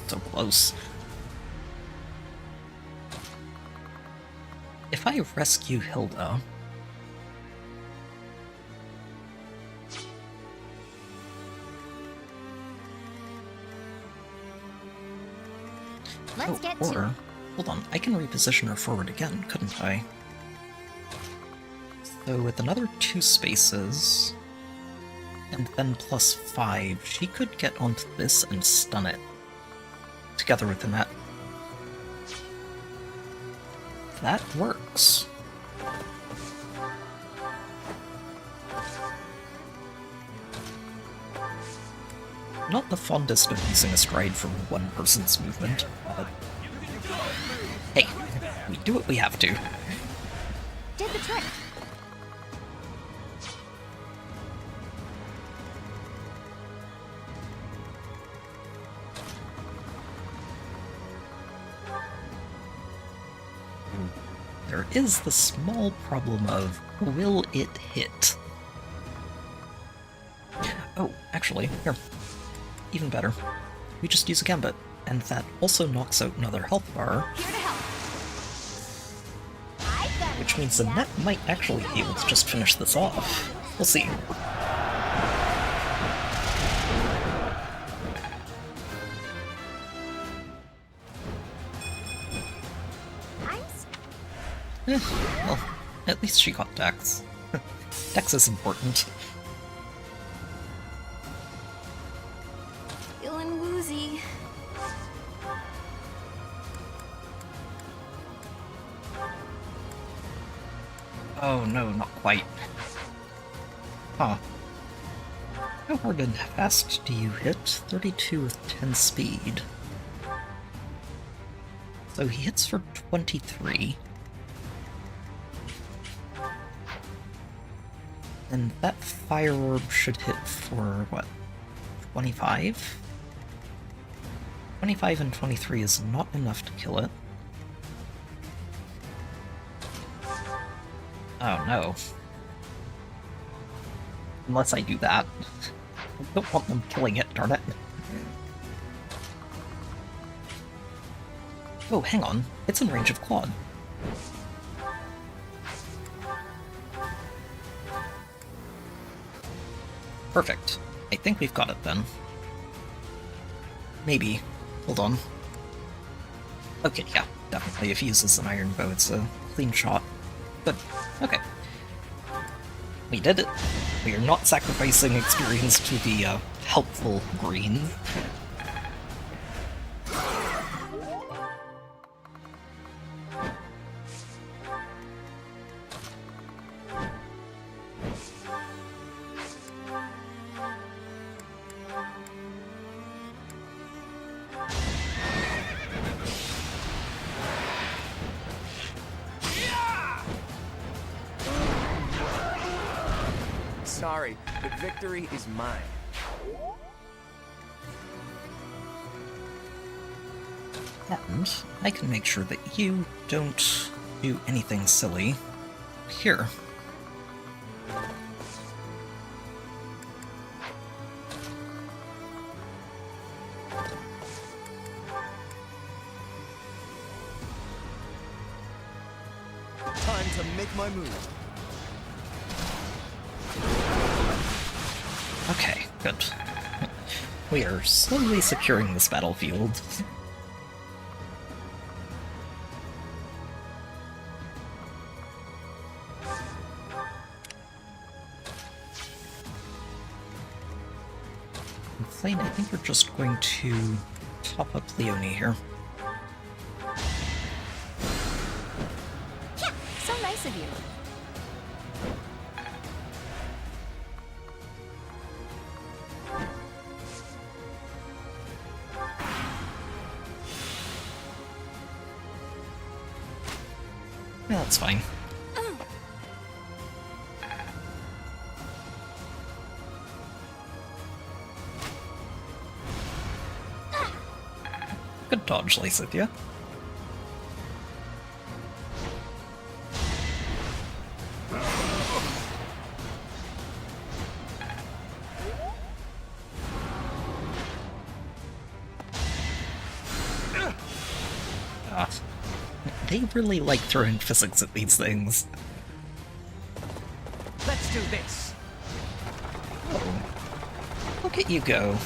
So close. If I rescue Hilda...
Let's get
or,
to...
hold on, I can reposition her forward again, couldn't I? So with another 2 spaces, and then +5, she could get onto this and stun it, together with the net. That works. Not the fondest of using a stride for one person's movement, but hey, we do what we have to.
Did the trick.
There is the small problem of, will it hit? Oh, actually, here. Even better. We just use a gambit, and that also knocks out another health bar. Which means the net might actually be able to just finish this off. We'll see. Well, at least she got Dex. Dex is important.
Feeling woozy.
Oh no, not quite. Huh. How hard and fast do you hit? 32 with 10 speed. So he hits for 23. And that fire orb should hit for, what, 25? 25 and 23 is not enough to kill it. Oh no. Unless I do that. I don't want them killing it, darn it. Oh, hang on. It's in range of Claude. Perfect. I think we've got it then. Maybe. Hold on. Okay, yeah, definitely. If he uses an iron bow, it's a clean shot. Good. Okay. We did it. We are not sacrificing experience to the helpful green.
sorry, but victory is mine.
And I can make sure that you don't do anything silly. Here.
Time to make my move.
Okay, good. We are slowly securing this battlefield. Flame, I think we're just going to top up Leonie here.
Yeah, so nice of you.
Yeah, that's fine. Good dodge, Lysithia. They really like throwing physics at these things.
Let's do this.
Oh. Look at you go.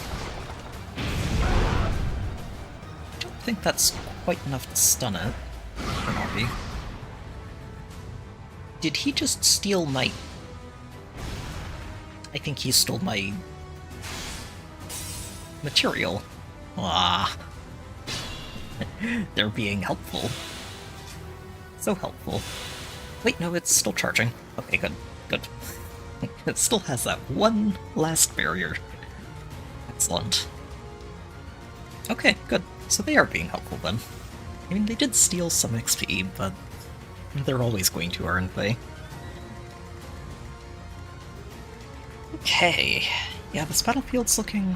I think that's quite enough to stun it. Or not be. Did he just steal my... I think he stole my... material. Ah. They're being helpful. So helpful. Wait, no, it's still charging. Okay, good. Good. It still has that one last barrier. Excellent. Okay, good. So they are being helpful then. I mean, they did steal some XP, but they're always going to, aren't they? Okay. Yeah, this battlefield's looking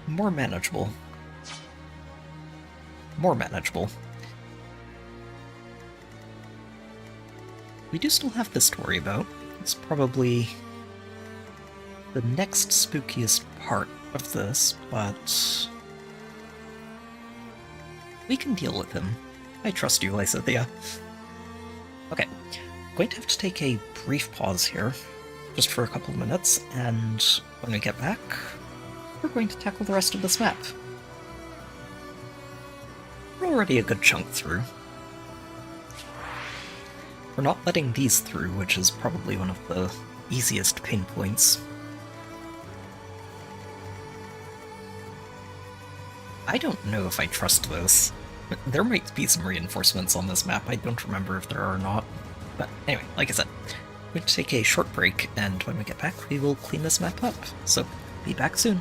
more manageable. More manageable. We do still have this to worry about. It's probably the next spookiest part of this, but we can deal with him. I trust you, Lysithia. Okay, I'm going to have to take a brief pause here, just for a couple of minutes, and when we get back, we're going to tackle the rest of this map. We're already a good chunk through. We're not letting these through, which is probably one of the easiest pain points. I don't know if I trust this. There might be some reinforcements on this map, I don't remember if there are or not. But anyway, like I said, we're going to take a short break, and when we get back, we will clean this map up. So, be back soon.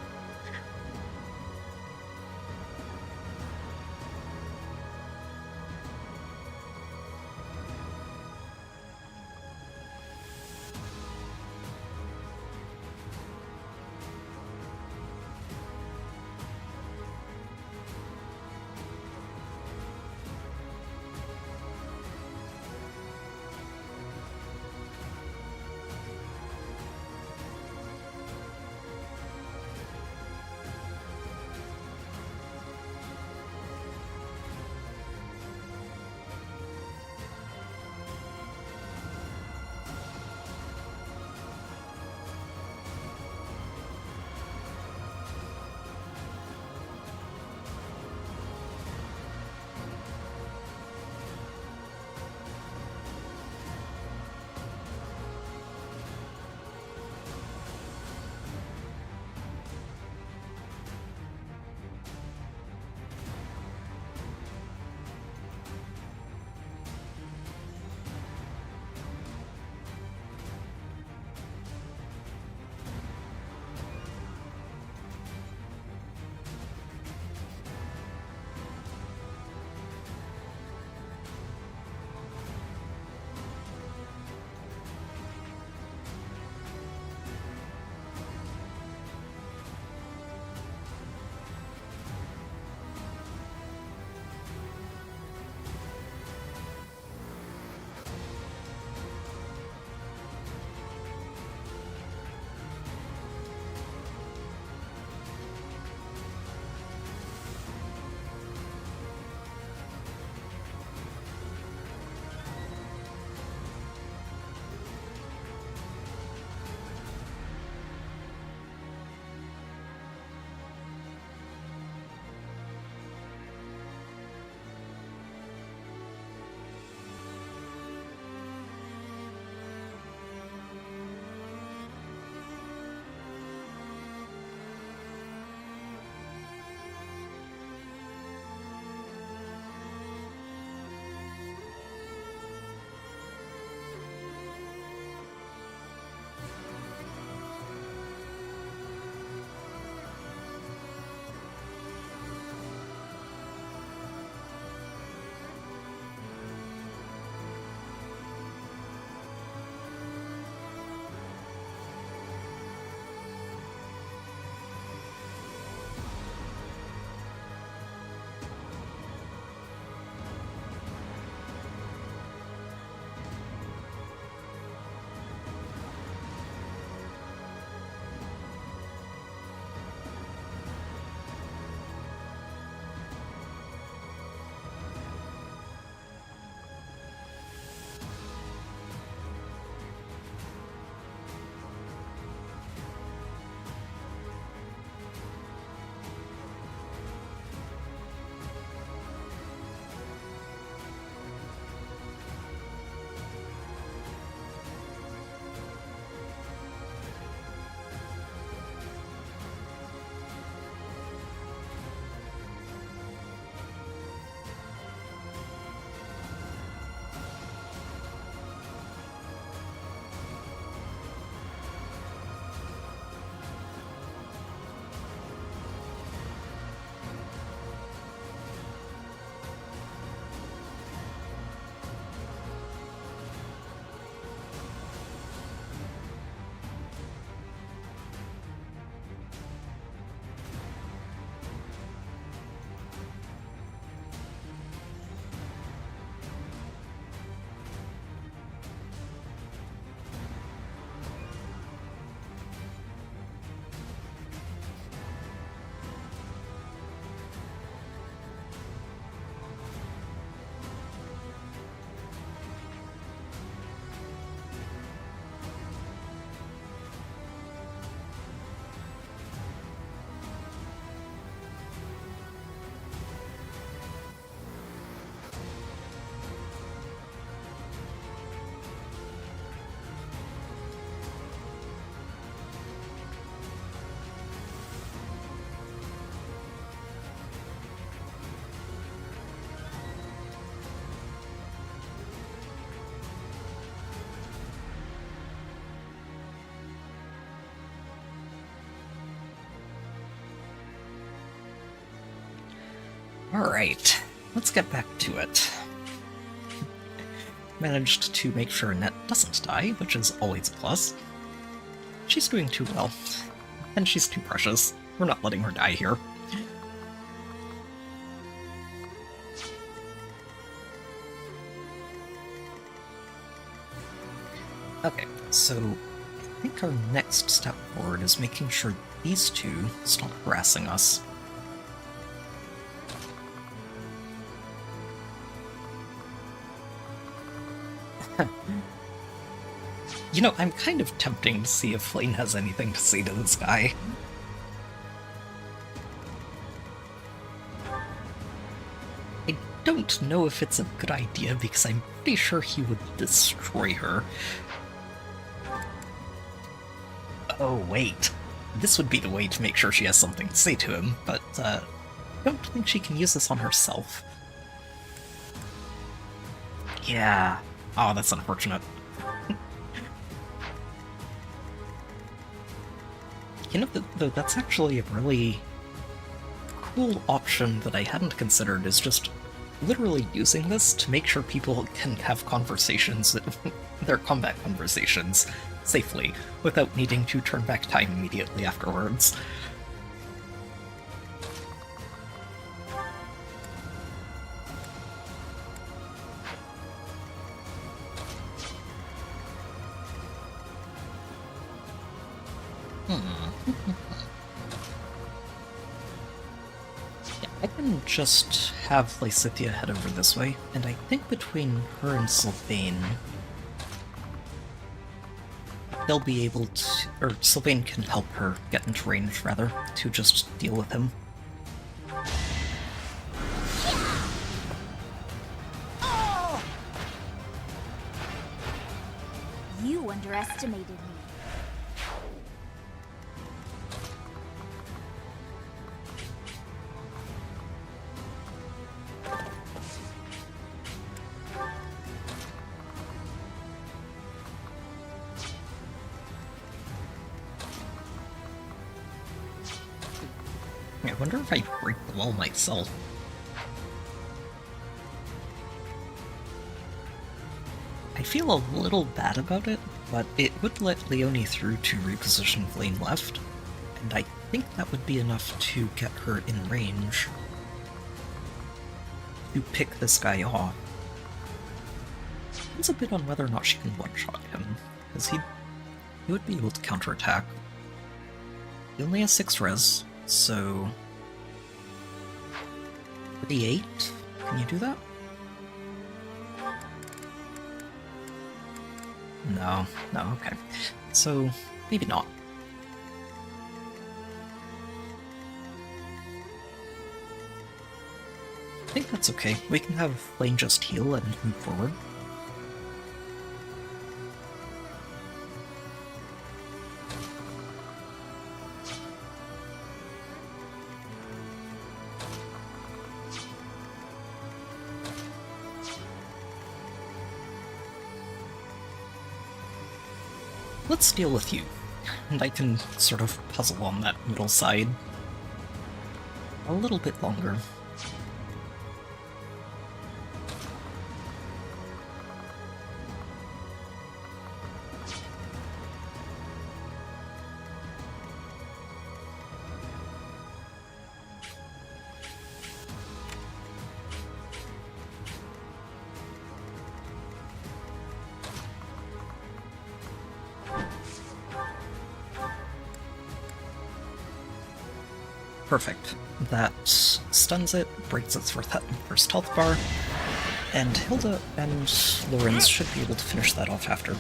Alright, let's get back to it. Managed to make sure Annette doesn't die, which is always a plus. She's doing too well. And she's too precious. We're not letting her die here. Okay, so I think our next step forward is making sure these two stop harassing us. You know, I'm kind of tempting to see if Flame has anything to say to this guy. I don't know if it's a good idea because I'm pretty sure he would destroy her. Oh, wait. This would be the way to make sure she has something to say to him, but I don't think she can use this on herself. Yeah. Oh, that's unfortunate. You know, though, that's actually a really cool option that I hadn't considered, is just literally using this to make sure people can have conversations, their combat conversations, safely, without needing to turn back time immediately afterwards. Yeah, I can just have Lysithea head over this way, and I think between her and Sylvain, they'll be able to, or Sylvain can help her get into range, rather, to just deal with him.
You underestimated me.
I wonder if I break the wall myself. I feel a little bad about it, but it would let Leonie through to reposition Flame left, and I think that would be enough to get her in range to pick this guy off. Depends a bit on whether or not she can one-shot him, because he would be able to counterattack. He only has 6 res, so 38? Can you do that? No, okay. So, maybe not. I think that's okay. We can have Flame just heal and move forward. Let's deal with you, and I can sort of puzzle on that middle side a little bit longer. Perfect. That stuns it, breaks its first health bar, and Hilda and Lorenz should be able to finish that off after.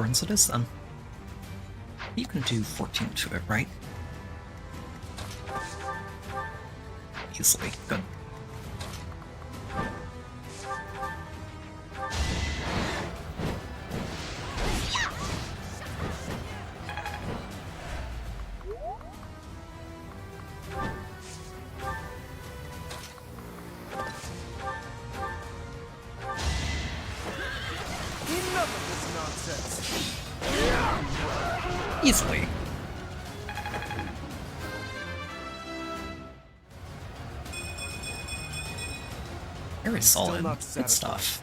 thorns it is then. You can do 14 to it, right? Easily. Good. Easily. Very solid. Good stuff.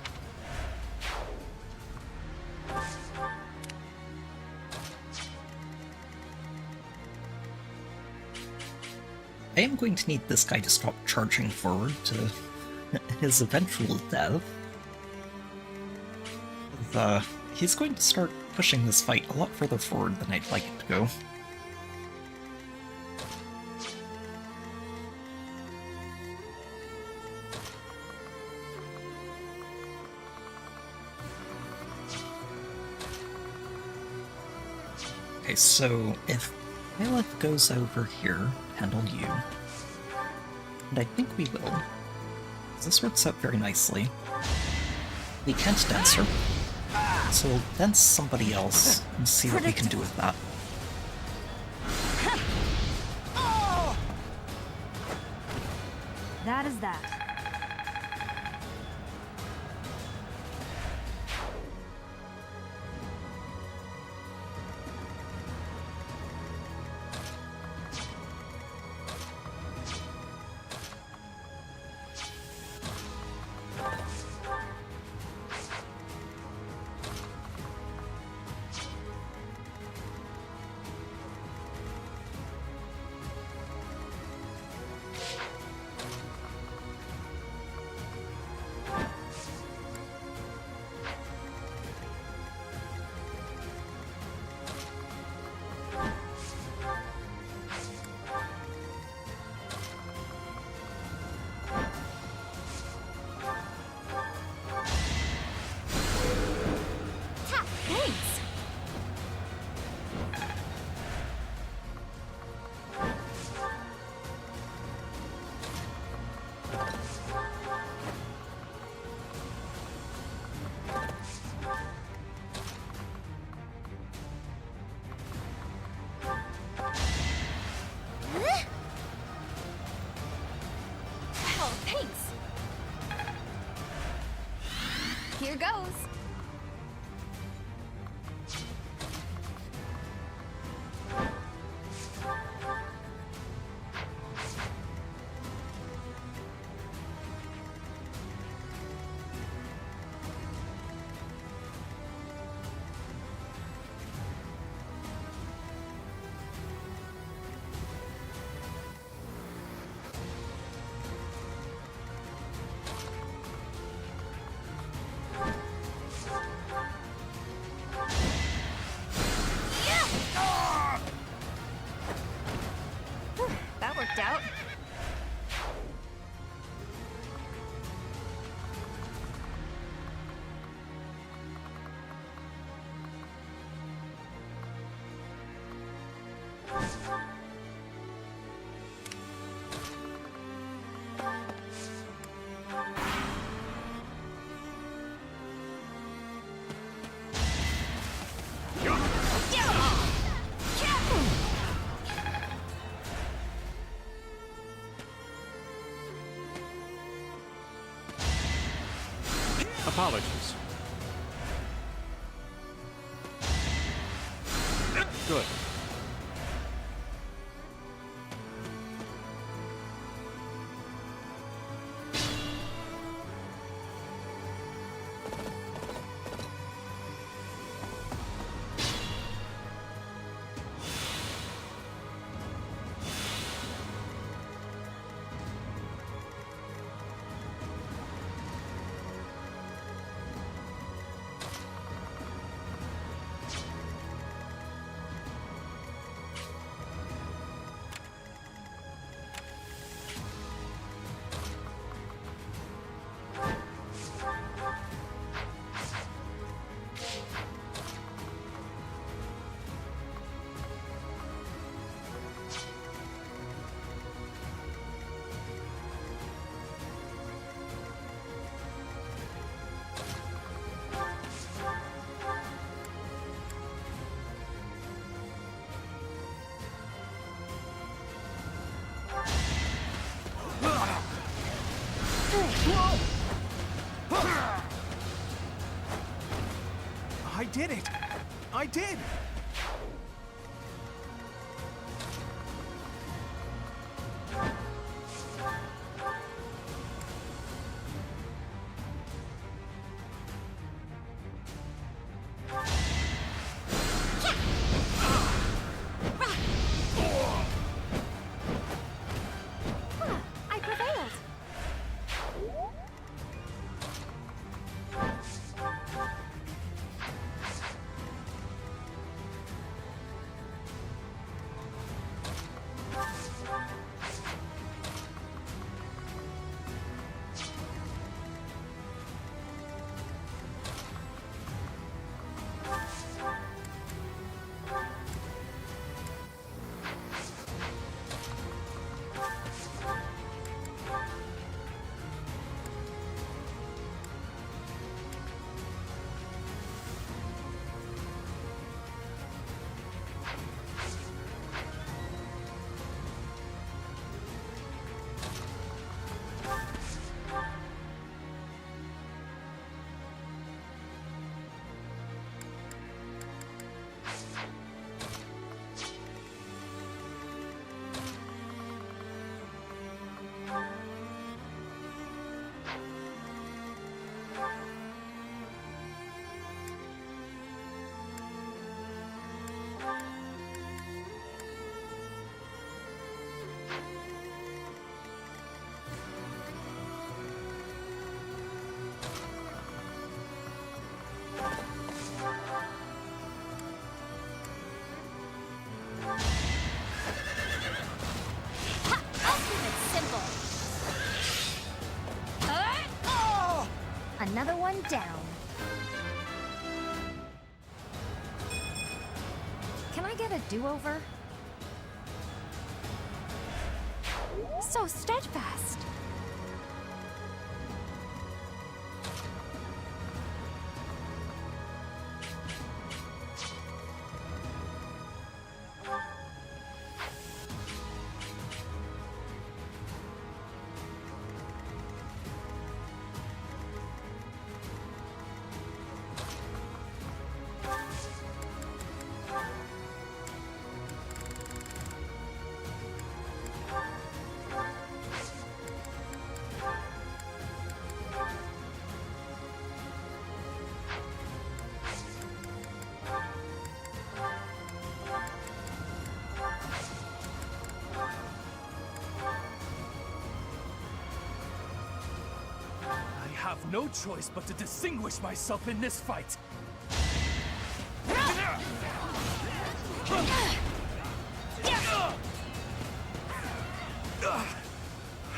I am going to need this guy to stop charging forward to his eventual death. He's going to start pushing this fight a lot further forward than I'd like it to go. Okay, so if Lilith goes over here, handle you, and I think we will. This works out very nicely. We can't dance her, so we'll dance somebody else and see what we can do with that.
That is that.
Here goes. That worked out.
Apologies. Good.
did it! I did!
I prevailed. Another one down. Can I get a do-over? So steadfast.
I have no choice but to distinguish myself in this fight.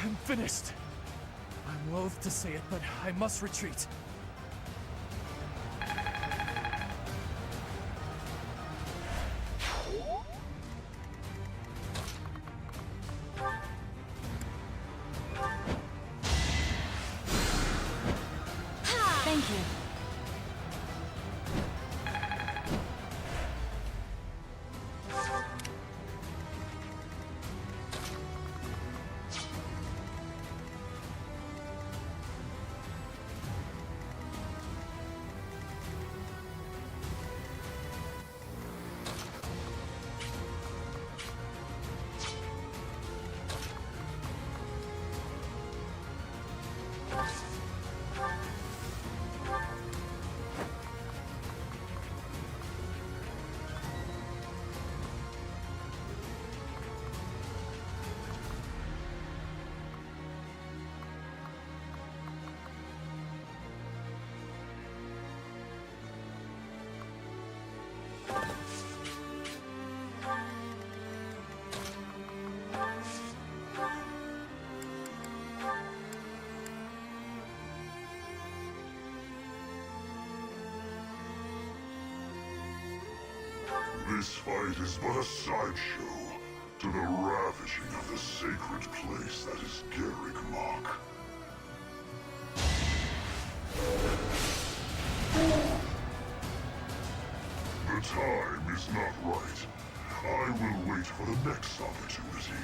I'm finished. I'm loath to say it, but I must retreat.
Thank you.
This fight is but a sideshow to the ravaging of the sacred place that is Garrigmach. The time is not right. I will wait for the next opportunity.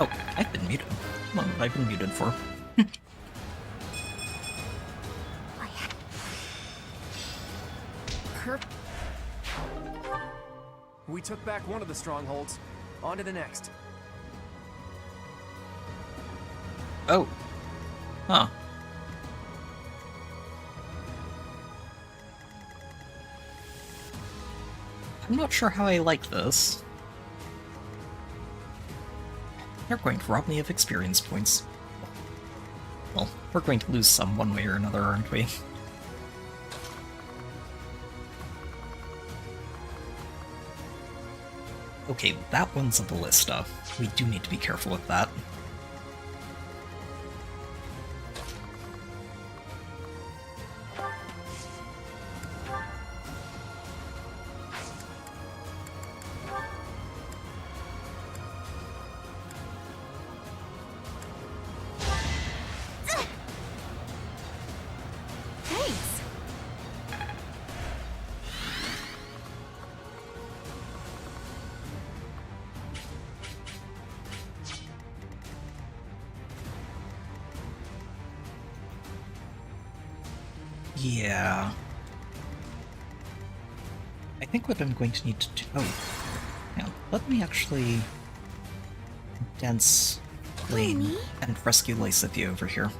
Oh, I've been muted. How long have I been muted for?
We took back one of the strongholds. On to the next.
Oh. Huh. I'm not sure how I like this. They're going to rob me of experience points. Well, we're going to lose some one way or another, aren't we? Okay, that one's a ballista. We do need to be careful with that. Yeah. I think what I'm going to need to do... Oh. Yeah, let me actually... Dense Lane and rescue Lysithia over here.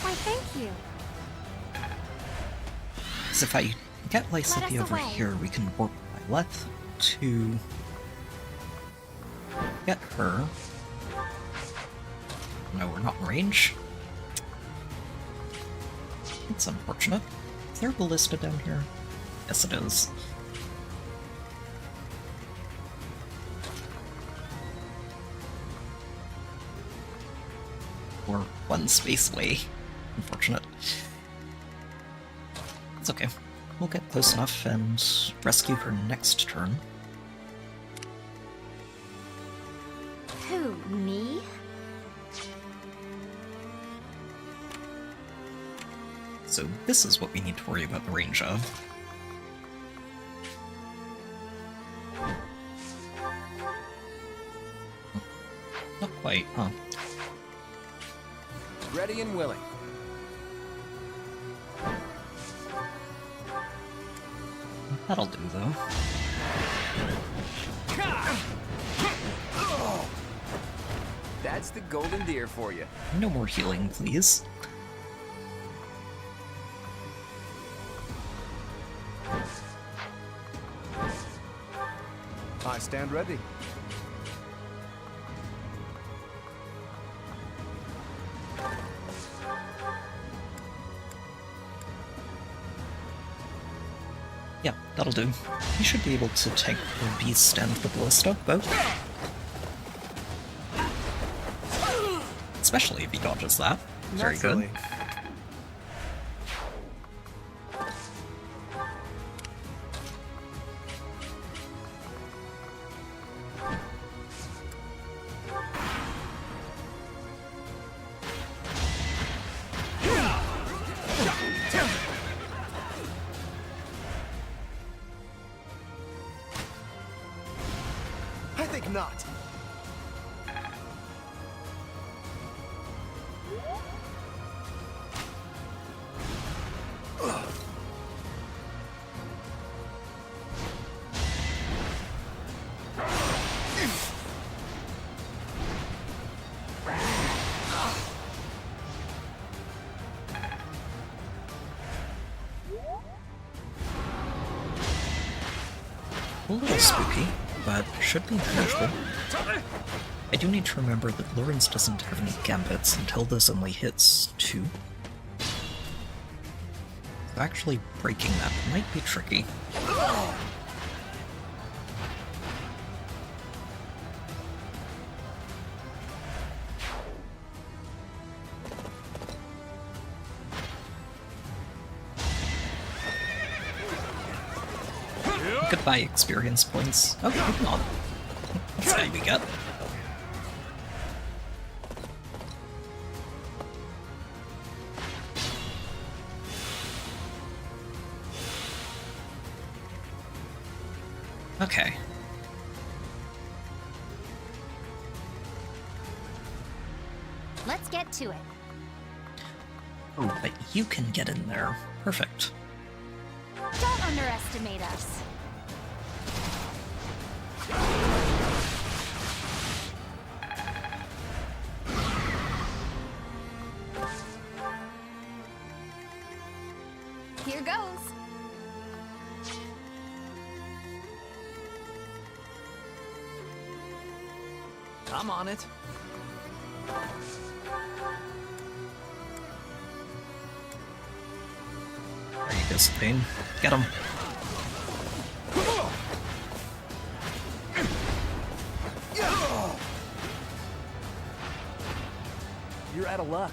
Why, thank you.
So if I get Lysithia over
away.
here, we can warp Byleth to... get her. No, we're not in range. It's unfortunate. Is there a ballista down here? Yes, it is. We're one space away. Unfortunate. It's okay. We'll get close enough and rescue her next turn.
Who, me?
So this is what we need to worry about the range of. Not quite, huh?
Ready and willing.
That'll do, though.
That's the golden deer for you.
No more healing, please.
I stand ready.
Yeah, that'll do. You should be able to take the beast and the ballista, both. Especially if he dodges that. Very good.
I think not.
A little spooky, but should be manageable. I do need to remember that Lorenz doesn't have any gambits until this only hits 2. So actually breaking that might be tricky. Goodbye, experience points. Oh, moving on. That's how we get. Okay.
Let's get to it.
Oh, but you can get in there. Perfect.
Don't underestimate us. Here goes.
I'm on it.
There you go, Spain. Get him.
You're out of luck.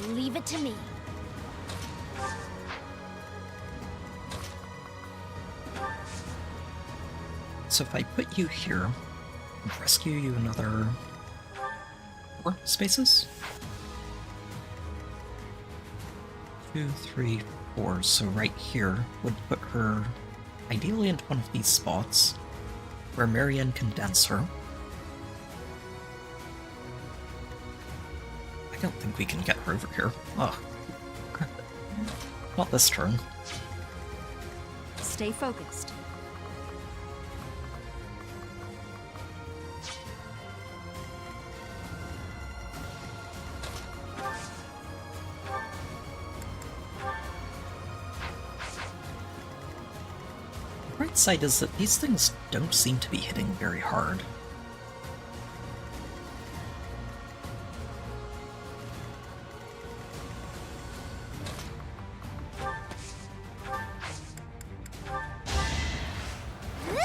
Leave it to me.
So if I put you here, and rescue you another 4 spaces? 2, 3, 4. So right here would put her ideally into one of these spots where Marianne can dance her. I don't think we can get her over here. Oh. Not this turn.
Stay focused.
The bright side is that these things don't seem to be hitting very hard.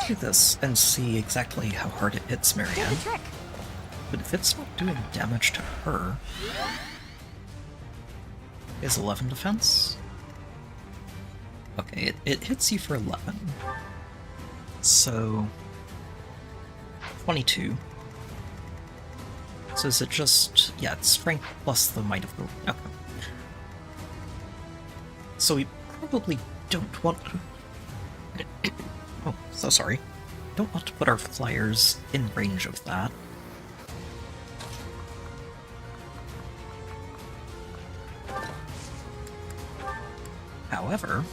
Do this and see exactly how hard it hits Marianne. But if it's not doing damage to her, is 11 defense? Okay, it hits you for 11. So 22. So is it just, yeah, it's strength plus the might of the, okay. So we probably don't want to, oh, so sorry. Don't want to put our flyers in range of that. However,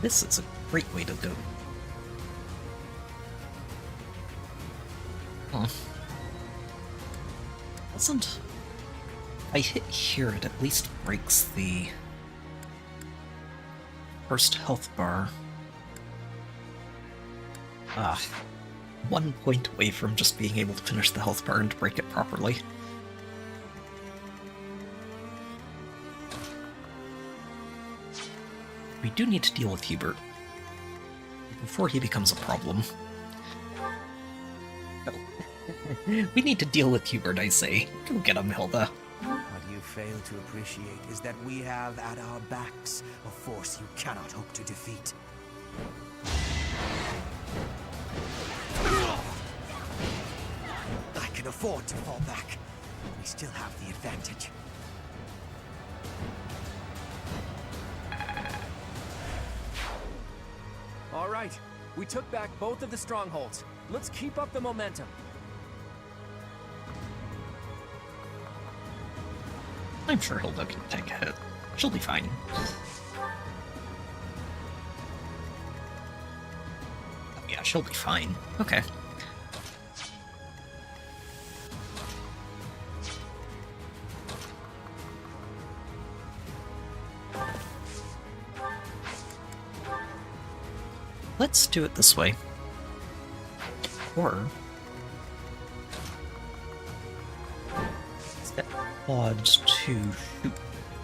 this is a great way to go. Huh. Doesn't... I hit here, it at least breaks the first health bar. Ah, 1 point away from just being able to finish the health bar and break it properly. We do need to deal with Hubert before he becomes a problem. No. We need to deal with Hubert, I say. Go get him, Hilda.
What you fail to appreciate is that we have at our backs a force you cannot hope to defeat. I can afford to fall back. We still have the advantage.
All right, we took back both of the strongholds. Let's keep up the momentum.
I'm sure Hilda can take a hit. She'll be fine. Yeah, she'll be fine. Okay. Let's do it this way. Or set Claude to shoot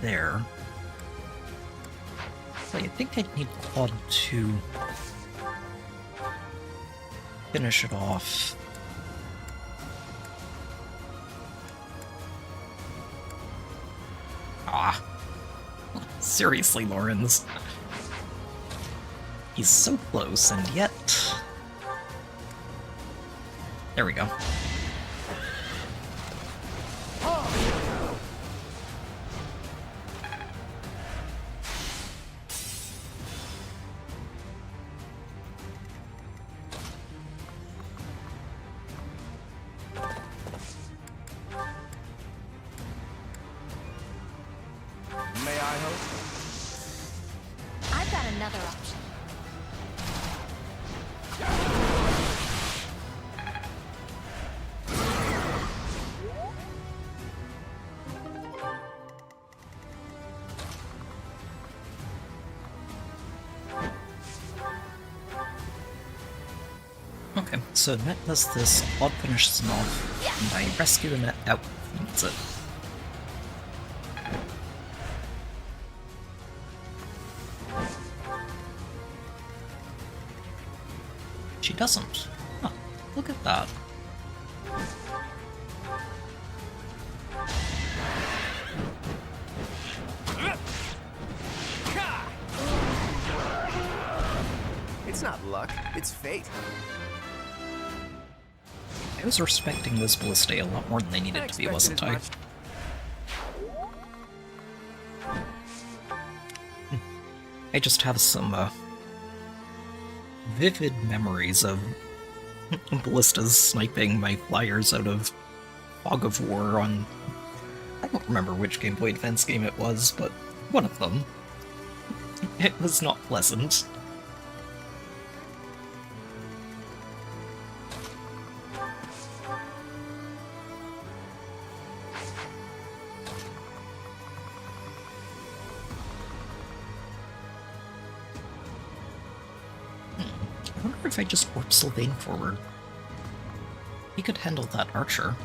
there. I think I need Claude to finish it off. Ah. Seriously, Lawrence. He's so close, and yet... There we go. Okay, so Net does this, Claude finishes him off, and I rescue the Net out. That's it. She doesn't. Huh, look at that.
It's not luck, it's fate.
I was respecting this ballista a lot more than they needed to be, wasn't I? I just have some, vivid memories of ballistas sniping my flyers out of Fog of War on... I don't remember which Game Boy Advance game it was, but one of them. It was not pleasant. I wonder if I just warp Sylvain forward. He could handle that archer.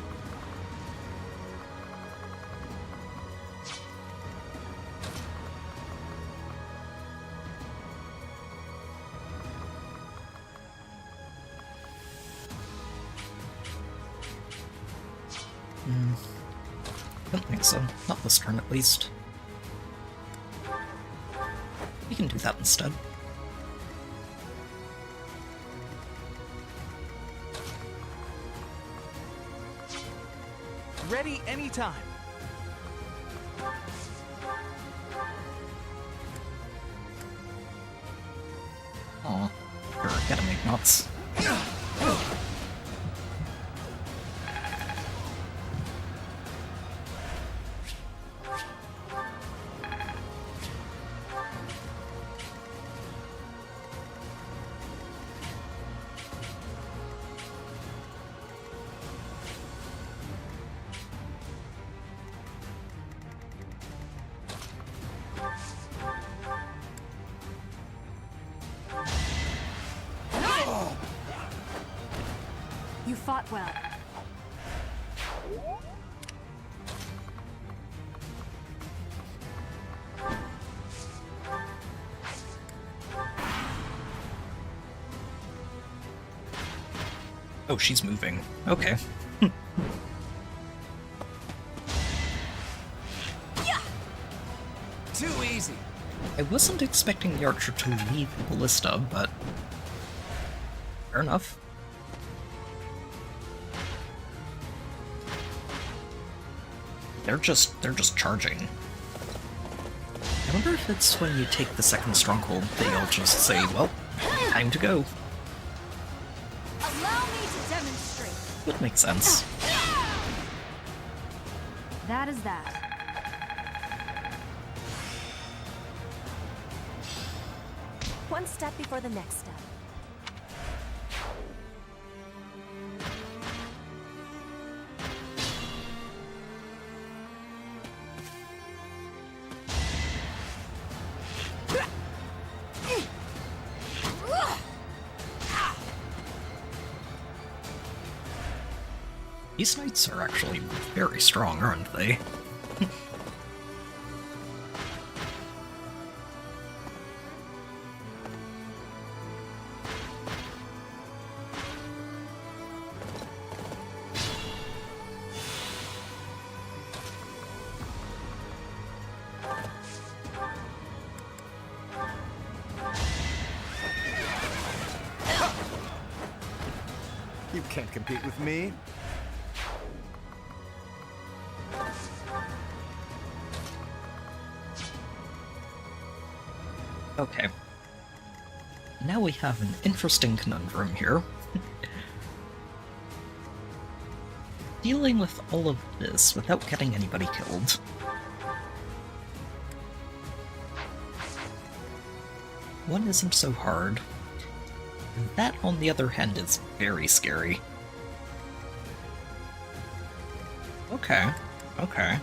Don't think so. Not this turn, at least. We can do that instead.
Ready anytime.
Aw, you're gonna make nuts.
You fought well.
Oh, she's moving. Okay.
Too easy.
I wasn't expecting the archer to leave the ballista, but... fair enough. They're just charging. I wonder if it's when you take the second stronghold, they all just say, well, time to go.
Allow me to demonstrate.
Would make sense.
That is that. One step before the next step.
These knights are actually very strong, aren't they?
You can't compete with me.
Okay. Now we have an interesting conundrum here. Dealing with all of this without getting anybody killed. One isn't so hard. That, on the other hand, is very scary. Okay. Okay.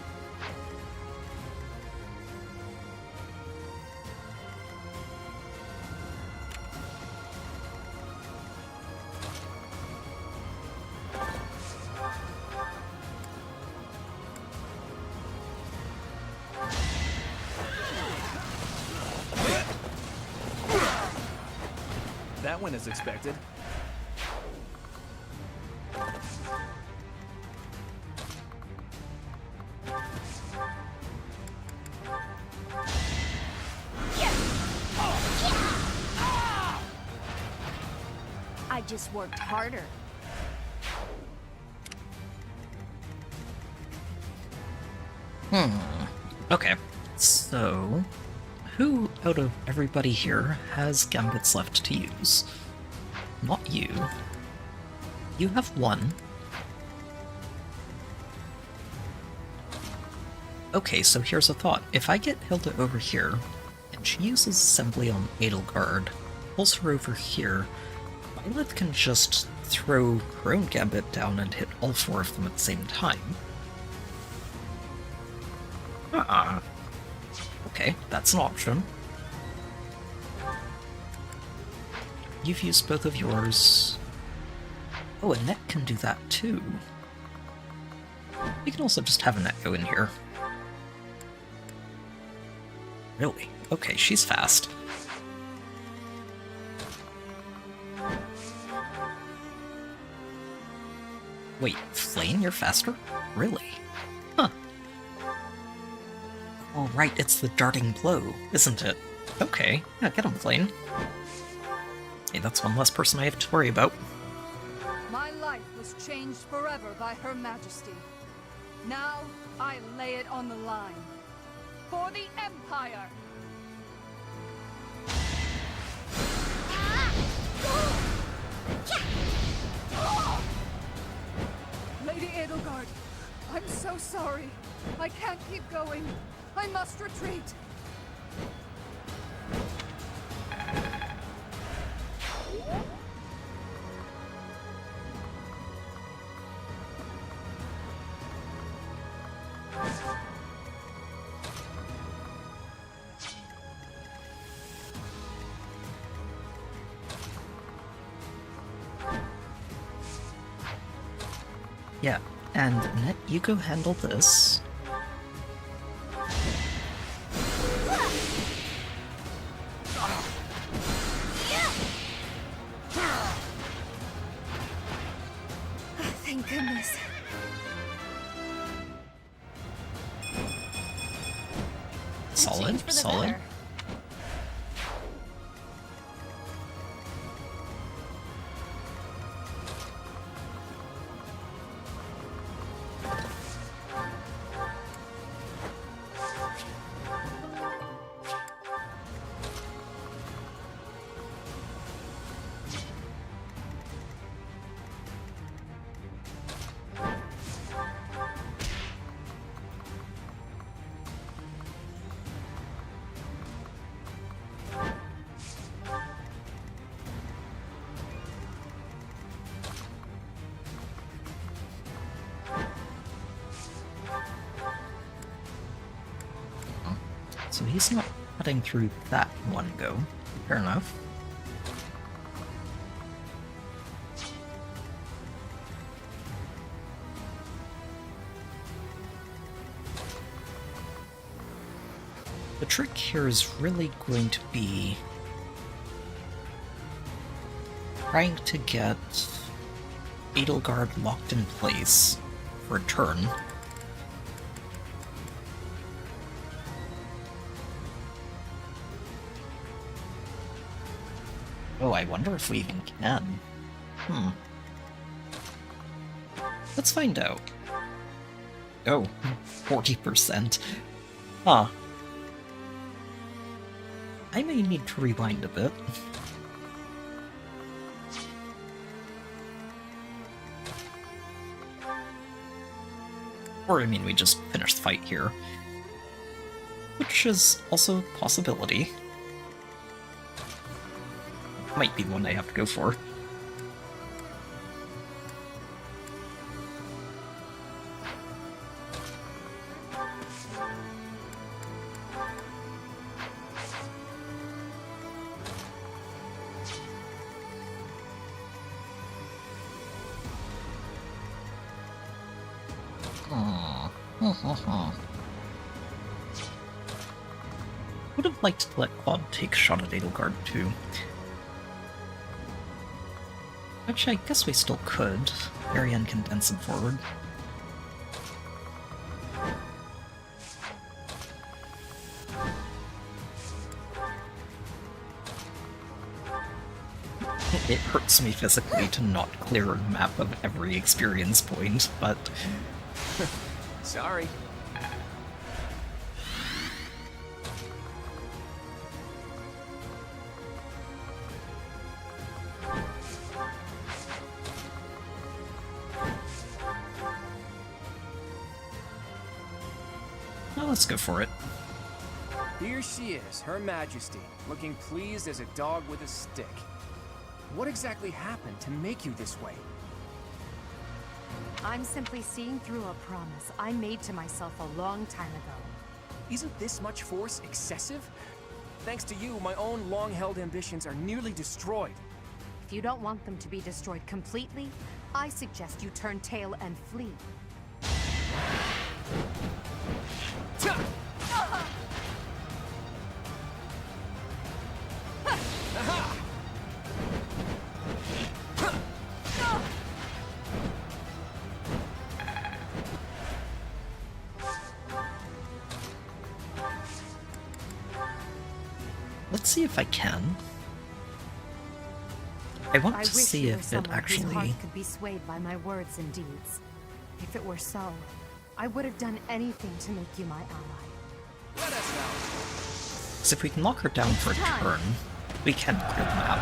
that went as expected.
I just worked harder.
Okay, so who out of everybody here has gambits left to use? Not you. You have one. Okay, so here's a thought. If I get Hilda over here, and she uses Assembly on Edelgard, pulls her over here, Violet can just throw her own gambit down and hit all four of them at the same time. Okay, that's an option. You've used both of yours. Oh, and Net can do that too. We can also just have a Net go in here. Really? Okay, she's fast. Wait, Flame, you're faster? Really? Huh. Oh, right, it's the darting blow, isn't it? Okay, yeah, get him, Flame. Hey, that's one less person I have to worry about.
My life was changed forever by Her Majesty. Now, I lay it on the line. For the Empire! Lady Edelgard, I'm so sorry. I can't keep going. I must retreat.
Yeah, and Net, you go handle this.
Thank goodness.
Solid, solid. So he's not cutting through that one go. Fair enough. The trick here is really going to be trying to get Edelgard locked in place for a turn. Oh, I wonder if we even can. Let's find out. Oh, 40%. Huh. I may need to rewind a bit. Or, I mean, we just finish the fight here. Which is also a possibility. Might be the one I have to go for. Would have liked to let Claude take a shot at Edelgard too. Which I guess we still could. Ariane can dance him forward. It hurts me physically to not clear a map of every experience point, but...
Sorry.
Well, let's go for it.
Here she is, Her Majesty, looking pleased as a dog with a stick. What exactly happened to make you this way?
I'm simply seeing through a promise I made to myself a long time ago.
Isn't this much force excessive? Thanks to you, my own long-held ambitions are nearly destroyed.
If you don't want them to be destroyed completely, I suggest you turn tail and flee.
Let's see if I can. I want to
wish
see
you were
if it
someone whose
actually...
heart could be swayed by my words and deeds. If it were so, I would have done anything to make you my ally.
Let us know.
Because if we can lock her down for a turn, we can clear the map.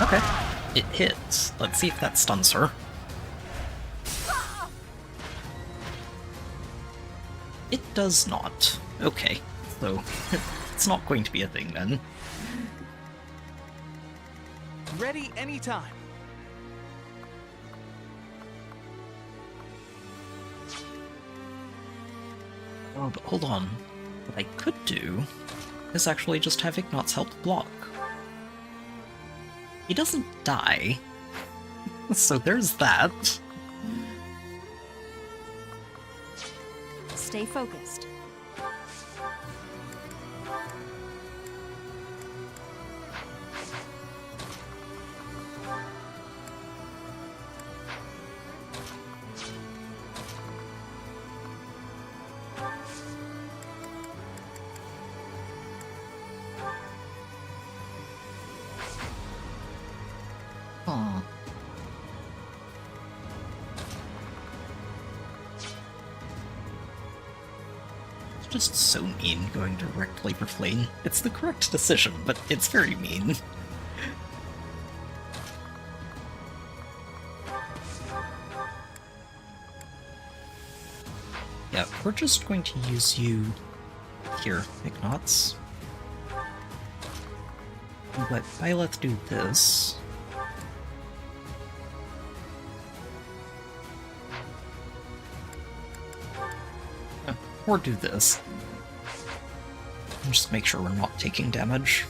Okay, it hits. Let's see if that stuns her. It does not. Okay, so it's not going to be a thing then.
Ready anytime.
Oh, but hold on. What I could do is actually just have Ignatz help block. He doesn't die, so there's that.
Stay focused.
Aw. It's just so mean going directly for Flame. It's the correct decision, but it's very mean. Yeah, we're just going to use you here, Ignatz. Let Byleth do this. Or do this. And just make sure we're not taking damage.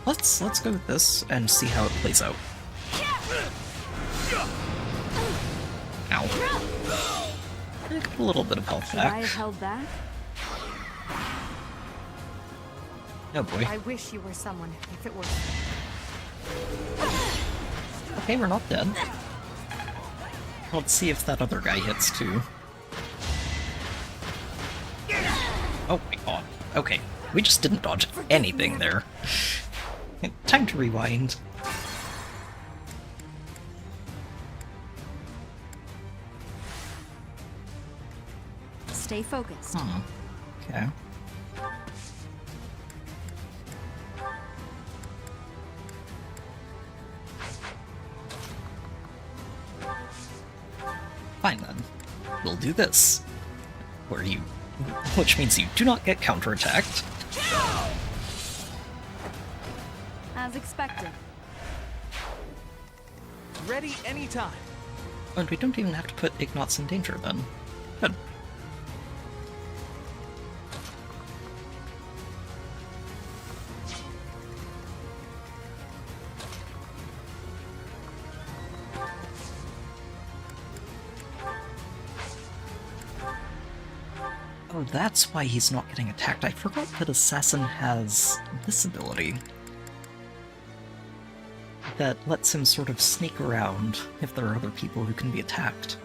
Let's go with this and see how it plays out. Ow. I got a little bit of health
Should I
back.
have held back?
Oh boy.
I wish you were someone, if it were...
Okay, we're not dead. Let's see if that other guy hits too. Oh my god. Okay, we just didn't dodge anything there. Time to rewind.
Stay focused.
Okay. Fine then. We'll do this. Which means you do not get counterattacked.
As expected.
Ready anytime.
And we don't even have to put Ignatz in danger then. Good. Oh, that's why he's not getting attacked. I forgot that Assassin has this ability. that lets him sort of sneak around if there are other people who can be attacked.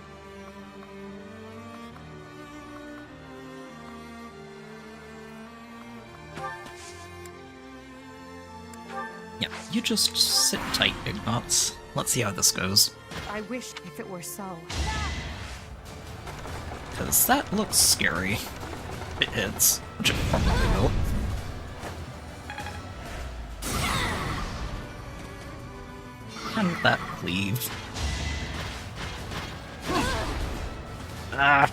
Yeah, you just sit tight, Ignatz. Let's see how this goes.
I wish if it were so.
Because that looks scary. It hits, which it probably will. And that cleave. Ah!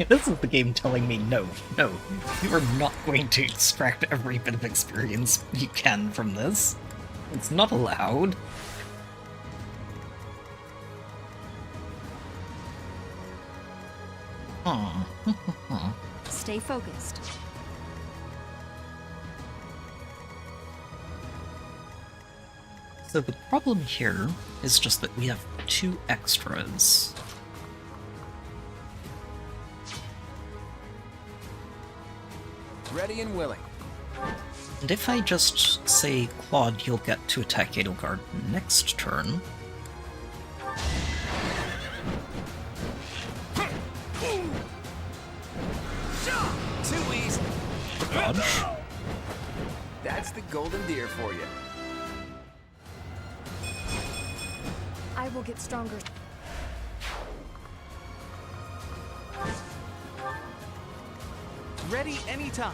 This is the game telling me no, you are not going to extract every bit of experience you can from this. It's not allowed.
Stay focused.
So the problem here is just that we have 2 extras.
Ready and willing.
And if I just say, Claude, you'll get to attack Edelgard next turn...
Too easy.
Dodge.
That's the golden deer for you.
I will get stronger.
Ready anytime.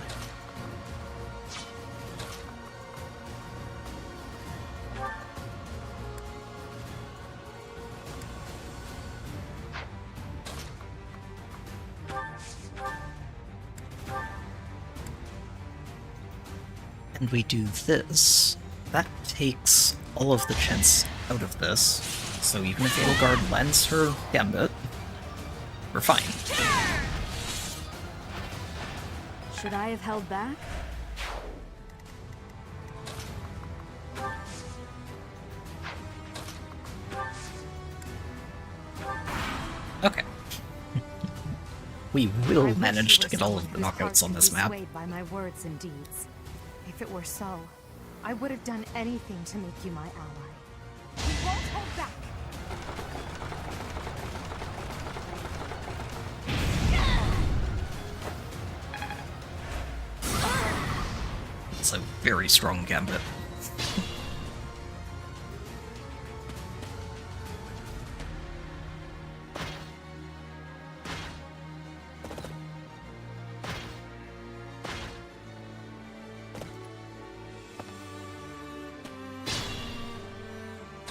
And we do this, that takes all of the chance out of this. So even if Edelgard lands her gambit, we're fine.
Should I have held back?
Okay. We will manage to get all of the knockouts on this map.
Swayed by my words and deeds. If it were so, I would have done anything to make you my ally. We won't hold back.
It's a very strong gambit.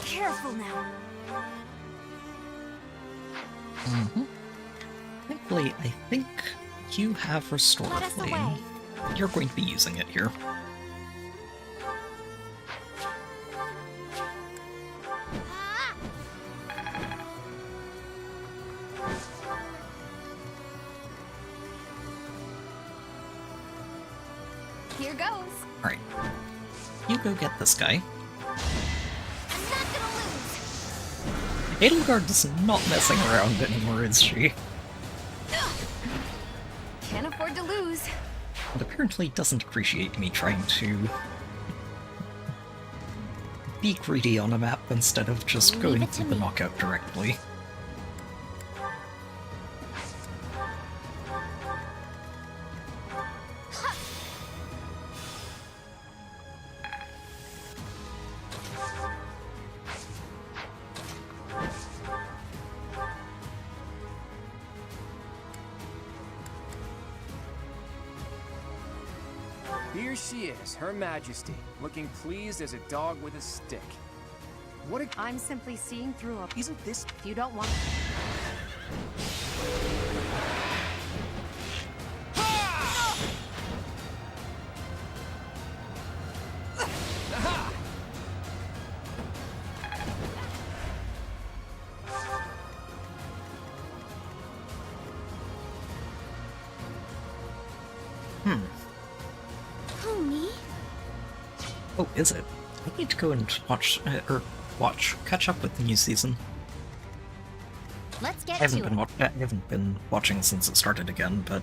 Careful now.
Thankfully, I think you have Restore
Let us
Flame.
away.
You're going to be using it here.
Here goes.
Alright. You go get this guy.
I'm not gonna lose.
Edelgard is not messing around anymore, is she?
Can't afford to lose.
And apparently doesn't appreciate me trying to be greedy on a map instead of just going for the knockout directly.
Here she is, Her Majesty, looking pleased as a dog with a stick. What a...
I'm simply seeing through a...
Isn't this...
If you don't want...
Pony?
Oh, is it? I need to go and catch up with the new season.
Let's get
I haven't
to
been
it.
I haven't been watching since it started again, but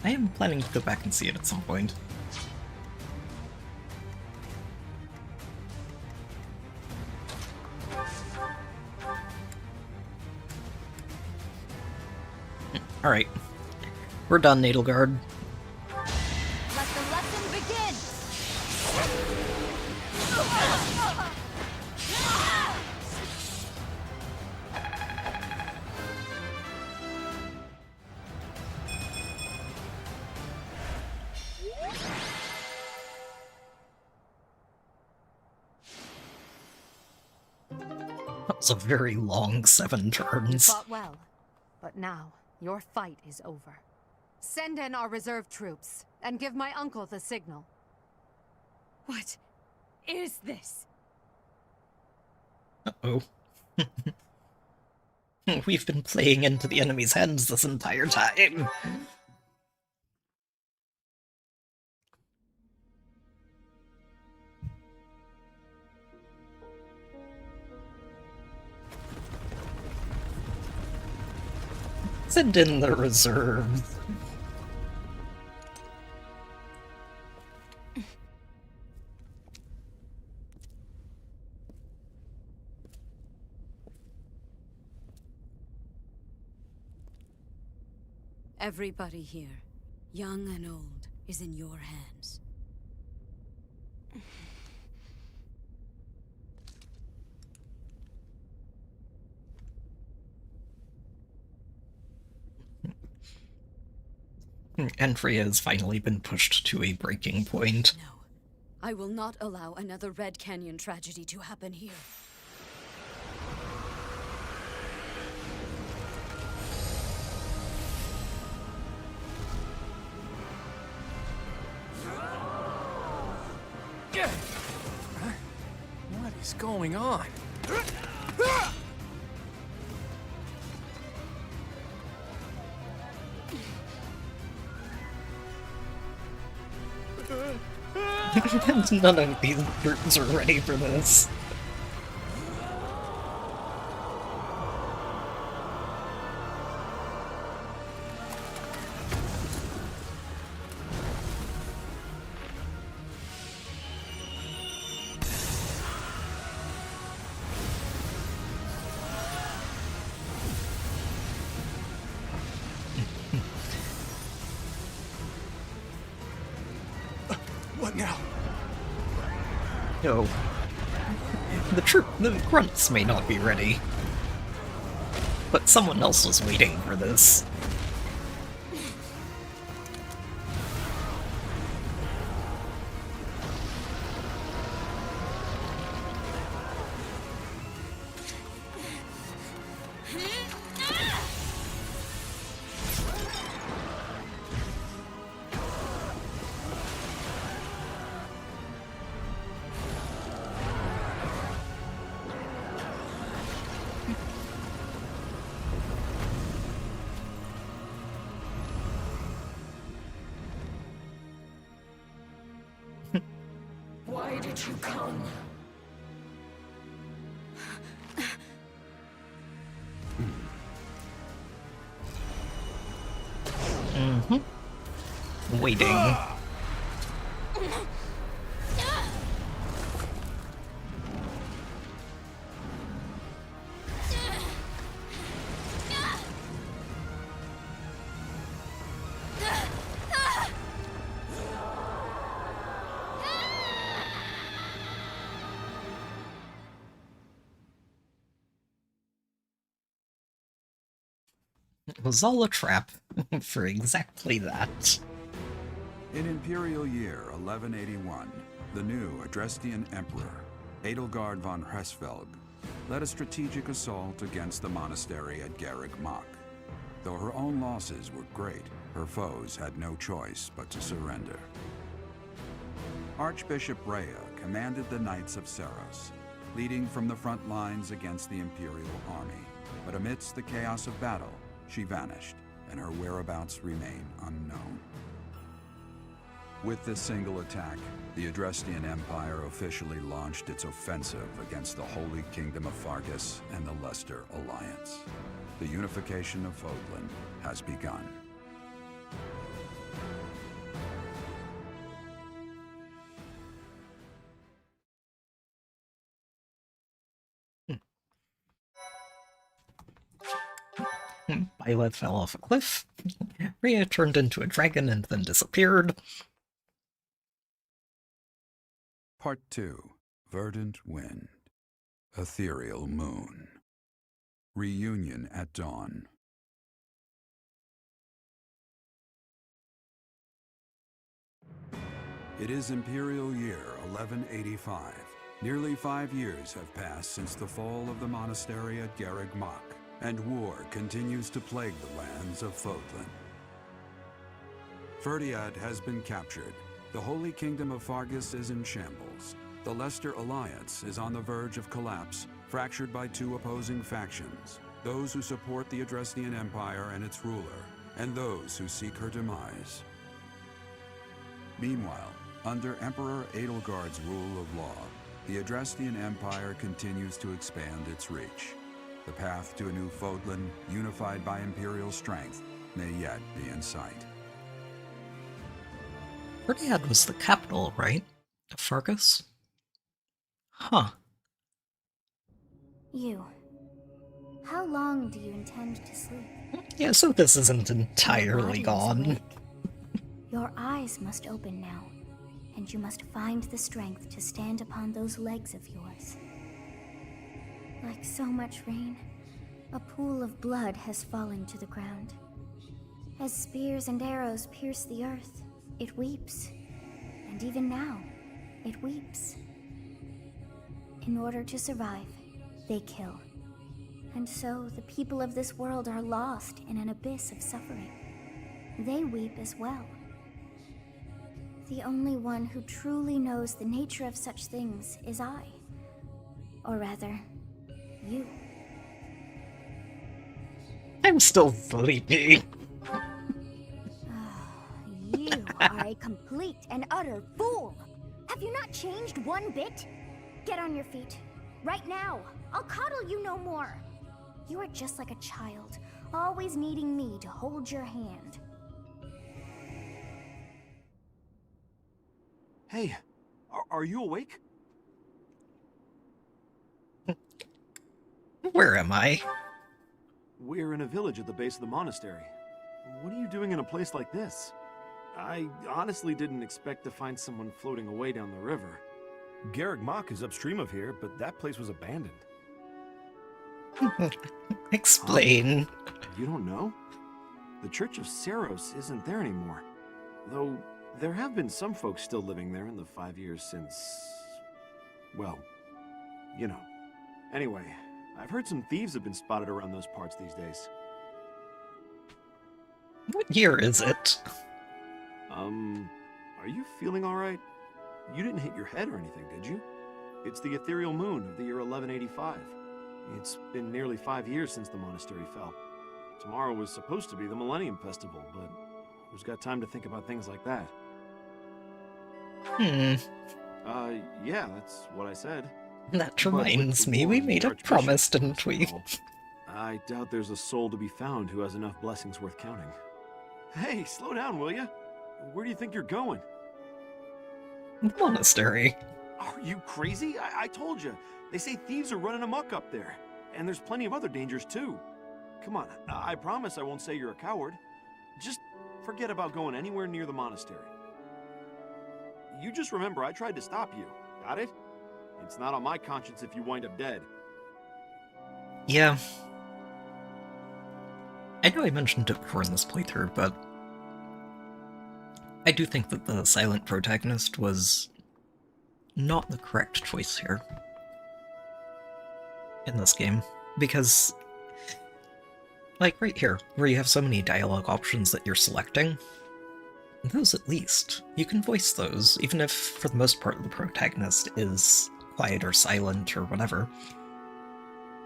I am planning to go back and see it at some point. Alright. We're done, Nadelgard.
Let the lesson begin!
That was a very long 7
You
turns.
fought well, but now your fight is over. Send in our reserve troops, and give my uncle the signal.
What is this?
Uh-oh. We've been playing into the enemy's hands this entire time. Send in the reserves.
Everybody here, young and old, is in your hands.
Enfria has finally been pushed to a breaking point.
No, I will not allow another Red Canyon tragedy to happen here.
What is going on?
None of these troops are ready for this.
What now?
No. The grunts may not be ready. But someone else was waiting for this.
Why did you come?
Waiting. It was all a trap for exactly that.
In Imperial Year 1181, the new Adrestian Emperor, Edelgard von Hresvelg, led a strategic assault against the monastery at Garreg Mach. Though her own losses were great, her foes had no choice but to surrender. Archbishop Rhea commanded the Knights of Seros, leading from the front lines against the Imperial army. But amidst the chaos of battle, she vanished, and her whereabouts remain unknown. With this single attack, the Adrestian Empire officially launched its offensive against the Holy Kingdom of Fargus and the Leicester Alliance. The unification of Fodlan has begun.
Byleth fell off a cliff. Rhea turned into a dragon and then disappeared.
Part 2. Verdant Wind. Ethereal Moon. Reunion at Dawn. It is Imperial Year 1185. Nearly 5 years have passed since the fall of the monastery at Garreg Mach, and war continues to plague the lands of Fodlan. Ferdiad has been captured. The Holy Kingdom of Fargus is in shambles. The Leicester Alliance is on the verge of collapse, fractured by 2 opposing factions, those who support the Adrestian Empire and its ruler, and those who seek her demise. Meanwhile, under Emperor Edelgard's rule of law, the Adrestian Empire continues to expand its reach. The path to a new Fodlan, unified by Imperial strength, may yet be in sight.
Ferdiad was the capital, right? Of Fargus? Huh.
You. How long do you intend to sleep?
Yeah, so this isn't entirely gone.
Your eyes must open now, and you must find the strength to stand upon those legs of yours. Like so much rain, a pool of blood has fallen to the ground. As spears and arrows pierce the earth, it weeps. And even now, it weeps. In order to survive, they kill. And so the people of this world are lost in an abyss of suffering. They weep as well. The only one who truly knows the nature of such things is I. Or rather, you.
I'm still sleepy.
You are a complete and utter fool! Have you not changed one bit? Get on your feet. Right now. I'll coddle you no more. You are just like a child, always needing me to hold your hand.
Hey, are you awake?
Where am I?
We're in a village at the base of the monastery. What are you doing in a place like this? I honestly didn't expect to find someone floating away down the river.
Garreg Mach is upstream of here, but that place was abandoned.
Explain.
You don't know? The Church of Seros isn't there anymore. Though, there have been some folks still living there in the 5 years since... well, you know. Anyway, I've heard some thieves have been spotted around those parts these days.
What year is it?
Are you feeling alright? You didn't hit your head or anything, did you? It's the ethereal moon of the year 1185. It's been nearly 5 years since the monastery fell. Tomorrow was supposed to be the Millennium Festival, but who's got time to think about things like that? Yeah, that's what I said.
That reminds me, we made a promise, didn't we?
I doubt there's a soul to be found who has enough blessings worth counting. Hey, slow down, will ya? Where do you think you're going?
The monastery.
Are you crazy? I told you. They say thieves are running amok up there. And there's plenty of other dangers, too. Come on, I promise I won't say you're a coward. Just forget about going anywhere near the monastery. You just remember I tried to stop you. Got it? It's not on my conscience if you wind up dead.
Yeah. I know I mentioned it before in this playthrough, but I do think that the silent protagonist was not the correct choice here in this game, because, like right here, where you have so many dialogue options that you're selecting, those at least, you can voice those, even if for the most part the protagonist is quiet or silent or whatever.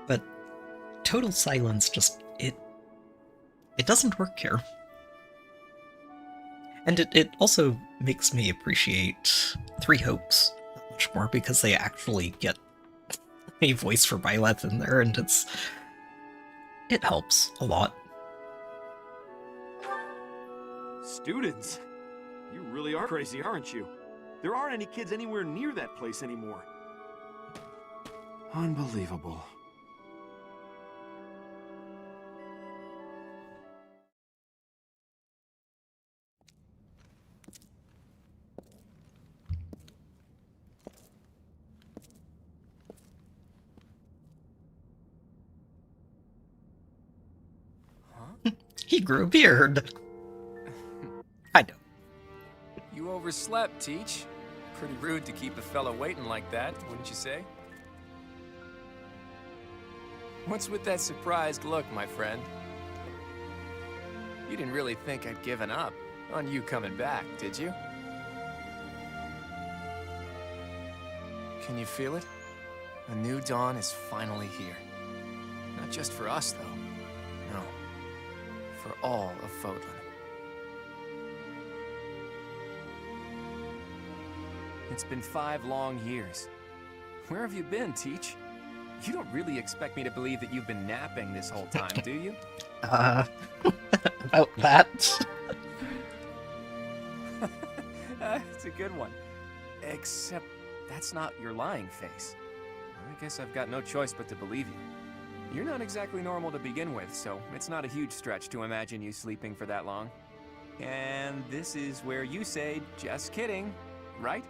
But total silence just, it doesn't work here. And it also makes me appreciate Three Hopes that much more, because they actually get a voice for Byleth in there, and it helps a lot.
Students? You really are crazy, aren't you? There aren't any kids anywhere near that place anymore. Unbelievable.
He grew a beard. I know.
You overslept, Teach. Pretty rude to keep a fellow waiting like that, wouldn't you say? What's with that surprised look, my friend? You didn't really think I'd given up on you coming back, did you? Can you feel it? A new dawn is finally here. Not just for us, though. No. For all of Fodlan. It's been 5 long years. Where have you been, Teach? You don't really expect me to believe that you've been napping this whole time, do you?
About that.
It's a good one. Except that's not your lying face. I guess I've got no choice but to believe you. You're not exactly normal to begin with, so it's not a huge stretch to imagine you sleeping for that long. And this is where you say, just kidding, right?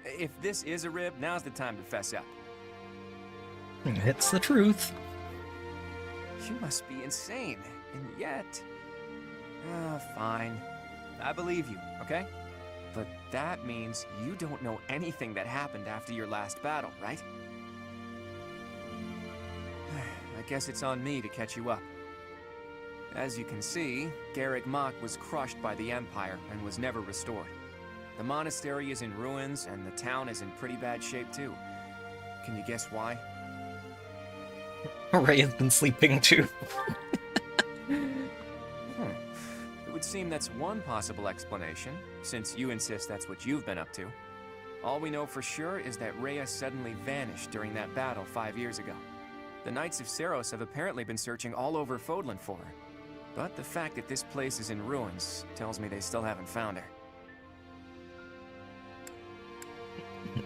If this is a rib, now's the time to fess up.
It's the truth.
You must be insane, and yet... fine. I believe you, okay? But that means you don't know anything that happened after your last battle, right? I guess it's on me to catch you up. As you can see, Garrick Mach was crushed by the Empire and was never restored. The monastery is in ruins, and the town is in pretty bad shape too. Can you guess why?
Ray has been sleeping too.
It would seem that's one possible explanation, since you insist that's what you've been up to. All we know for sure is that Rhea suddenly vanished during that battle 5 years ago. The Knights of Seros have apparently been searching all over Fodlan for her. But the fact that this place is in ruins tells me they still haven't found her.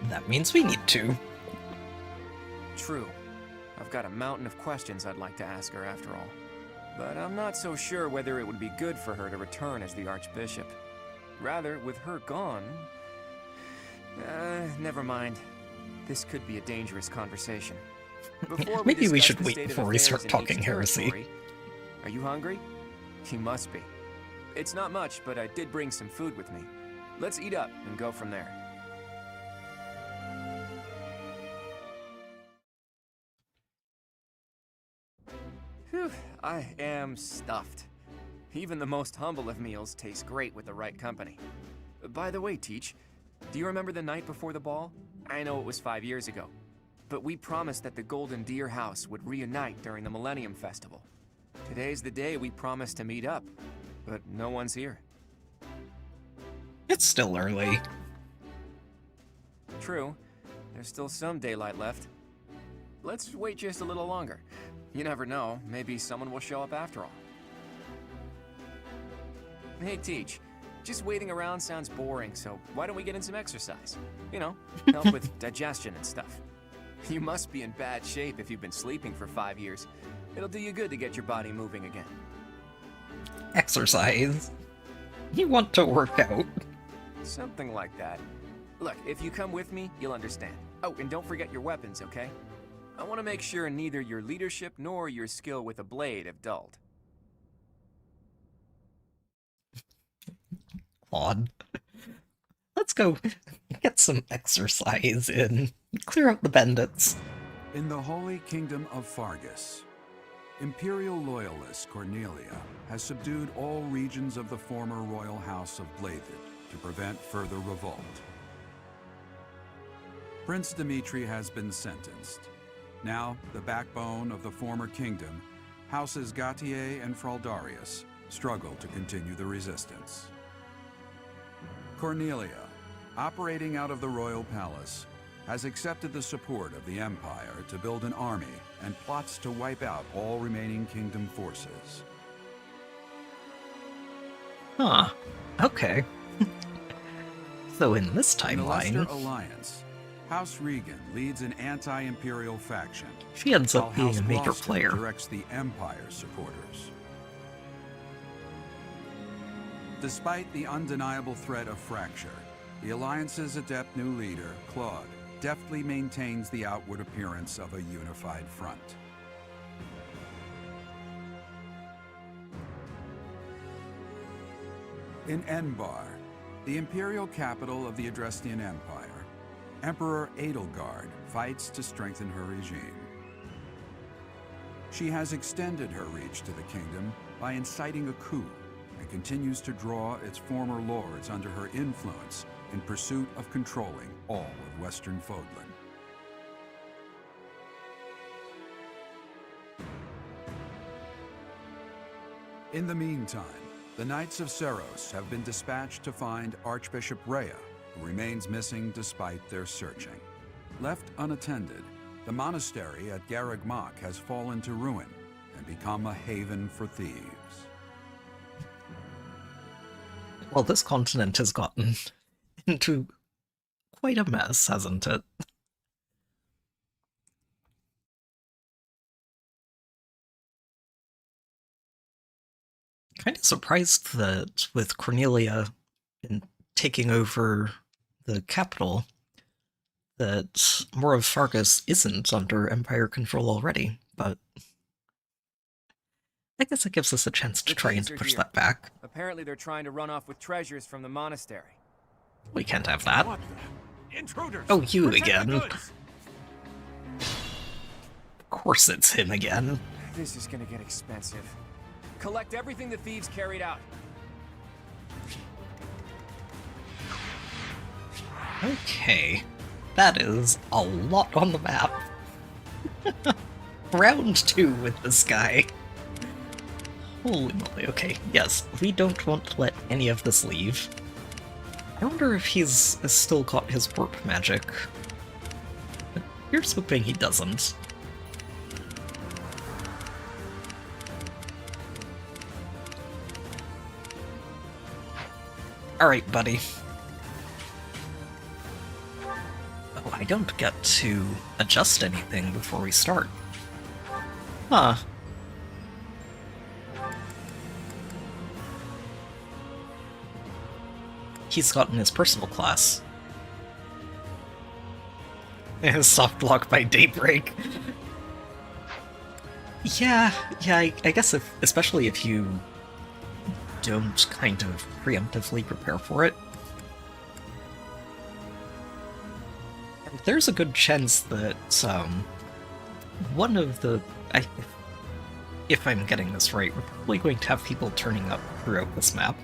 That means we need to.
True. I've got a mountain of questions I'd like to ask her after all. But I'm not so sure whether it would be good for her to return as the Archbishop. Rather, with her gone... never mind. This could be a dangerous conversation.
Maybe we should wait before we start talking heresy.
Are you hungry? You must be. It's not much, but I did bring some food with me. Let's eat up and go from there. Whew, I am stuffed. Even the most humble of meals taste great with the right company. By the way, Teach, do you remember the night before the ball? I know it was 5 years ago, but we promised that the Golden Deer House would reunite during the Millennium Festival. Today's the day we promised to meet up, but no one's here.
It's still early.
True. There's still some daylight left. Let's wait just a little longer. You never know, maybe someone will show up after all. Hey, Teach, just waiting around sounds boring, so why don't we get in some exercise? You know, help with digestion and stuff. You must be in bad shape if you've been sleeping for 5 years. It'll do you good to get your body moving again.
Exercise? You want to work out?
Something like that. Look, if you come with me, you'll understand. Oh, and don't forget your weapons, okay? I want to make sure neither your leadership nor your skill with a blade have dulled.
Claude. Let's go get some exercise in. Clear out the bandits.
In the Holy Kingdom of Fargus, Imperial loyalist Cornelia has subdued all regions of the former royal house of Blathed to prevent further revolt. Prince Dimitri has been sentenced. Now, the backbone of the former kingdom, Houses Gautier and Fraldarius, struggle to continue the resistance. Cornelia, operating out of the royal palace, has accepted the support of the Empire to build an army and plots to wipe out all remaining kingdom forces.
Huh. Okay. So in this
In the
timeline...
Leicester Alliance, House Regan leads an anti-imperial faction.
She ends up
while
being
House
a major
Gloucester
player.
directs the Empire's supporters. Despite the undeniable threat of fracture, the Alliance's adept new leader, Claude, deftly maintains the outward appearance of a unified front. In Enbar, the imperial capital of the Adrestian Empire, Emperor Edelgard fights to strengthen her regime. She has extended her reach to the kingdom by inciting a coup and continues to draw its former lords under her influence in pursuit of controlling all of Western Fodlan. In the meantime, the Knights of Seros have been dispatched to find Archbishop Rhea, who remains missing despite their searching. Left unattended, the monastery at Garreg Mach has fallen to ruin and become a haven for thieves.
Well, this continent has gotten into quite a mess, hasn't it? Kind of surprised that with Cornelia taking over the capital, that more of Fargus isn't under Empire control already, but I guess it gives us a chance to try and push that back.
Apparently they're trying to run off with treasures from the monastery.
We can't have that.
What the? Intruders!
Oh, you
Protect the
again.
goods!
Of course it's him again.
This is gonna get expensive. Collect everything the thieves carried out.
Okay. That is a lot on the map. Round 2 with this guy. Holy moly, okay. Yes, we don't want to let any of this leave. I wonder if he's still got his warp magic. Here's hoping he doesn't. Alright, buddy. Oh, I don't get to adjust anything before we start. Huh. He's gotten his personal class. Soft lock by daybreak. Yeah, I guess especially if you don't kind of preemptively prepare for it. And there's a good chance that one of the... if I'm getting this right, we're probably going to have people turning up throughout this map.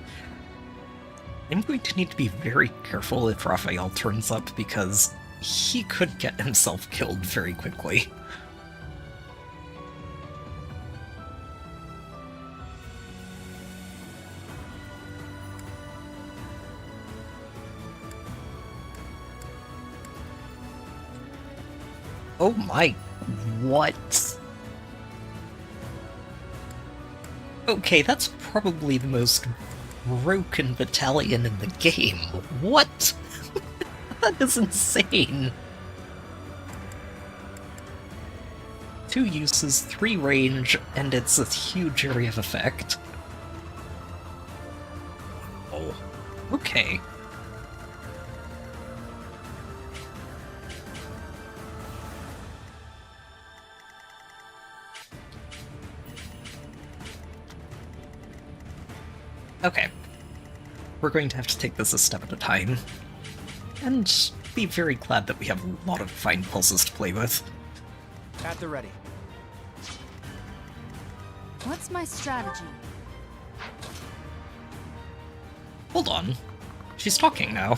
I'm going to need to be very careful if Raphael turns up, because he could get himself killed very quickly. Oh my... what? Okay, that's probably the most broken battalion in the game. What? That is insane. 2 uses, 3 range, and it's a huge area of effect. Oh, okay. Okay. We're going to have to take this a step at a time. And be very glad that we have a lot of fine pulses to play with.
At the ready.
What's my strategy?
Hold on. She's talking now.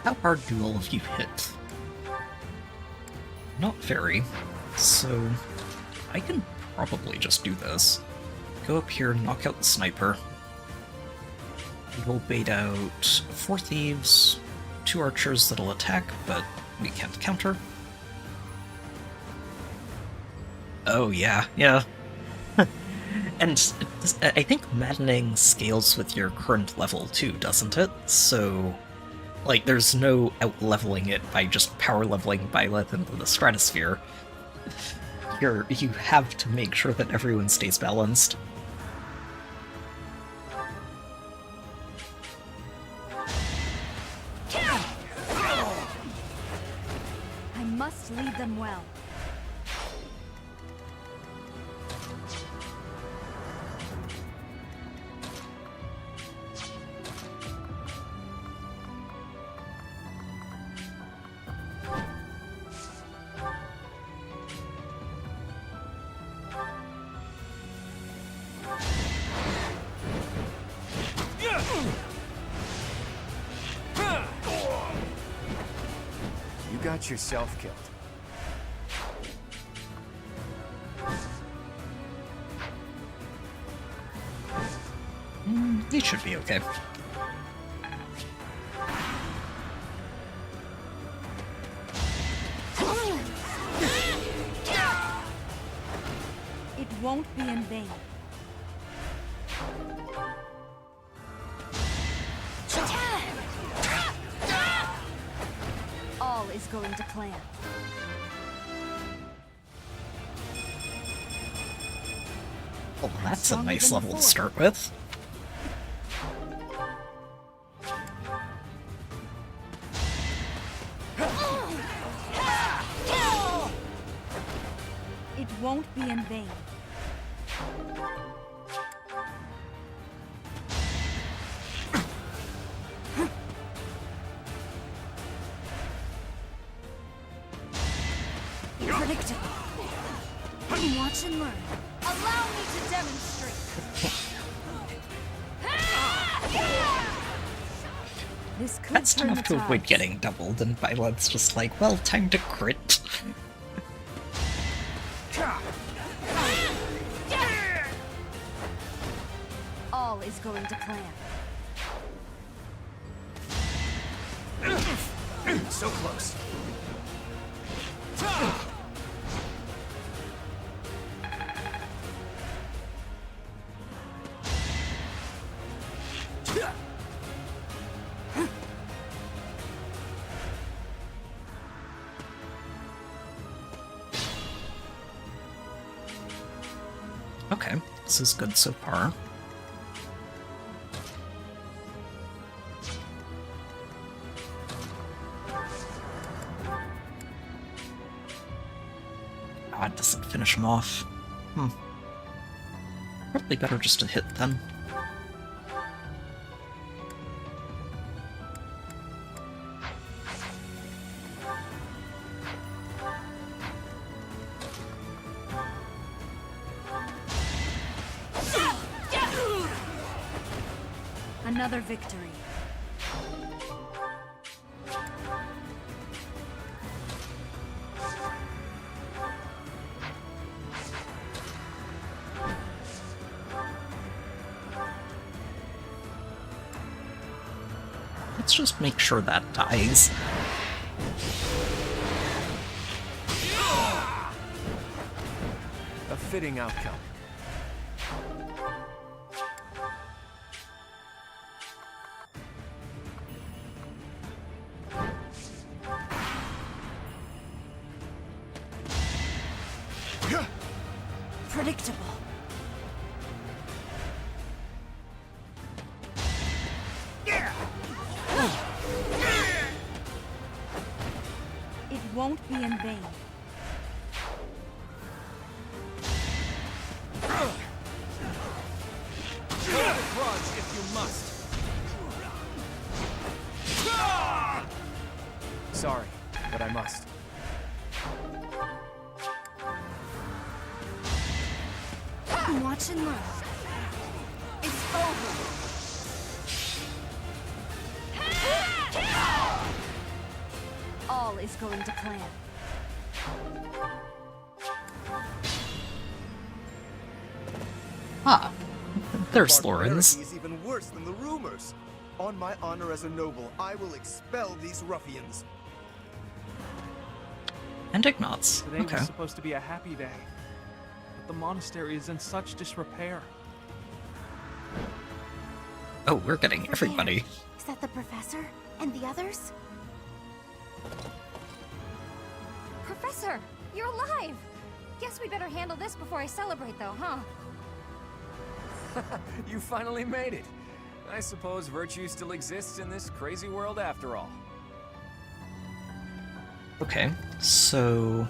How hard do all of you hit? Not very. So I can probably just do this. Go up here, knock out the sniper. We'll bait out 4 thieves, 2 archers that'll attack, but we can't counter. Oh yeah. And I think maddening scales with your current level too, doesn't it? So, like, there's no out-leveling it by just power-leveling Byleth into the stratosphere. You have to make sure that everyone stays balanced.
I'm
well.
You got yourself killed.
He should be okay.
It won't be in vain. All is going to plan.
Oh, that's a nice level to start with.
It won't be in vain. Predictable. Watch and learn.
Allow me to demonstrate.
This could
That's
turn
enough
the
to avoid
tides.
getting doubled, and Violet's just like, well, time to crit.
All is going to plan.
So close.
Okay, this is good so far. Ah, it doesn't finish him off. Probably better just to hit then.
Another victory.
Let's just make sure that dies.
A fitting outcome.
Predictable. It won't be in vain.
Hold the grudge if you must.
Sorry, but I must.
Watch and learn.
It's over.
All is going to plan.
Ah, there's Lorenz.
Barbarity is even worse than the rumors. On my honor as a noble, I will expel these ruffians.
And Ignatz.
Today
Okay.
was supposed to be a happy day, but the monastery is in such disrepair.
Oh, we're getting everybody.
Is that the professor? And the others?
Professor, you're alive! Guess we better handle this before I celebrate, though, huh?
You finally made it. I suppose virtue still exists in this crazy world after all.
Okay, so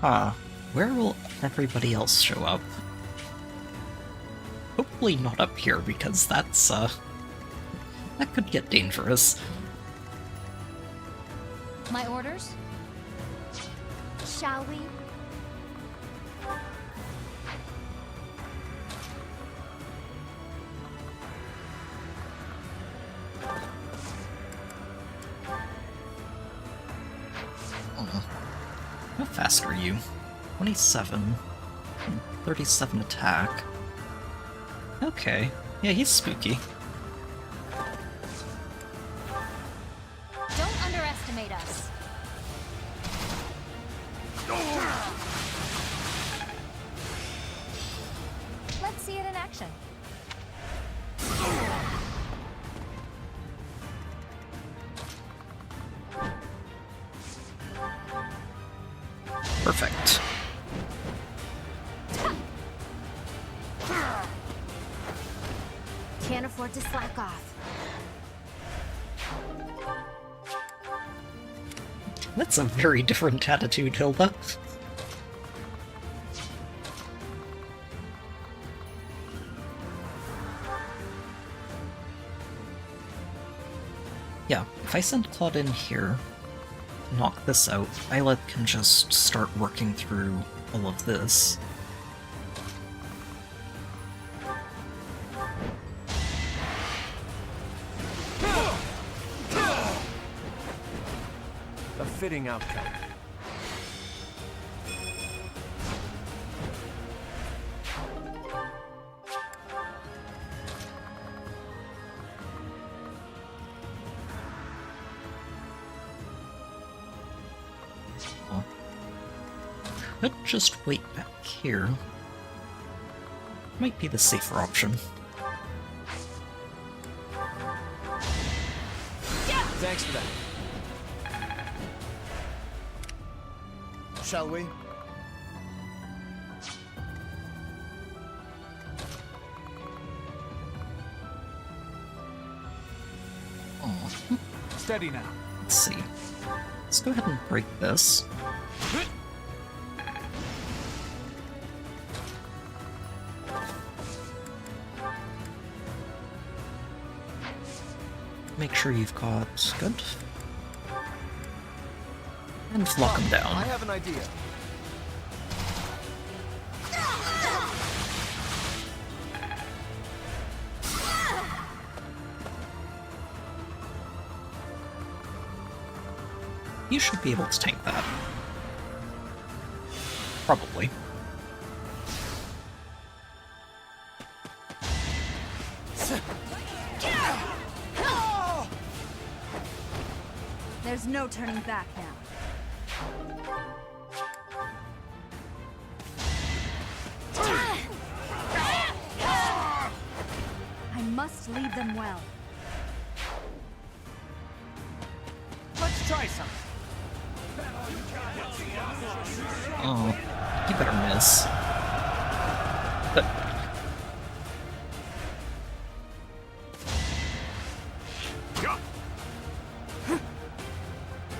Where will everybody else show up? Hopefully not up here, because that's, that could get dangerous.
My orders? Shall we?
How fast are you? 27. 37 attack. Okay. Yeah, he's spooky.
Don't underestimate us. Let's see it in action.
Perfect.
Can't afford to slack off.
That's a very different attitude, Hilda. Yeah, if I send Claude in here, knock this out, Violet can just start working through all of this.
A fitting outcome.
Let's just wait back here. Might be the safer option.
Thanks for that.
Shall we?
Steady now.
Let's see. Let's go ahead and break this. Make sure you've got good. And lock them down.
I have an idea.
You should be able to tank that. Probably.
There's no turning back now. I must lead them well.
Let's try something.
Oh, you better miss. But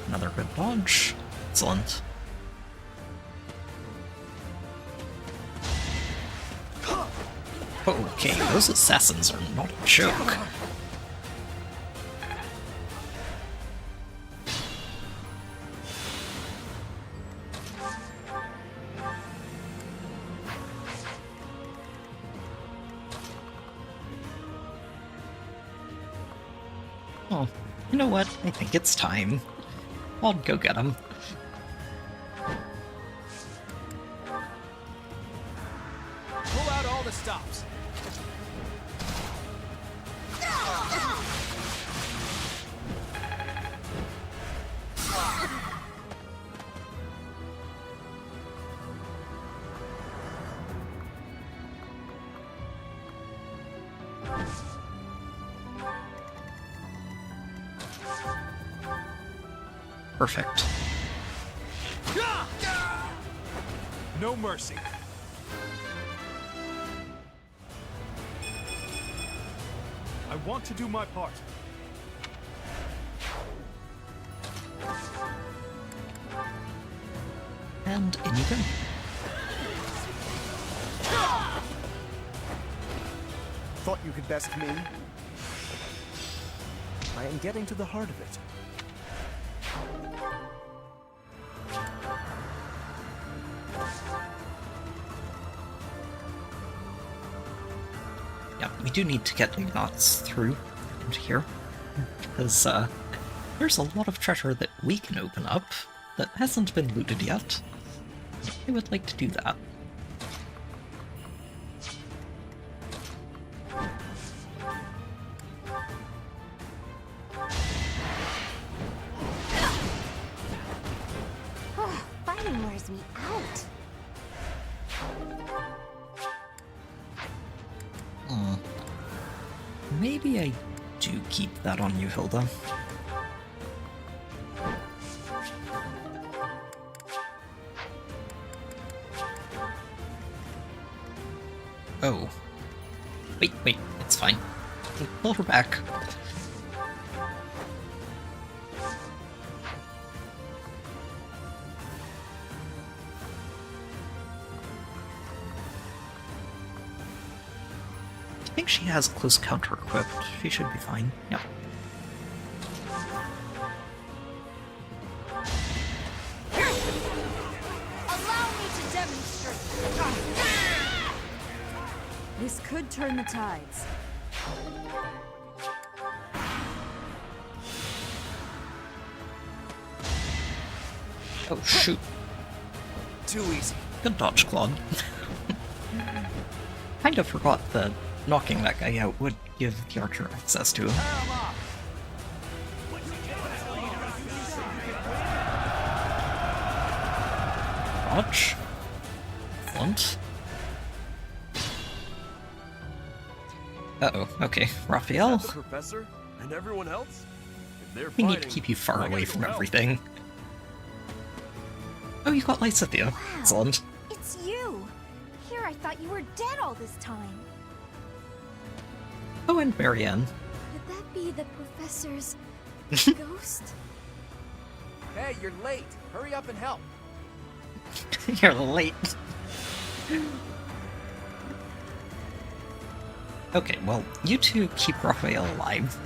another good dodge. Excellent. Okay, those assassins are not a joke. Oh, you know what? I think it's time. I'll go get him.
Pull out all the stops.
Perfect.
No mercy. I want to do my part.
And in you go.
Thought you could best me? I am getting to the heart of it.
Yeah, we do need to get Ignatz through into here, because there's a lot of treasure that we can open up that hasn't been looted yet. I would like to do that.
Fighting wears me out.
Maybe I do keep that on you, Hilda. Oh. Wait, it's fine. Pull her back. I think she has close counter equipped. She should be fine. Yep.
Allow me to demonstrate.
This could turn the tides.
Oh, shoot.
Too easy.
Good dodge, Claude. Kind of forgot that knocking that guy out would give the archer access to him. Dodge. Blunt. Uh-oh, okay. Raphael,
The professor and everyone else? If they're
we need to
fighting,
keep you far
I
away
gotta
from
go help.
everything. Oh, you got Lysithea. Excellent.
It's you! Here, I thought you were dead all this time.
Oh, and Marianne.
Could that be the professor's ghost?
Hey, you're late. Hurry up and help.
You're late. Okay, well, you two keep Raphael alive.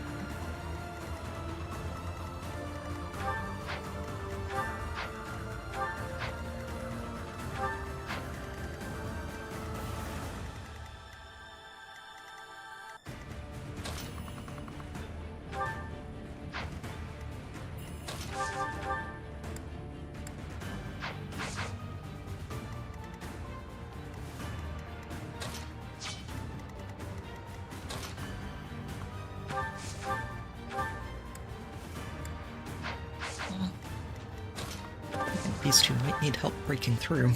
These two might need help breaking through.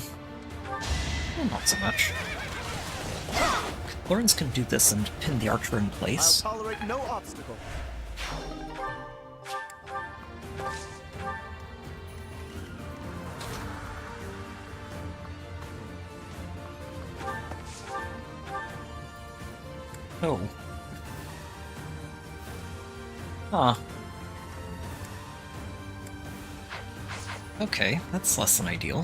Well, not so much. Lawrence can do this and pin the archer in place.
I'll tolerate no obstacle.
Oh. Ah. Okay, that's less than ideal.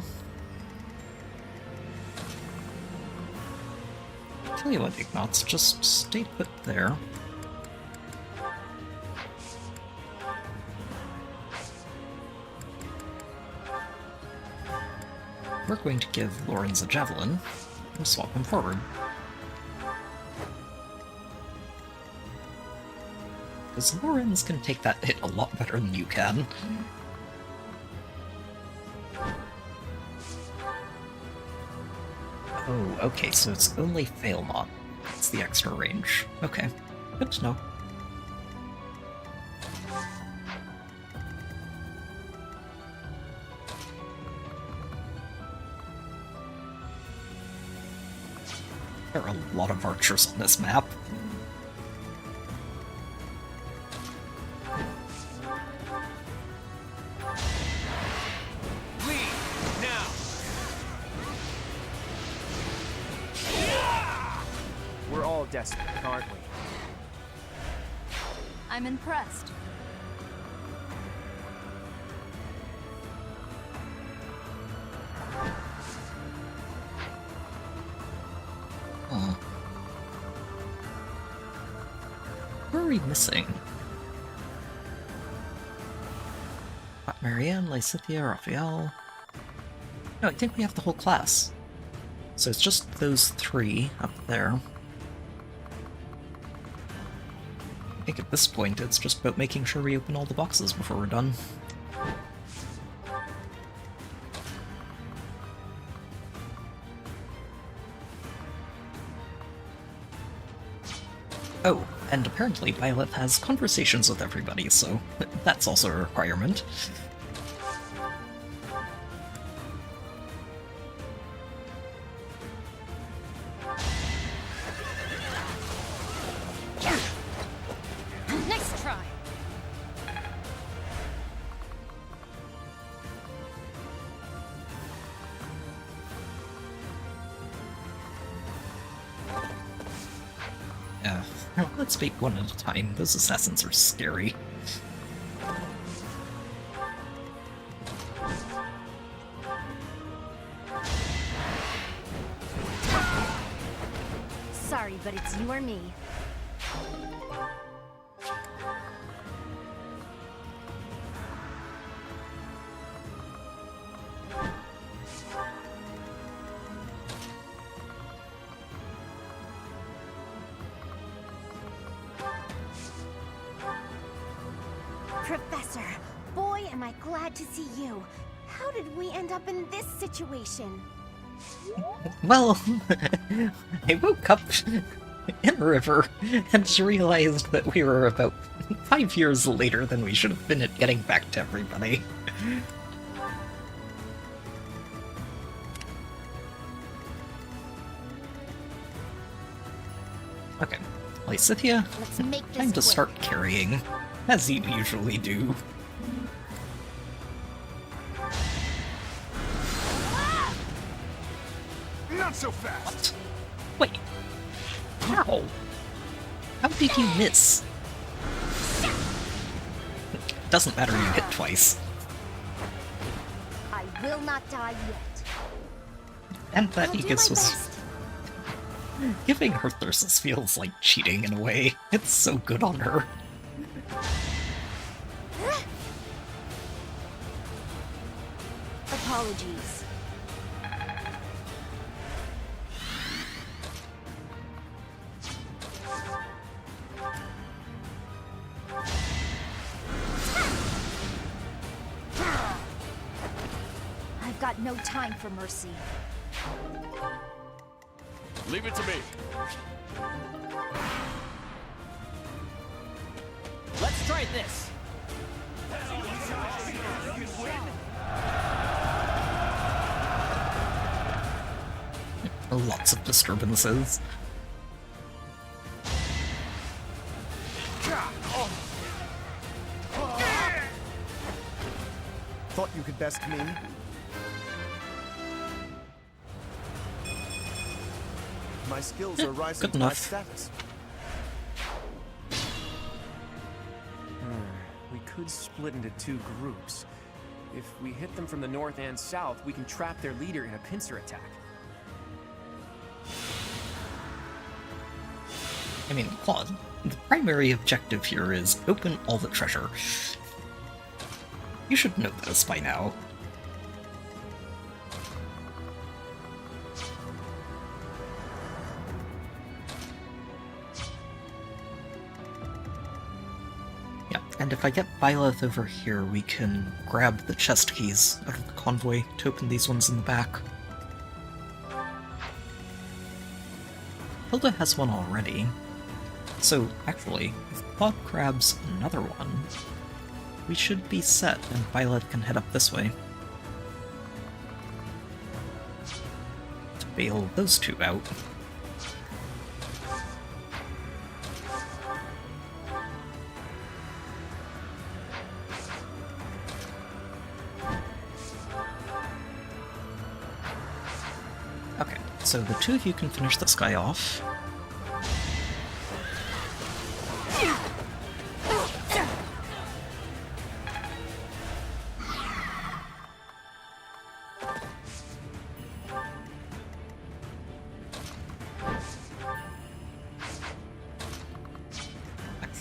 Tell you what, Ignatz, just stay put there. We're going to give Lorenz a javelin and swap him forward. Because Lorenz can take that hit a lot better than you can. Oh, okay, so it's only fail not. It's the extra range. Okay, good to know. There are a lot of archers on this map.
We're all desperate, aren't we?
I'm impressed.
Huh. Who are we missing? Marianne, Lysithia, Raphael. No, I think we have the whole class. So it's just those three up there. I think at this point it's just about making sure we open all the boxes before we're done. Oh, and apparently Byleth has conversations with everybody, so that's also a requirement.
Nice try.
Yeah, let's make one at a time. Those assassins are scary.
Sorry, but it's you or me.
Professor, boy, am I glad to see you. How did we end up in this situation?
Well, I woke up in a river and realized that we were about 5 years later than we should have been at getting back to everybody. Okay, Lysithia, time to start carrying, as you usually do.
Not so fast!
What? Wait. How? How did you miss? Doesn't matter, you hit twice.
I will not die yet.
And that
I'll do
Aegis
my
was...
best.
Giving her Thyrsus feels like cheating in a way. It's so good on her.
Apologies. I've got no time for mercy.
Leave it to me.
Let's try this.
Lots of disturbances.
Thought you could best me? My skills are rising to my
enough.
status.
We could split into two groups. If we hit them from the north and south, we can trap their leader in a pincer attack.
I mean, Claude, the primary objective here is open all the treasure. You should know this by now. Yeah, and if I get Byleth over here, we can grab the chest keys out of the convoy to open these ones in the back. Hilda has one already. So, actually, if Claude grabs another one, we should be set, and Byleth can head up this way. To bail those two out. Okay, so the two of you can finish this guy off.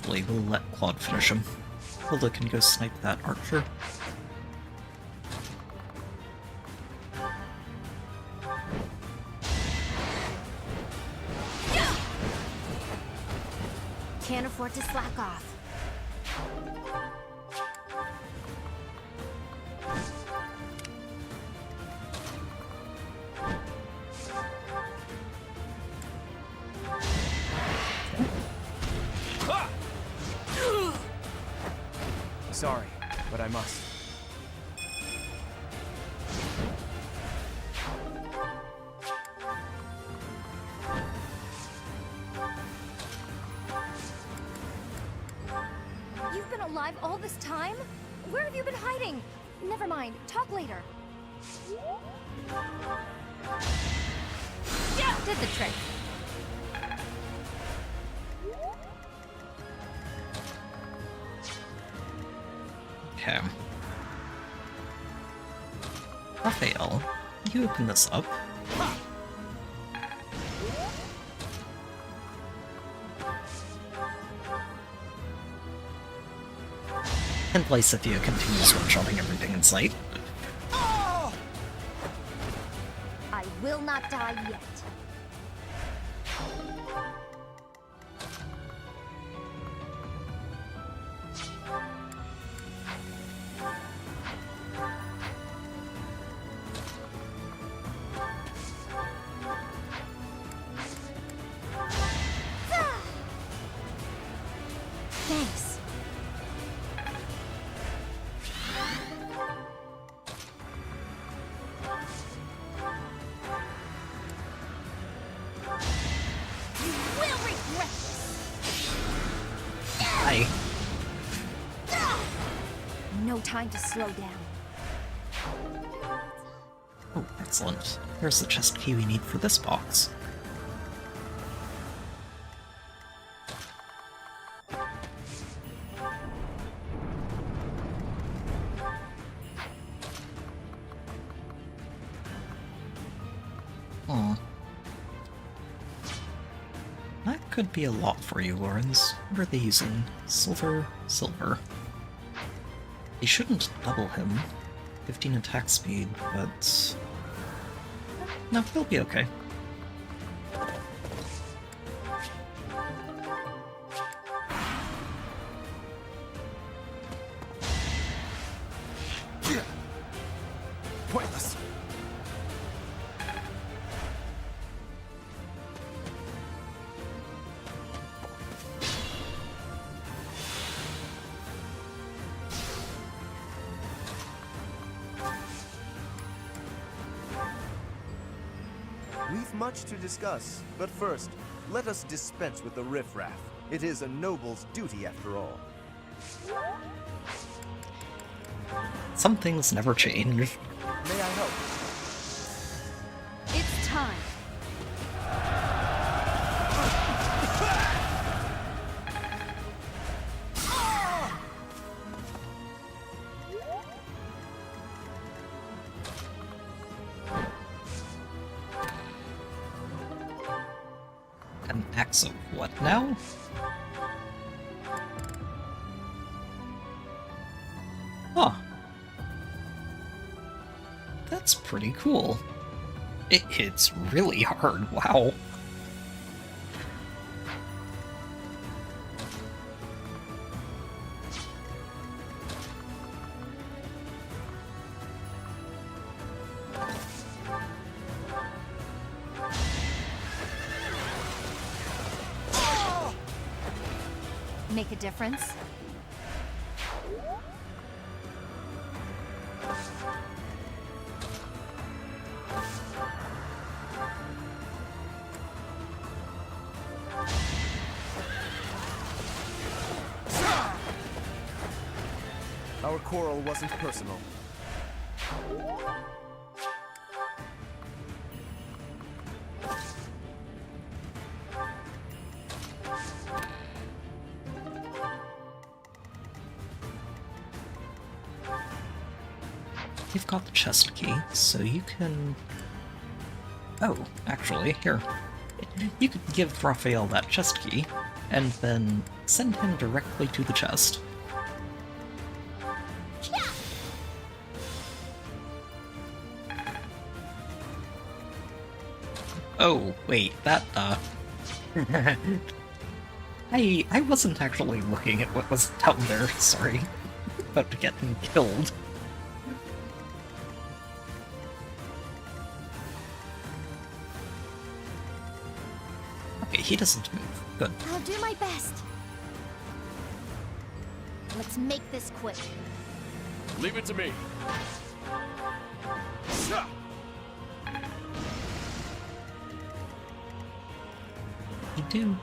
Hopefully we'll let Claude finish him. Hilda can go snipe that archer.
Can't afford to slack off.
Sorry, but I must.
You've been alive all this time? Where have you been hiding? Never mind, talk later. Yeah, did the trick.
Okay. Raphael, you open this up. And Lysithia continues one-shotting everything in sight.
I will not die yet. Thanks. You will regret this.
Hi.
No time to slow down.
Oh, excellent. There's the chest key we need for this box. Oh. That could be a lot for you, Lorenz. What are they using? Silver, silver. They shouldn't double him. 15 attack speed, but... no, he'll be okay.
Pointless.
We've much to discuss, but first, let us dispense with the riffraff. It is a noble's duty after all.
Some things never change.
May I help?
It's time.
An axe of what now? Huh. That's pretty cool. It hits really hard, wow.
Make a difference?
Our quarrel wasn't personal.
You've got the chest key, so you can... oh, actually, here. You could give Raphael that chest key, and then send him directly to the chest. Oh, wait, that, I wasn't actually looking at what was down there, sorry. About to get him killed. Okay, he doesn't move. Good.
I'll do my best. Let's make this quick.
Leave it to me.
You do.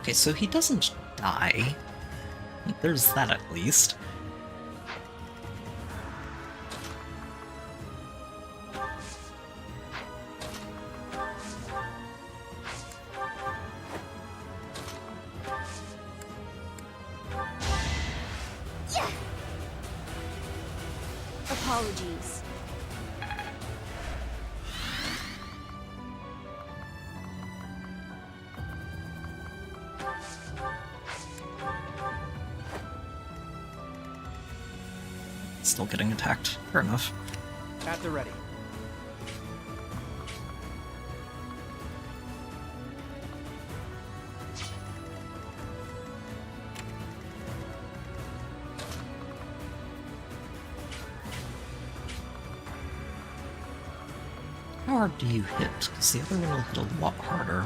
Okay, so he doesn't die. There's that at least.
Yeah. Apologies.
Still getting attacked. Fair enough.
At the ready.
How hard do you hit? Because the other one will hit a lot harder.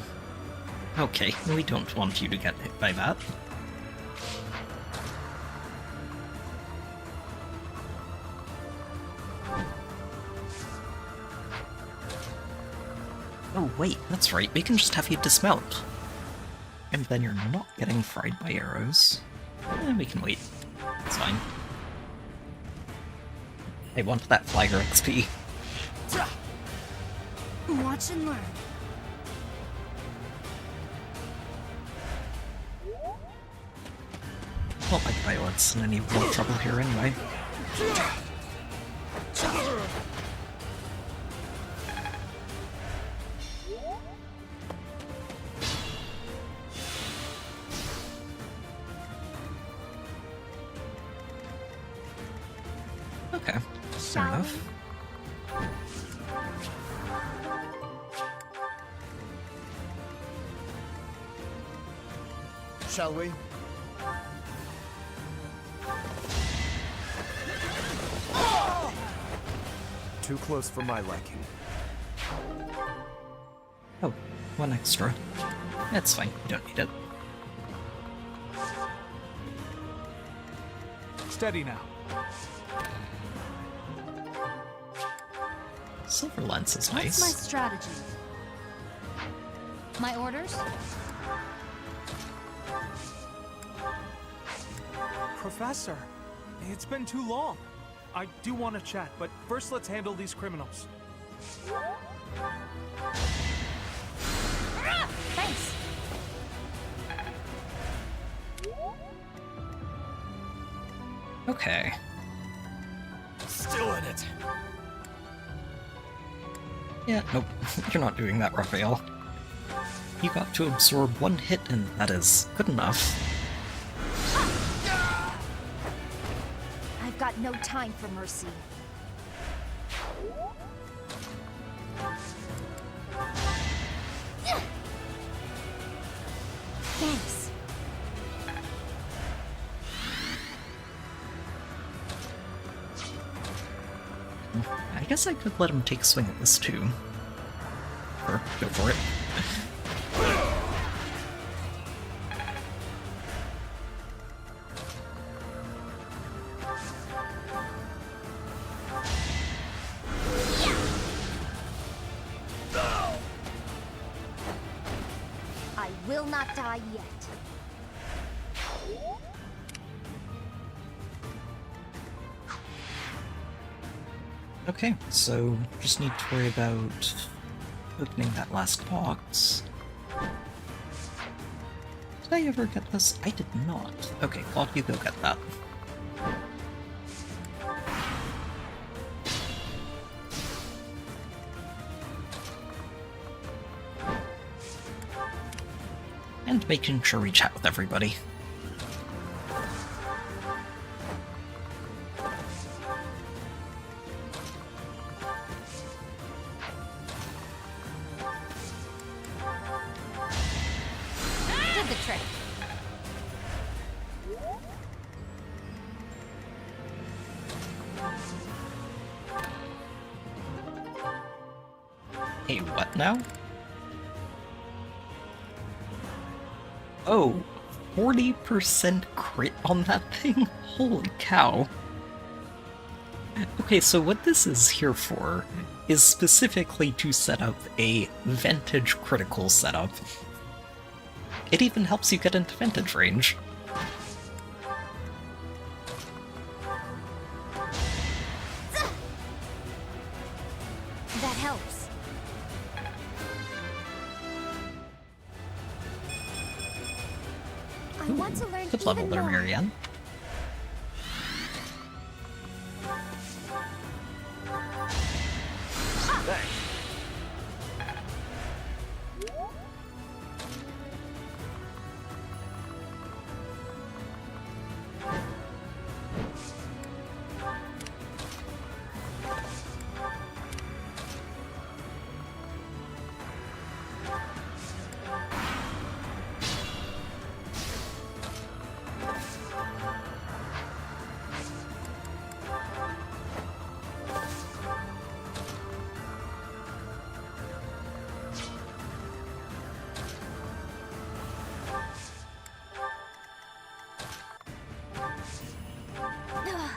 Okay, we don't want you to get hit by that. Oh wait, that's right, we can just have you dismount. And then you're not getting fried by arrows. We can wait. It's fine. I want that flagger XP.
Watch and learn.
Not like violets in any real trouble here anyway. Okay, fair enough.
Shall we? Too close for my liking.
Oh, one extra. That's fine, you don't need it.
Steady now.
Silver lens is nice.
What's my strategy? My orders?
Professor, it's been too long. I do want to chat, but first let's handle these criminals.
Thanks.
Okay.
Still in it.
Yeah, nope. You're not doing that, Raphael. You got to absorb one hit, and that is good enough.
I've got no time for mercy. Thanks.
I guess I could let him take a swing at this too. Or go for it.
I will not die yet.
Okay, so just need to worry about opening that last box. Did I ever get this? I did not. Okay, Claude, you go get that. and making sure we chat with everybody.
Did the trick.
Hey, what now? Oh, 40% crit on that thing? Holy cow. Okay, so what this is here for is specifically to set up a Vantage critical setup. It even helps you get into Vantage range.
That helps. I want to learn
Good level
even
there,
more.
Marianne.
Ugh,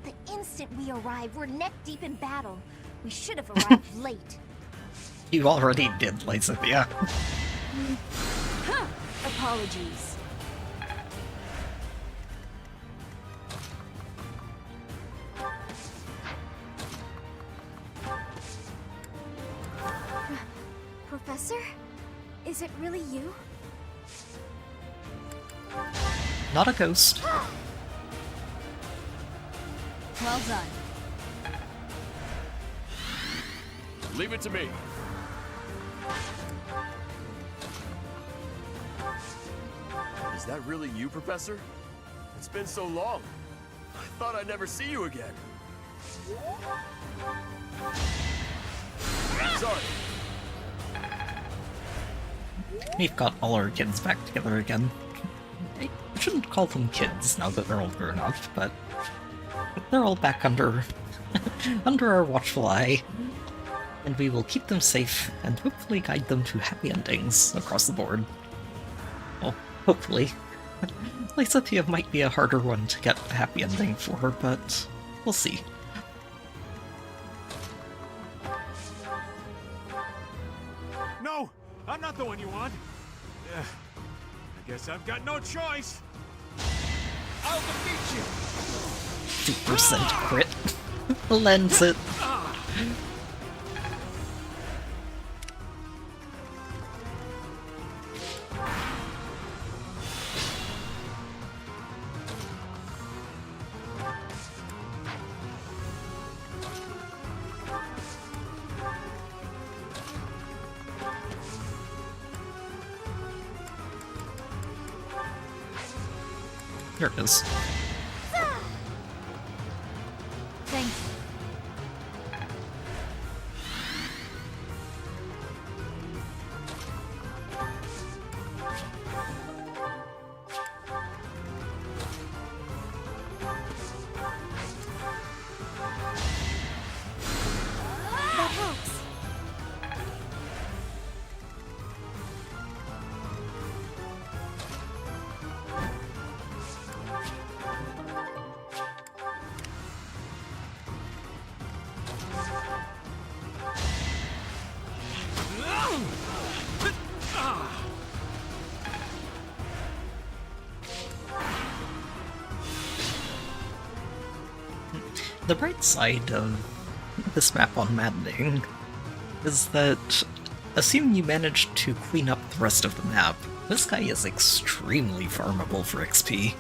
the instant we arrived, we're neck deep in battle. We should have arrived late.
You already did, Lysithia.
Huh. Apologies. Professor? Is it really you?
Not a ghost.
Well done.
Leave it to me. Is that really you, Professor? It's been so long. I thought I'd never see you again. Sorry.
We've got all our kids back together again. I shouldn't call them kids now that they're all grown up, but they're all back under under our watchful eye. And we will keep them safe and hopefully guide them to happy endings across the board. Well, hopefully. Lysithia might be a harder one to get a happy ending for her, but we'll see.
No! I'm not the one you want! I guess I've got no choice! I'll defeat you!
2% crit. Lends it. There it is.
Thanks.
That helps.
The bright side of this map on Maddening is that, assuming you manage to clean up the rest of the map, this guy is extremely farmable for XP.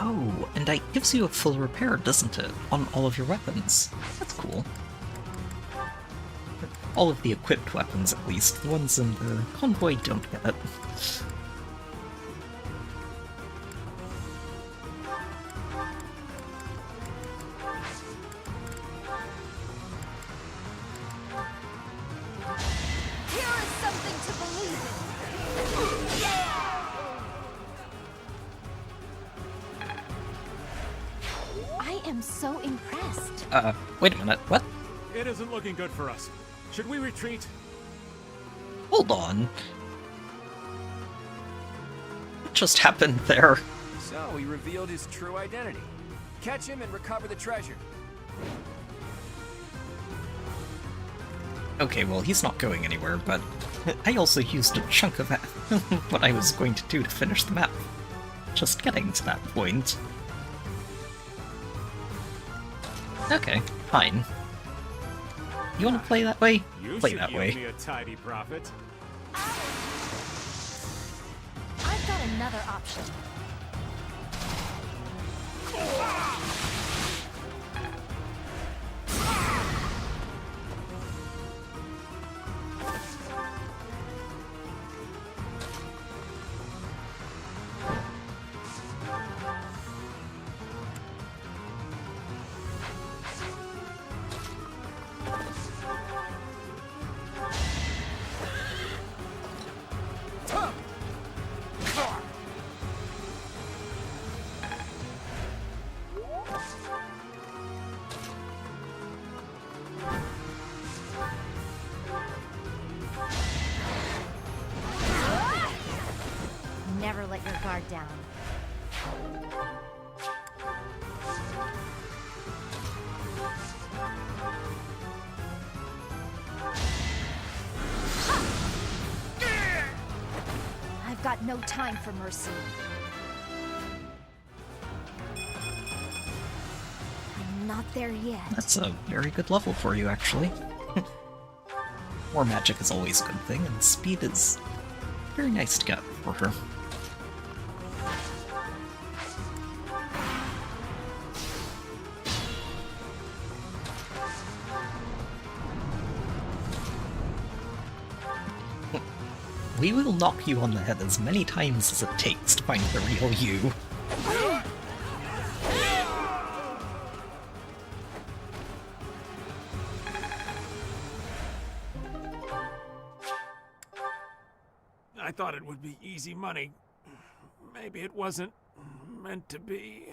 Oh, and that gives you a full repair, doesn't it? On all of your weapons. That's cool. All of the equipped weapons, at least. The ones in the convoy don't get it. Wait a minute, what?
It isn't looking good for us. Should we retreat?
Hold on. What just happened there?
So, he revealed his true identity. Catch him and recover the treasure.
Okay, well, he's not going anywhere, but I also used a chunk of what I was going to do to finish the map. Just getting to that point. Okay, fine. You want to play that way? Play that way.
Me a tidy profit.
I've got another option. Never let your guard down. I've got no time for mercy. I'm not there yet.
That's a very good level for you, actually. More magic is always a good thing, and speed is very nice to get for her. We will knock you on the head as many times as it takes to find the real you.
I thought it would be easy money. Maybe it wasn't meant to be.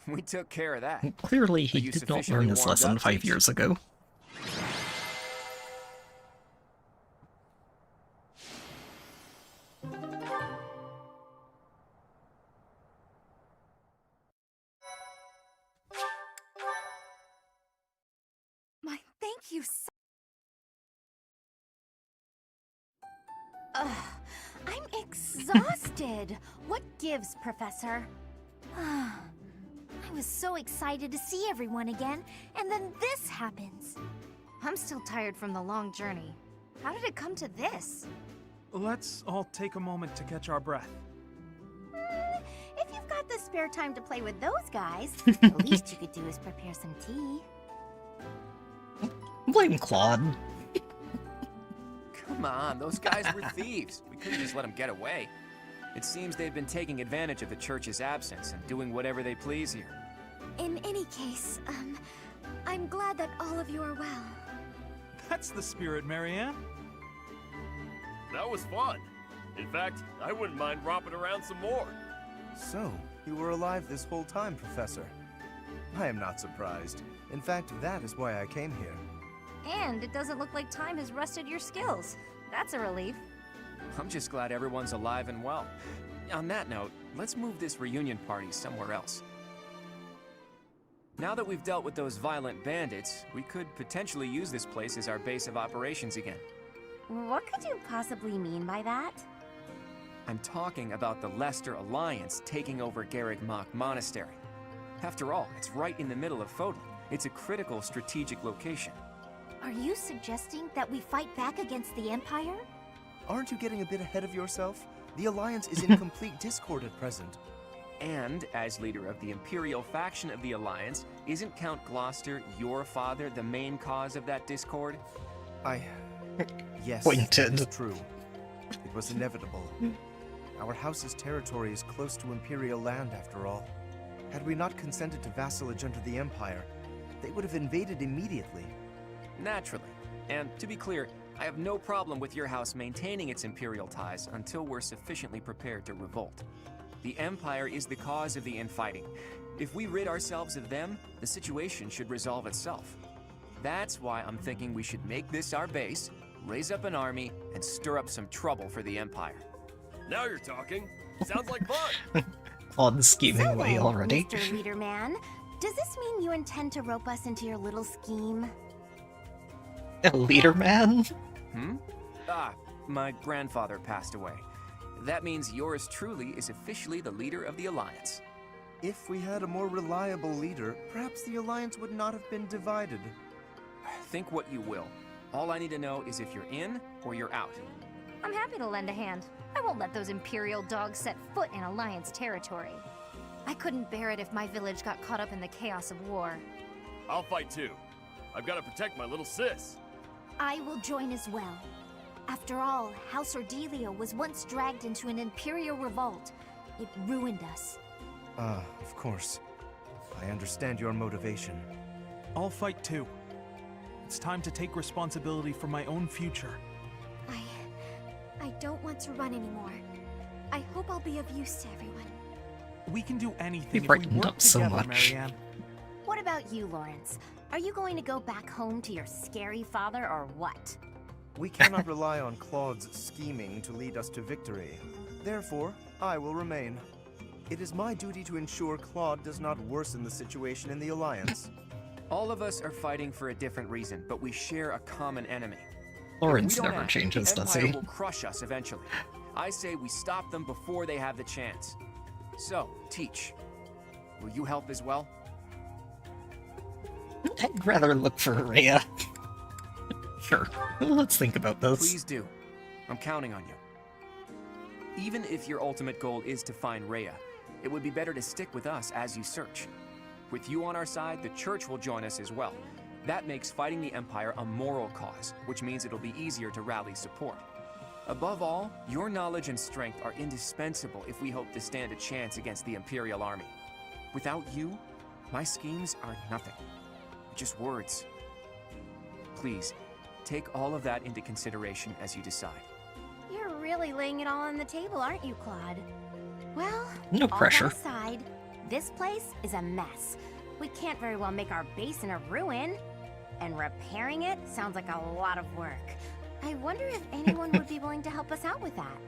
We took care of that.
Clearly he did not learn his lesson 5 years ago.
Thank you so... I'm exhausted.
What gives, Professor?
I was so excited to see everyone again, and then this happens.
I'm still tired from the long journey. How did it come to this?
Let's all take a moment to catch our breath.
If you've got the spare time to play with those guys, the least you could do is prepare some tea.
Blame Claude.
Come on, those guys were thieves. We couldn't just let them get away. It seems they've been taking advantage of the church's absence and doing whatever they please here.
In any case, I'm glad that all of you are well.
That's the spirit, Marianne.
That was fun. In fact, I wouldn't mind romping around some more.
So, you were alive this whole time, Professor. I am not surprised. In fact, that is why I came here.
And it doesn't look like time has rusted your skills. That's a relief.
I'm just glad everyone's alive and well. On that note, let's move this reunion party somewhere else. Now that we've dealt with those violent bandits, we could potentially use this place as our base of operations again.
What could you possibly mean by that?
I'm talking about the Leicester Alliance taking over Garreg Mach Monastery. After all, it's right in the middle of Fodlan. It's a critical strategic location.
Are you suggesting that we fight back against the Empire?
Aren't you getting a bit ahead of yourself? The Alliance is in complete discord at present.
And, as leader of the Imperial faction of the Alliance, isn't Count Gloucester, your father, the main cause of that discord?
Yes,
Pointed.
it's true. It was inevitable. Our house's territory is close to Imperial land, after all. Had we not consented to vassalage under the Empire, they would have invaded immediately.
Naturally. And to be clear, I have no problem with your house maintaining its Imperial ties until we're sufficiently prepared to revolt. The Empire is the cause of the infighting. If we rid ourselves of them, the situation should resolve itself. That's why I'm thinking we should make this our base, raise up an army, and stir up some trouble for the Empire.
Now you're talking. Sounds like fun.
On scheming way
So,
already.
Mr. Leader Man, does this mean you intend to rope us into your little scheme?
A leader man?
My grandfather passed away. That means yours truly is officially the leader of the Alliance.
If we had a more reliable leader, perhaps the Alliance would not have been divided.
Think what you will. All I need to know is if you're in or you're out.
I'm happy to lend a hand. I won't let those Imperial dogs set foot in Alliance territory.
I couldn't bear it if my village got caught up in the chaos of war.
I'll fight too. I've got to protect my little sis.
I will join as well. After all, House Ordelia was once dragged into an Imperial revolt. It ruined us.
Of course. I understand your motivation.
I'll fight too. It's time to take responsibility for my own future.
I don't want to run anymore. I hope I'll be of use to everyone.
We can do anything
You've
if we
brightened
work
up so
together,
much.
Marianne.
What about you, Lawrence? Are you going to go back home to your scary father or what?
We cannot rely on Claude's scheming to lead us to victory. Therefore, I will remain. It is my duty to ensure Claude does not worsen the situation in the Alliance.
All of us are fighting for a different reason, but we share a common enemy.
Lawrence
If we don't
never
act,
changes,
the
does
Empire
he?
will crush us eventually. I say we stop them before they have the chance. So, Teach, will you help as well?
I'd rather look for Rhea. Sure, let's think about this.
Please do. I'm counting on you. Even if your ultimate goal is to find Rhea, it would be better to stick with us as you search. With you on our side, the Church will join us as well. That makes fighting the Empire a moral cause, which means it'll be easier to rally support. Above all, your knowledge and strength are indispensable if we hope to stand a chance against the Imperial Army. Without you, my schemes are nothing. Just words. Please, take all of that into consideration as you decide.
You're really laying it all on the table, aren't you, Claude? Well,
No pressure.
all that aside, this place is a mess. We can't very well make our base in a ruin. And repairing it sounds like a lot of work. I wonder if anyone would be willing to help us out with that.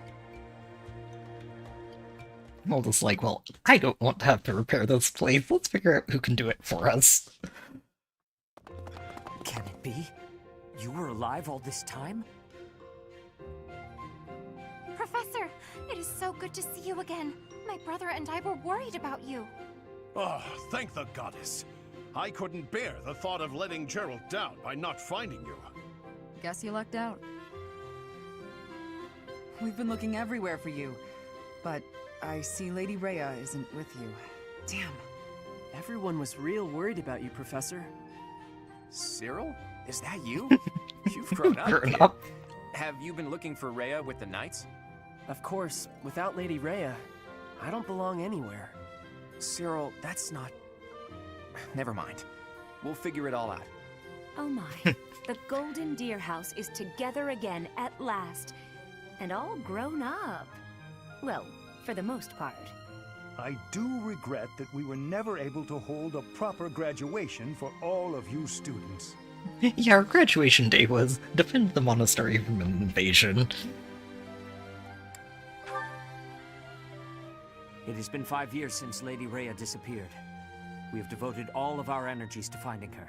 Mulda's like, well, I don't want to have to repair this place. Let's figure out who can do it for us.
Can it be? You were alive all this time?
Professor, it is so good to see you again. My brother and I were worried about you.
Oh, thank the goddess. I couldn't bear the thought of letting Gerald down by not finding you.
Guess you lucked out. We've been looking everywhere for you, but I see Lady Rhea isn't with you. Damn.
Everyone was real worried about you, Professor.
Cyril? Is that you? You've grown up,
Grown
kid.
up.
Have you been looking for Rhea with the Knights?
Of course, without Lady Rhea, I don't belong anywhere.
Cyril, that's not... Never mind. We'll figure it all out.
Oh my, the Golden Deer House is together again at last. And all grown up. Well, for the most part.
I do regret that we were never able to hold a proper graduation for all of you students.
Yeah, our graduation day was defend the monastery from an invasion.
It has been 5 years since Lady Rhea disappeared. We have devoted all of our energies to finding her.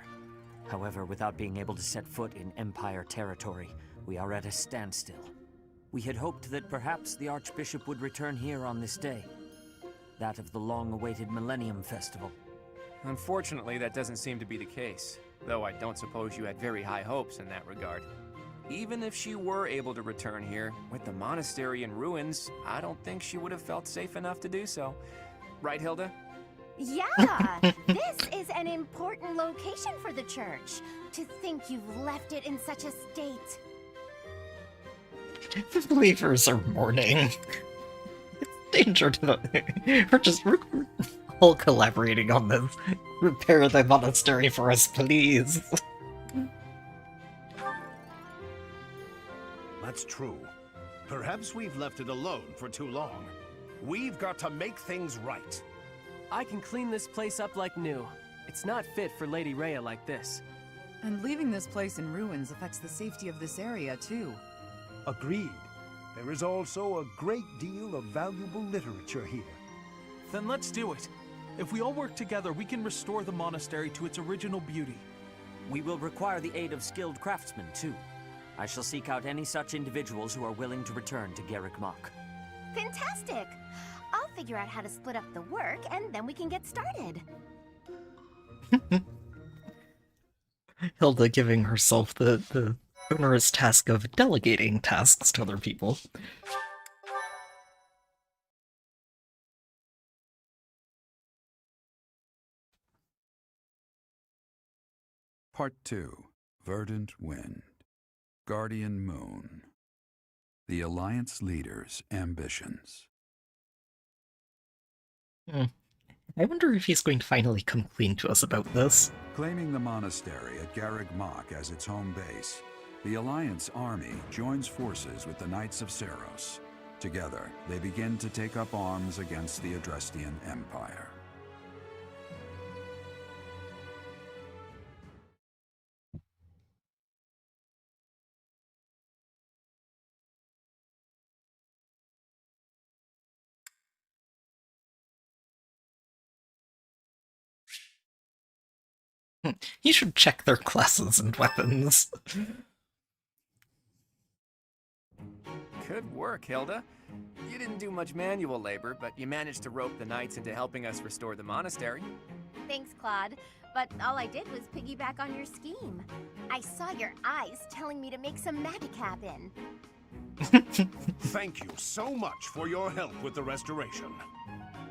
However, without being able to set foot in Empire territory, we are at a standstill. We had hoped that perhaps the Archbishop would return here on this day. That of the long-awaited Millennium Festival.
Unfortunately, that doesn't seem to be the case, though I don't suppose you had very high hopes in that regard. Even if she were able to return here, with the monastery in ruins, I don't think she would have felt safe enough to do so. Right, Hilda?
Yeah! This is an important location for the church. To think you've left it in such a state.
The believers are mourning. It's danger to the... We're all collaborating on this. Repair the monastery for us, please.
That's true. Perhaps we've left it alone for too long. We've got to make things right.
I can clean this place up like new. It's not fit for Lady Rhea like this.
And leaving this place in ruins affects the safety of this area, too.
Agreed. There is also a great deal of valuable literature here.
Then let's do it. If we all work together, we can restore the monastery to its original beauty.
We will require the aid of skilled craftsmen, too. I shall seek out any such individuals who are willing to return to Garrick Mach.
Fantastic! I'll figure out how to split up the work, and then we can get started.
Hilda giving herself the onerous task of delegating tasks to other people.
Part 2. Verdant Wind. Guardian Moon. The Alliance Leader's Ambitions.
I wonder if he's going to finally come clean to us about this.
Claiming the monastery at Garrick Mach as its home base, the Alliance army joins forces with the Knights of Seros. Together, they begin to take up arms against the Adrestian Empire.
You should check their classes and weapons.
Good work, Hilda. You didn't do much manual labor, but you managed to rope the knights into helping us restore the monastery.
Thanks, Claude. But all I did was piggyback on your scheme. I saw your eyes telling me to make some magic happen.
Thank you so much for your help with the restoration.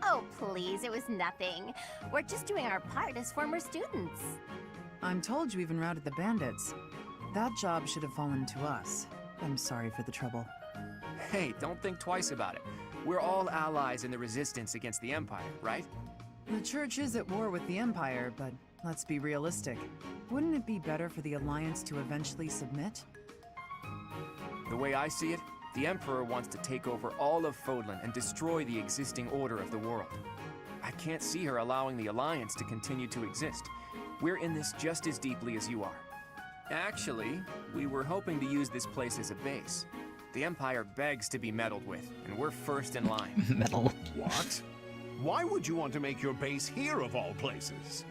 Oh, please, it was nothing. We're just doing our part as former students.
I'm told you even routed the bandits. That job should have fallen to us. I'm sorry for the trouble.
Hey, don't think twice about it. We're all allies in the resistance against the Empire, right?
The Church is at war with the Empire, but let's be realistic. Wouldn't it be better for the Alliance to eventually submit?
The way I see it, the Emperor wants to take over all of Fodlan and destroy the existing order of the world. I can't see her allowing the Alliance to continue to exist. We're in this just as deeply as you are. Actually, we were hoping to use this place as a base. The Empire begs to be meddled with, and we're first in line.
Meddle.
What? Why would you want to make your base here of all places?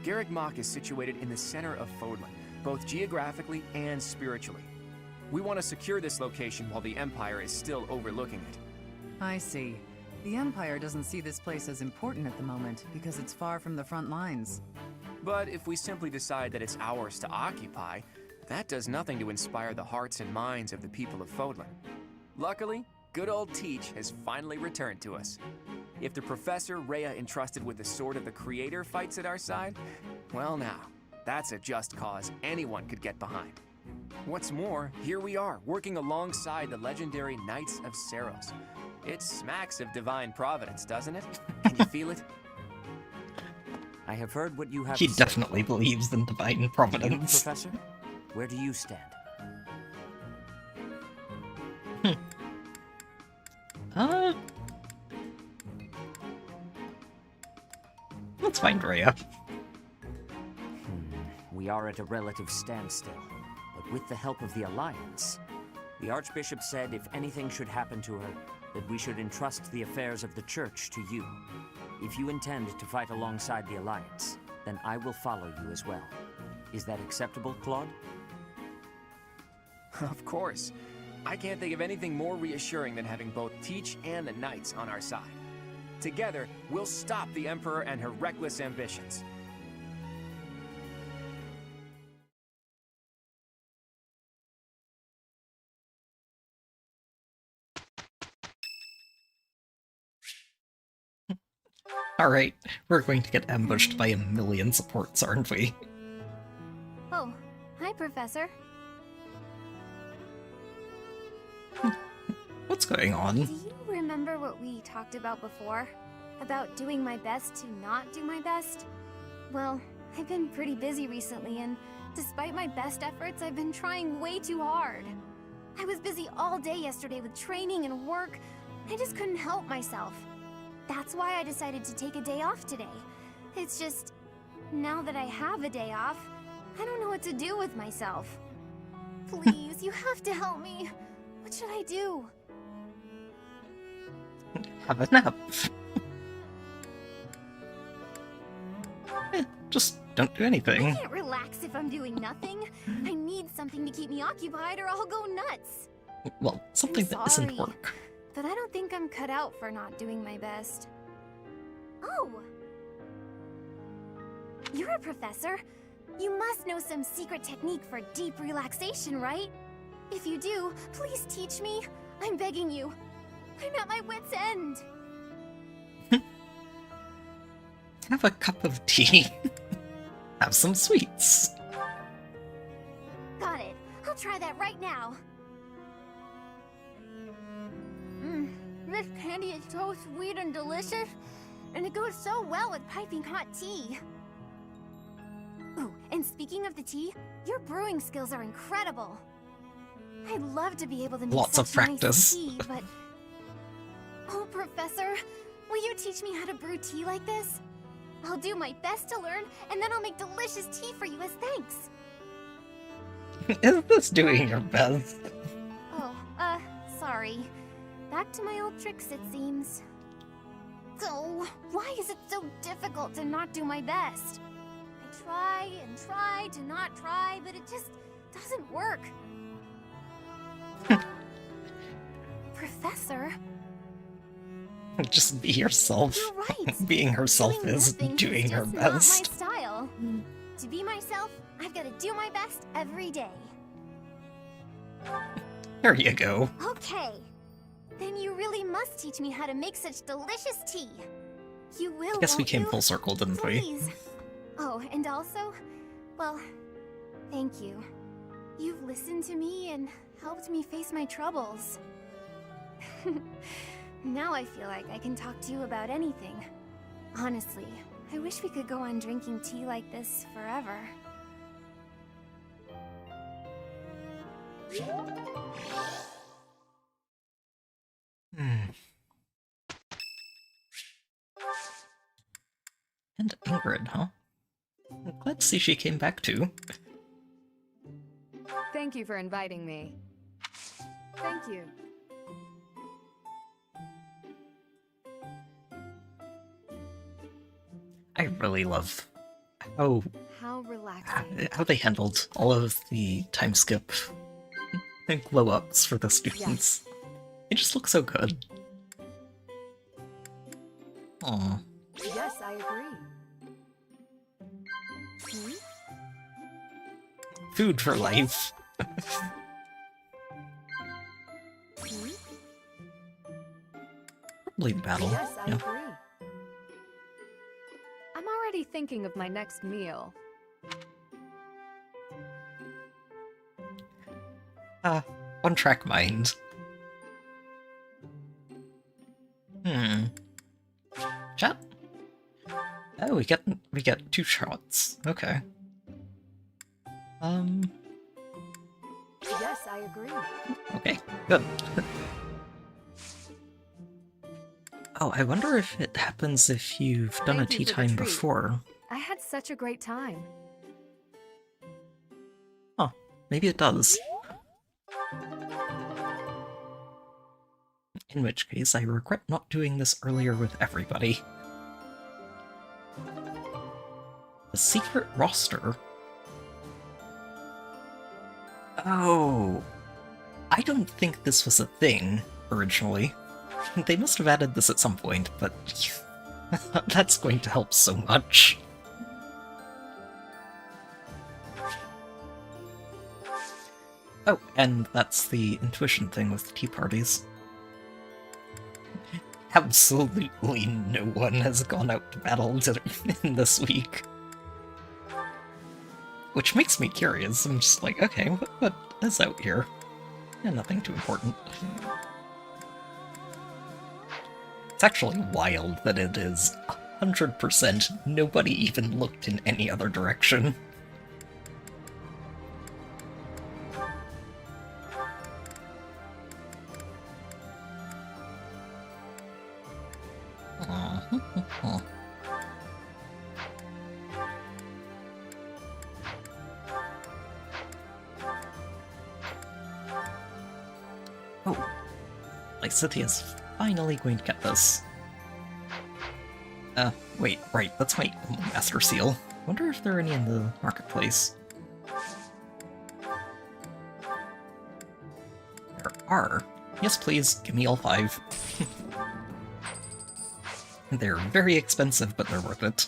Garrick Mach is situated in the center of Fodlan, both geographically and spiritually. We want to secure this location while the Empire is still overlooking it.
I see. The Empire doesn't see this place as important at the moment because it's far from the front lines.
But if we simply decide that it's ours to occupy, that does nothing to inspire the hearts and minds of the people of Fodlan. Luckily, good old Teach has finally returned to us. If the Professor Rhea entrusted with the Sword of the Creator fights at our side, well now, that's a just cause anyone could get behind. What's more, here we are, working alongside the legendary Knights of Seros. It smacks of divine providence, doesn't it? Can you feel it?
I have heard what you have
He
to say.
definitely believes in divine
You,
providence.
Professor? Where do you stand?
Let's find Rhea.
We are at a relative standstill, but with the help of the Alliance. The Archbishop said if anything should happen to her, that we should entrust the affairs of the Church to you. If you intend to fight alongside the Alliance, then I will follow you as well. Is that acceptable, Claude?
Of course. I can't think of anything more reassuring than having both Teach and the Knights on our side. Together, we'll stop the Emperor and her reckless ambitions.
Alright, we're going to get ambushed by a million supports, aren't we?
Oh, hi, Professor.
What's going on?
Do you remember what we talked about before? About doing my best to not do my best? Well, I've been pretty busy recently, and despite my best efforts, I've been trying way too hard. I was busy all day yesterday with training and work. I just couldn't help myself. That's why I decided to take a day off today. It's just, now that I have a day off, I don't know what to do with myself. Please, you have to help me. What should I do?
Have a nap. Just don't do anything.
I can't relax if I'm doing nothing. I need something to keep me occupied or I'll go nuts.
Well, something that isn't work.
But I don't think I'm cut out for not doing my best. Oh! You're a professor. You must know some secret technique for deep relaxation, right? If you do, please teach me. I'm begging you. I'm at my wit's end.
Have a cup of tea. Have some sweets.
Got it. I'll try that right now. This candy is so sweet and delicious, and it goes so well with piping hot tea. Ooh, and speaking of the tea, your brewing skills are incredible. I'd love to be able to make
Lots of
such nice
practice.
tea, but... Oh, Professor, will you teach me how to brew tea like this? I'll do my best to learn, and then I'll make delicious tea for you as thanks.
Is this doing your best?
Oh, sorry. Back to my old tricks, it seems. So, why is it so difficult to not do my best? I try and try to not try, but it just doesn't work. Professor?
Just be yourself.
You're right.
Being herself
Doing
is
nothing
doing her
just not
best.
my style. To be myself, I've got to do my best every day.
There you go.
Okay. Then you really must teach me how to make such delicious tea. You will,
I guess we
won't
came
you?
full circle, didn't we?
Please. Oh, and also, well, thank you. You've listened to me and helped me face my troubles. Now I feel like I can talk to you about anything. Honestly, I wish we could go on drinking tea like this forever.
And Ingrid, huh? I'm glad to see she came back too.
Thank you for inviting me. Thank you.
I really love how
relaxing.
how they handled all of the time skip and glow ups for the students. It just looks so good. Aww.
Yes, I agree.
Food for life. Probably the battle.
Yes, I
Yeah.
agree. I'm already thinking of my next meal.
One track mind. Chat? Oh, we get 2 shots. Okay.
Yes, I agree.
Okay, good. Oh, I wonder if it happens if you've done
Thank
a
you
tea
for the
time
treat.
before.
I had such a great time.
Huh, maybe it does. In which case, I regret not doing this earlier with everybody. The secret roster? Oh. I don't think this was a thing, originally. They must have added this at some point, but that's going to help so much. Oh, and that's the intuition thing with tea parties. Absolutely no one has gone out to battle in this week. Which makes me curious. I'm just like, okay, what is out here? Yeah, nothing too important. It's actually wild that it is 100% nobody even looked in any other direction. Oh, Lysithea's finally going to get this. Wait, right, that's my Master Seal. Wonder if there are any in the marketplace. There are. Yes, please, give me all 5. They're very expensive, but they're worth it.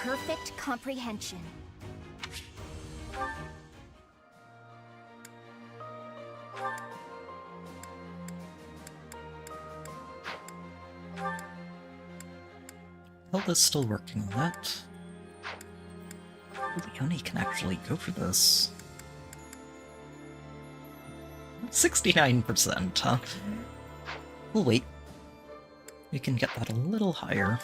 Perfect comprehension.
Hilda's still working on that. Leonie can actually go for this. 69%, huh? We'll wait. We can get that a little higher.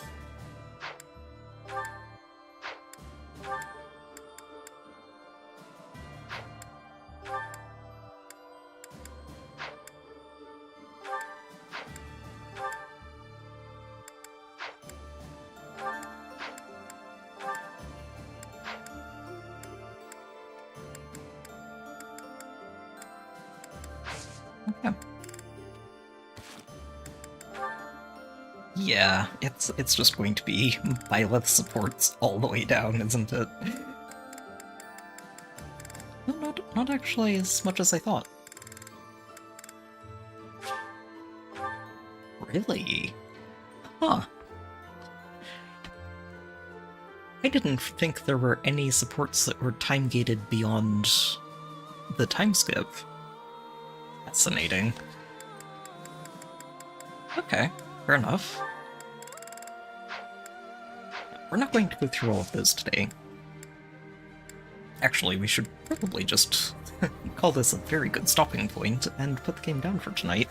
Yeah, it's just going to be Byleth supports all the way down, isn't it? No, not actually as much as I thought. Really? Huh. I didn't think there were any supports that were time-gated beyond the time skip. Fascinating. Okay, fair enough. We're not going to go through all of those today. Actually, we should probably just call this a very good stopping point and put the game down for tonight.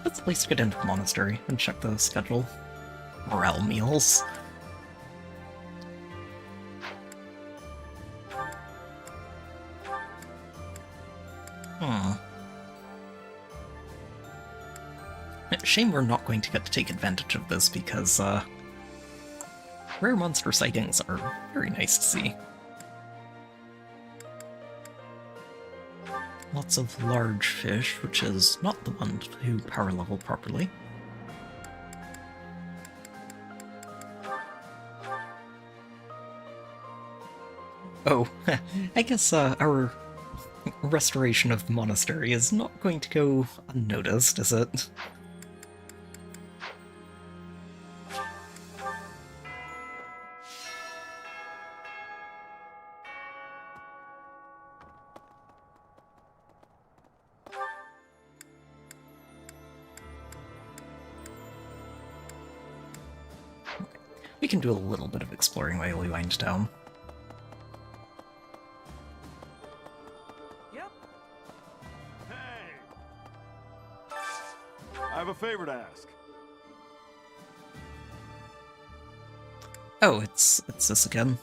Let's at least get into the monastery and check the schedule. Morale meals. Shame we're not going to get to take advantage of this because, rare monster sightings are very nice to see. Lots of large fish, which is not the one to power level properly. Oh, I guess our restoration of the monastery is not going to go unnoticed, is it? We can do a little bit of exploring while we wind down.
Yep. Hey! I have a favor to ask.
Oh, it's this again.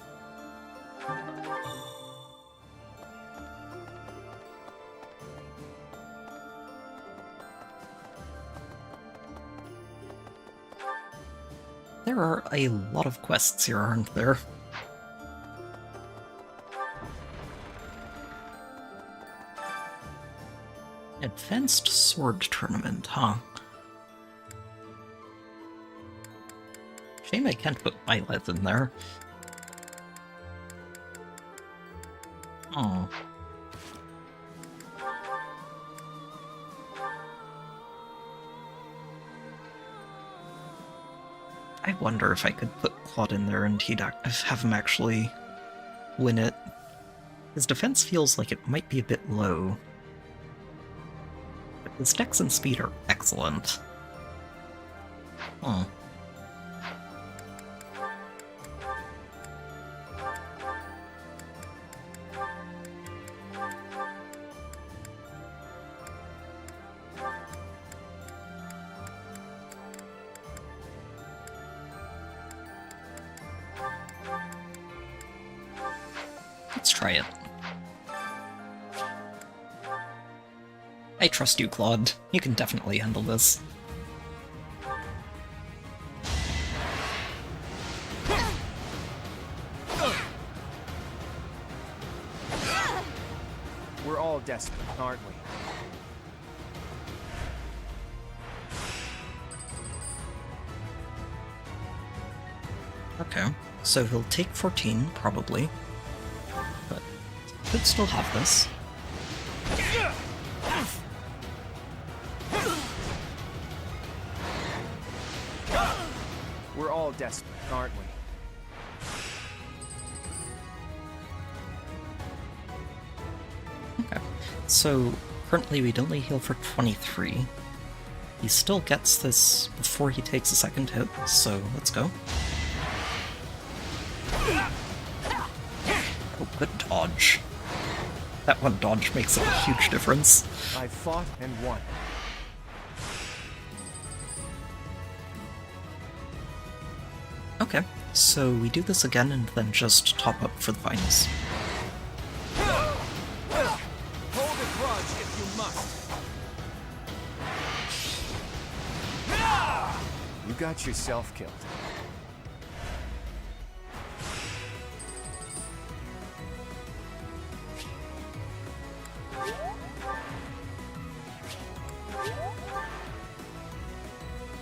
There are a lot of quests here, aren't there? Advanced Sword Tournament, huh? Shame I can't put Violet in there. Oh. I wonder if I could put Claude in there and he'd have him actually win it. His defense feels like it might be a bit low. But his dex and speed are excellent. Oh. Let's try it. I trust you, Claude. You can definitely handle this.
We're all desperate, aren't we?
Okay, so he'll take 14, probably. But could still have this.
We're all desperate, aren't we?
Okay, so currently we'd only heal for 23. He still gets this before he takes a second hit, so let's go. Oh, good dodge. That one dodge makes a huge difference.
I fought and won.
Okay, so we do this again and then just top up for the finals.
Hold a grudge if you must. You got yourself killed.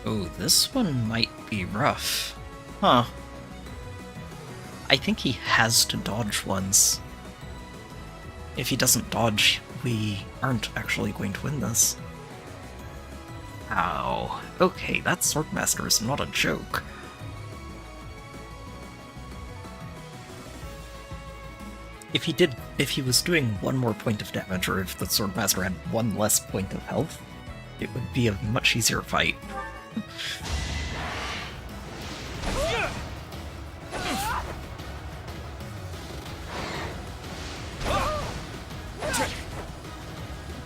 Oh, this one might be rough. Huh. I think he has to dodge once. If he doesn't dodge, we aren't actually going to win this. Ow. Okay, that Swordmaster is not a joke. If he was doing one more point of damage, or if the Swordmaster had one less point of health, it would be a much easier fight.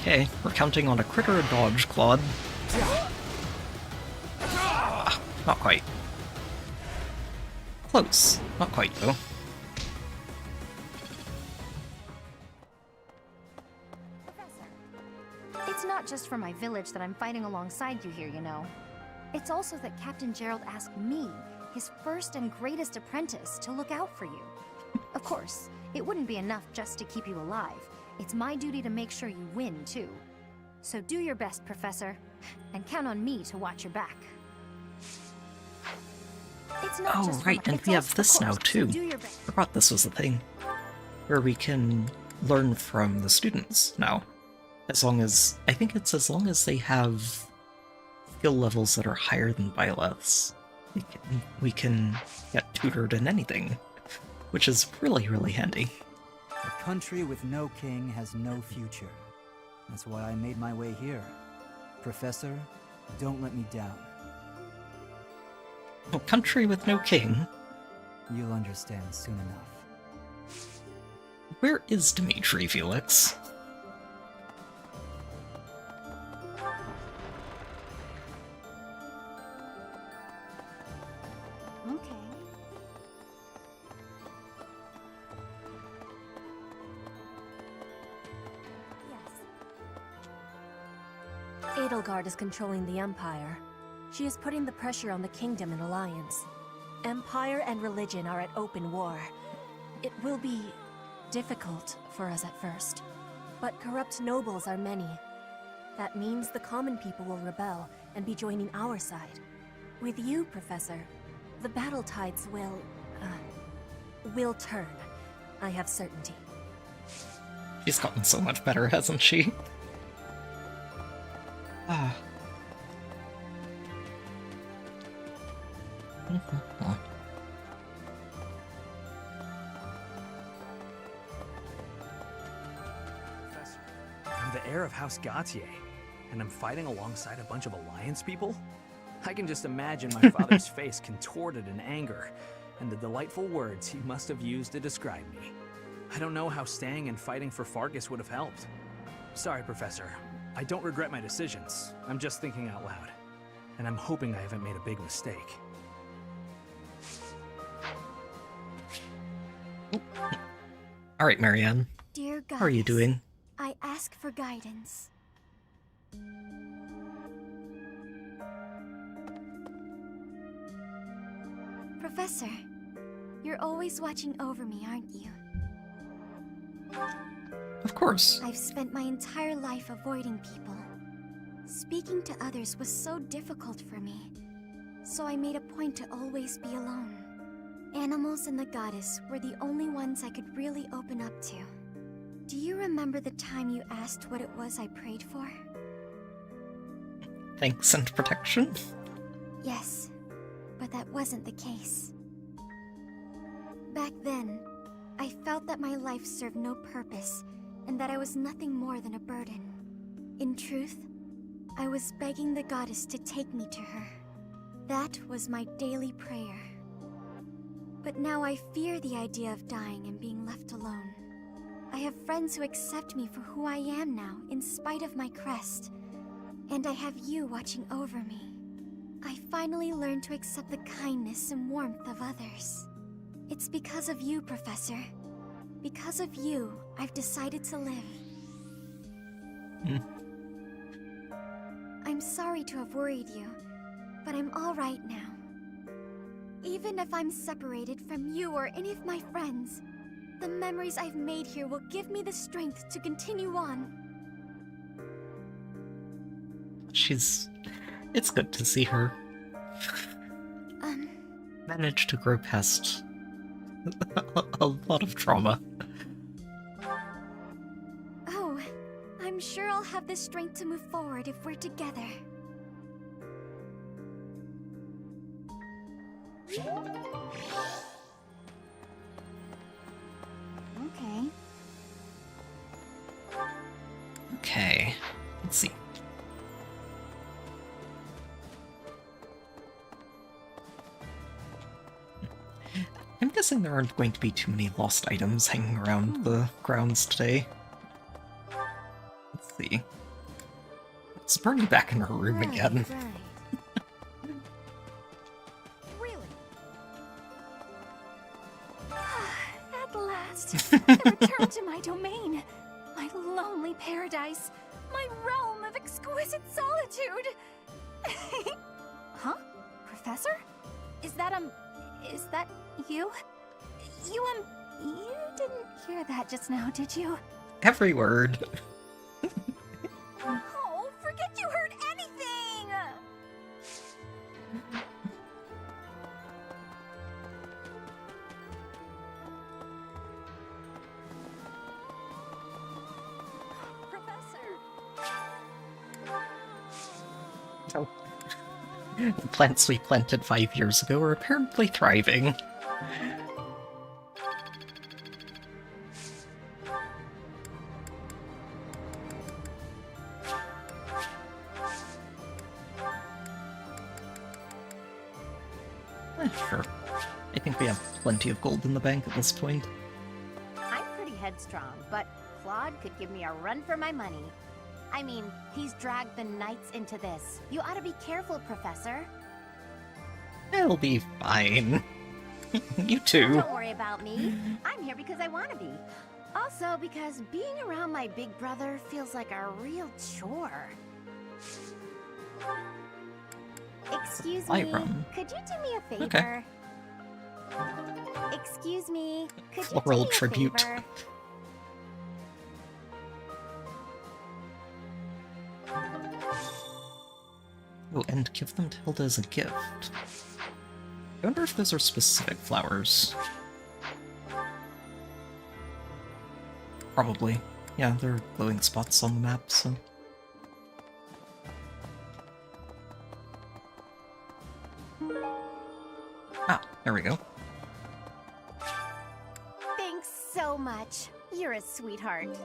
Okay, we're counting on a crit or a dodge, Claude. Not quite. Close. Not quite, though.
It's not just for my village that I'm fighting alongside you here, you know. It's also that Captain Gerald asked me, his first and greatest apprentice, to look out for you. Of course, it wouldn't be enough just to keep you alive. It's my duty to make sure you win, too. So do your best, Professor, and count on me to watch your back. It's not
Oh,
just
right, and we have this now, too. Forgot this was a thing. Where we can learn from the students now. As long as... I think it's as long as they have skill levels that are higher than Violet's. We can get tutored in anything. Which is really, really handy.
A country with no king has no future. That's why I made my way here. Professor, don't let me down.
A country with no king?
You'll understand soon enough.
Where is Dimitri, Felix?
Okay. Edelgard is controlling the Empire. She is putting the pressure on the Kingdom and Alliance. Empire and religion are at open war. It will be difficult for us at first, but corrupt nobles are many. That means the common people will rebel and be joining our side. With you, Professor, the battle tides will turn. I have certainty.
She's gotten so much better, hasn't she? Ah.
Professor, I'm the heir of House Gautier, and I'm fighting alongside a bunch of Alliance people? I can just imagine my father's face contorted in anger, and the delightful words he must have used to describe me. I don't know how staying and fighting for Fargus would have helped. Sorry, Professor. I don't regret my decisions. I'm just thinking out loud. And I'm hoping I haven't made a big mistake.
Alright, Marianne.
Dear God,
how are you doing?
I ask for guidance. Professor, you're always watching over me, aren't you?
Of course.
I've spent my entire life avoiding people. Speaking to others was so difficult for me, so I made a point to always be alone. Animals and the goddess were the only ones I could really open up to. Do you remember the time you asked what it was I prayed for?
Thanks and protection?
Yes, but that wasn't the case. Back then, I felt that my life served no purpose, and that I was nothing more than a burden. In truth, I was begging the goddess to take me to her. That was my daily prayer. But now I fear the idea of dying and being left alone. I have friends who accept me for who I am now, in spite of my crest. And I have you watching over me. I finally learned to accept the kindness and warmth of others. It's because of you, Professor. Because of you, I've decided to live. I'm sorry to have worried you, but I'm all right now. Even if I'm separated from you or any of my friends, the memories I've made here will give me the strength to continue on.
It's good to see her manage to grow past a lot of trauma.
Oh, I'm sure I'll have the strength to move forward if we're together.
Okay.
Okay, let's see. I'm guessing there aren't going to be too many lost items hanging around the grounds today. Let's see. It's Bernie back in her room again.
Really? At last, I returned to my domain. My lonely paradise. My realm of exquisite solitude. Huh? Professor? Is that you? You didn't hear that just now, did you?
Every word.
Oh, forget you heard anything!
So, the plants we planted 5 years ago are apparently thriving. Sure. I think we have plenty of gold in the bank at this point.
I'm pretty headstrong, but Claude could give me a run for my money. I mean, he's dragged the knights into this. You ought to be careful, Professor.
It'll be fine. You too.
Don't worry about me. I'm here because I want to be. Also, because being around my big brother feels like a real chore. Excuse me, could you do me a favor?
Okay.
Excuse me, could you
Floral
do me a
tribute.
favor?
Oh, and give them to Hilda as a gift. I wonder if those are specific flowers. Probably. Yeah, there are glowing spots on the map, so... Ah, there we go.
Thanks so much. You're a sweetheart.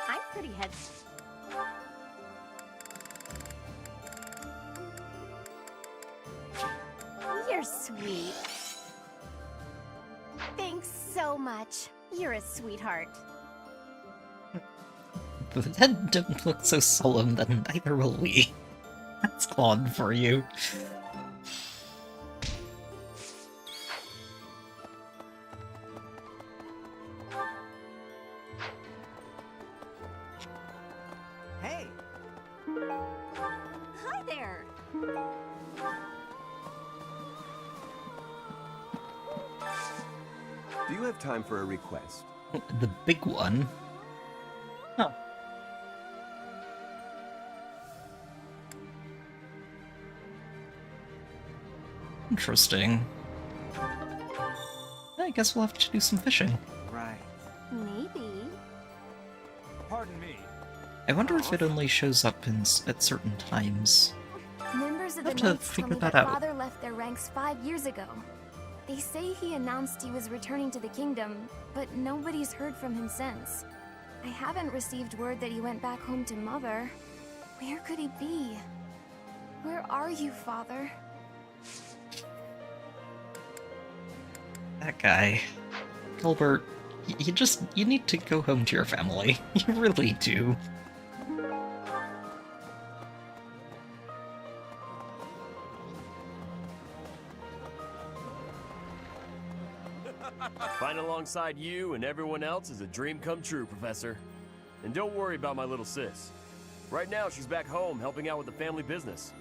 I'm pretty head... You're sweet. Thanks so much. You're a sweetheart.
That didn't look so solemn, then neither will we. That's Claude for you.
Hey!
Hi there!
Do you have time for a request?
The big one? Oh. Interesting. I guess we'll have to do some fishing.
Right.
Maybe.
Pardon me.
I wonder if it only shows up at certain times.
Members of
I'll
the
have to
Knights told
figure
me
that
that
out.
father left their ranks 5 years ago. They say he announced he was returning to the kingdom, but nobody's heard from him since. I haven't received word that he went back home to Mother. Where could he be? Where are you, Father?
That guy. Gilbert, you need to go home to your family. You really do.
Fighting alongside you and everyone else is a dream come true, Professor. And don't worry about my little sis. Right now, she's back home helping out with the family business.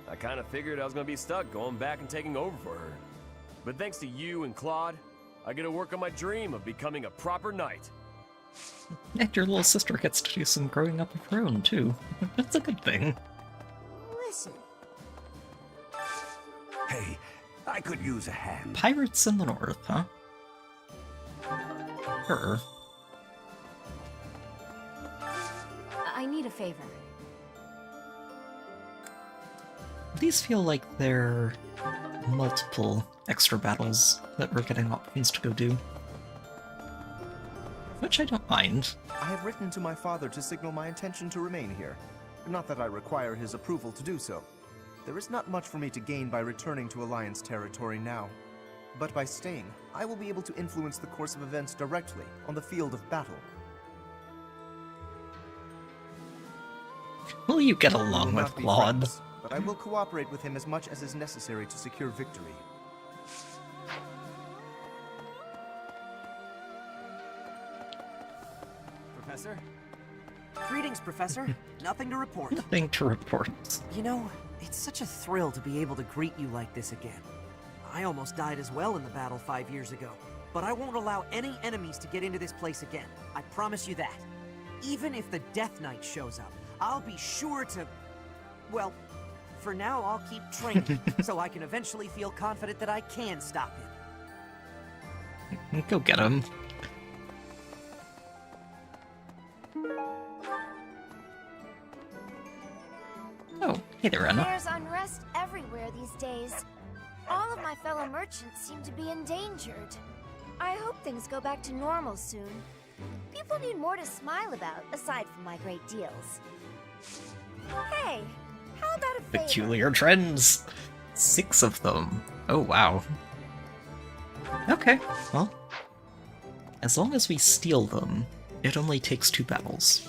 I kind of figured I was going to be stuck going back and taking over for her. But thanks to you and Claude, I get to work on my dream of becoming a proper knight.
And your little sister gets to do some growing up of her own, too. That's a good thing.
Listen. Hey, I could use a hand.
Pirates in the North, huh? Sure.
I need a favor.
These feel like they're multiple extra battles that we're getting options to go do. Which I don't mind.
I have written to my father to signal my intention to remain here. Not that I require his approval to do so. There is not much for me to gain by returning to Alliance territory now. But by staying, I will be able to influence the course of events directly on the field of battle.
Will you get along
We will
with
not be
Claude?
friends, but I will cooperate with him as much as is necessary to secure victory.
Professor? Greetings, Professor. Nothing to report.
Nothing to report.
You know, it's such a thrill to be able to greet you like this again. I almost died as well in the battle 5 years ago, but I won't allow any enemies to get into this place again. I promise you that. Even if the Death Knight shows up, I'll be sure to... Well, for now I'll keep training, so I can eventually feel confident that I can stop him.
Go get him. Oh, hey there, Anna.
There's unrest everywhere these days. All of my fellow merchants seem to be endangered. I hope things go back to normal soon. People need more to smile about, aside from my great deals. Hey, how about a favor?
Peculiar trends. 6 of them. Oh, wow. Okay, well. As long as we steal them, it only takes 2 battles.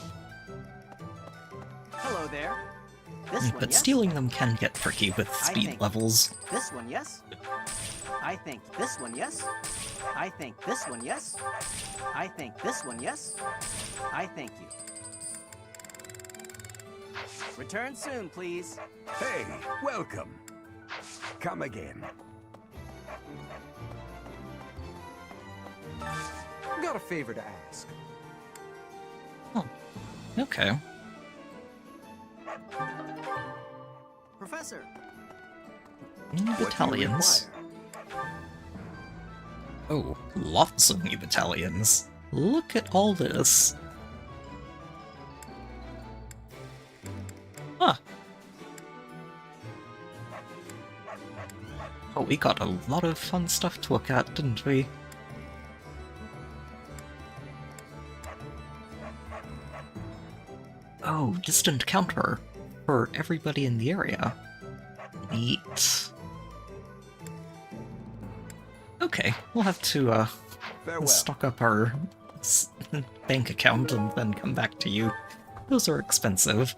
Hello there. This one,
But
yes?
stealing them can get tricky with
I
speed
think
levels.
This one, yes? I think this one, yes? I think this one, yes? I think this one, yes? I thank you. Return soon, please.
Hey, welcome. Come again.
Got a favor to ask.
Okay.
Professor!
New battalions. Oh, lots of new battalions. Look at all this. Huh. Oh, we got a lot of fun stuff to look at, didn't we? Oh, distant counter for everybody in the area. Neat. Okay, we'll have to stock up our bank account and then come back to you. Those are expensive.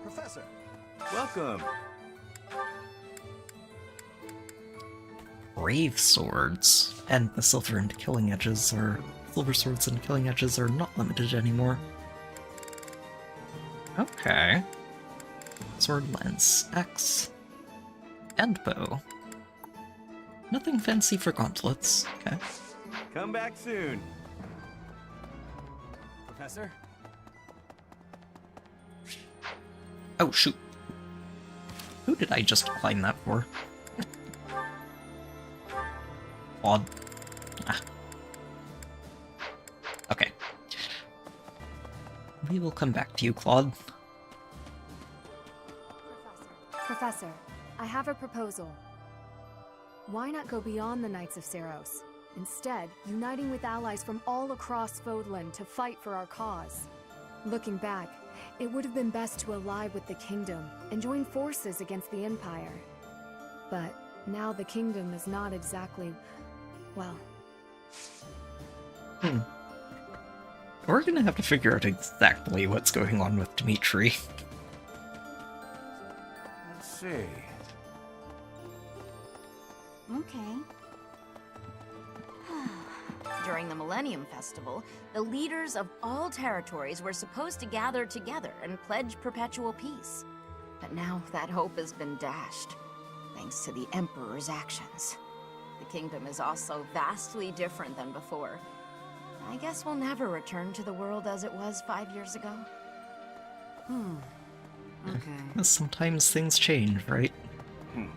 Professor!
Welcome!
Brave swords. And the silver and killing edges are... Silver swords and killing edges are not limited anymore. Okay. Sword, lance, axe, and bow. Nothing fancy for gauntlets. Okay.
Come back soon.
Professor?
Oh, shoot. Who did I just climb that for? Odd. Ah. Okay. We will come back to you, Claude.
Professor, I have a proposal. Why not go beyond the Knights of Seros? Instead, uniting with allies from all across Fodlan to fight for our cause. Looking back, it would have been best to ally with the Kingdom and join forces against the Empire. But now the Kingdom is not exactly, well...
We're gonna have to figure out exactly what's going on with Dimitri.
Let's see.
Okay. During the Millennium Festival, the leaders of all territories were supposed to gather together and pledge perpetual peace. But now that hope has been dashed, thanks to the Emperor's actions. The kingdom is also vastly different than before. I guess we'll never return to the world as it was 5 years ago.
Okay.
Sometimes things change, right?
Hey,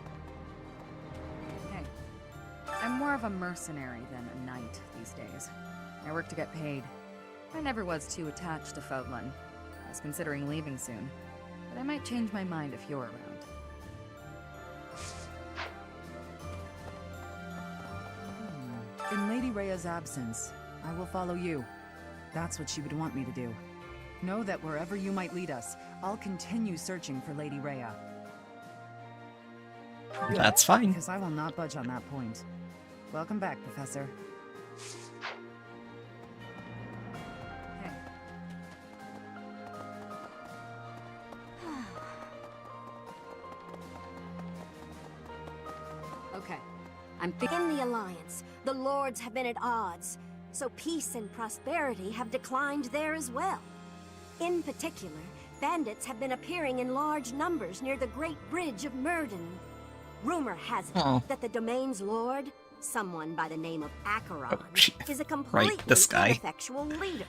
I'm more of a mercenary than a knight these days. I work to get paid. I never was too attached to Fodlan. I was considering leaving soon, but I might change my mind if you're around. In Lady Rhea's absence, I will follow you. That's what she would want me to do. Know that wherever you might lead us, I'll continue searching for Lady Rhea.
That's fine.
Because I will not budge on that point. Welcome back, Professor. Hey.
Okay. I'm in the Alliance. The Lords have been at odds, so peace and prosperity have declined there as well. In particular, bandits have been appearing in large numbers near the Great Bridge of Murden. Rumor has it that the domain's lord, someone by the name of Acheron, is a completely ineffectual leader.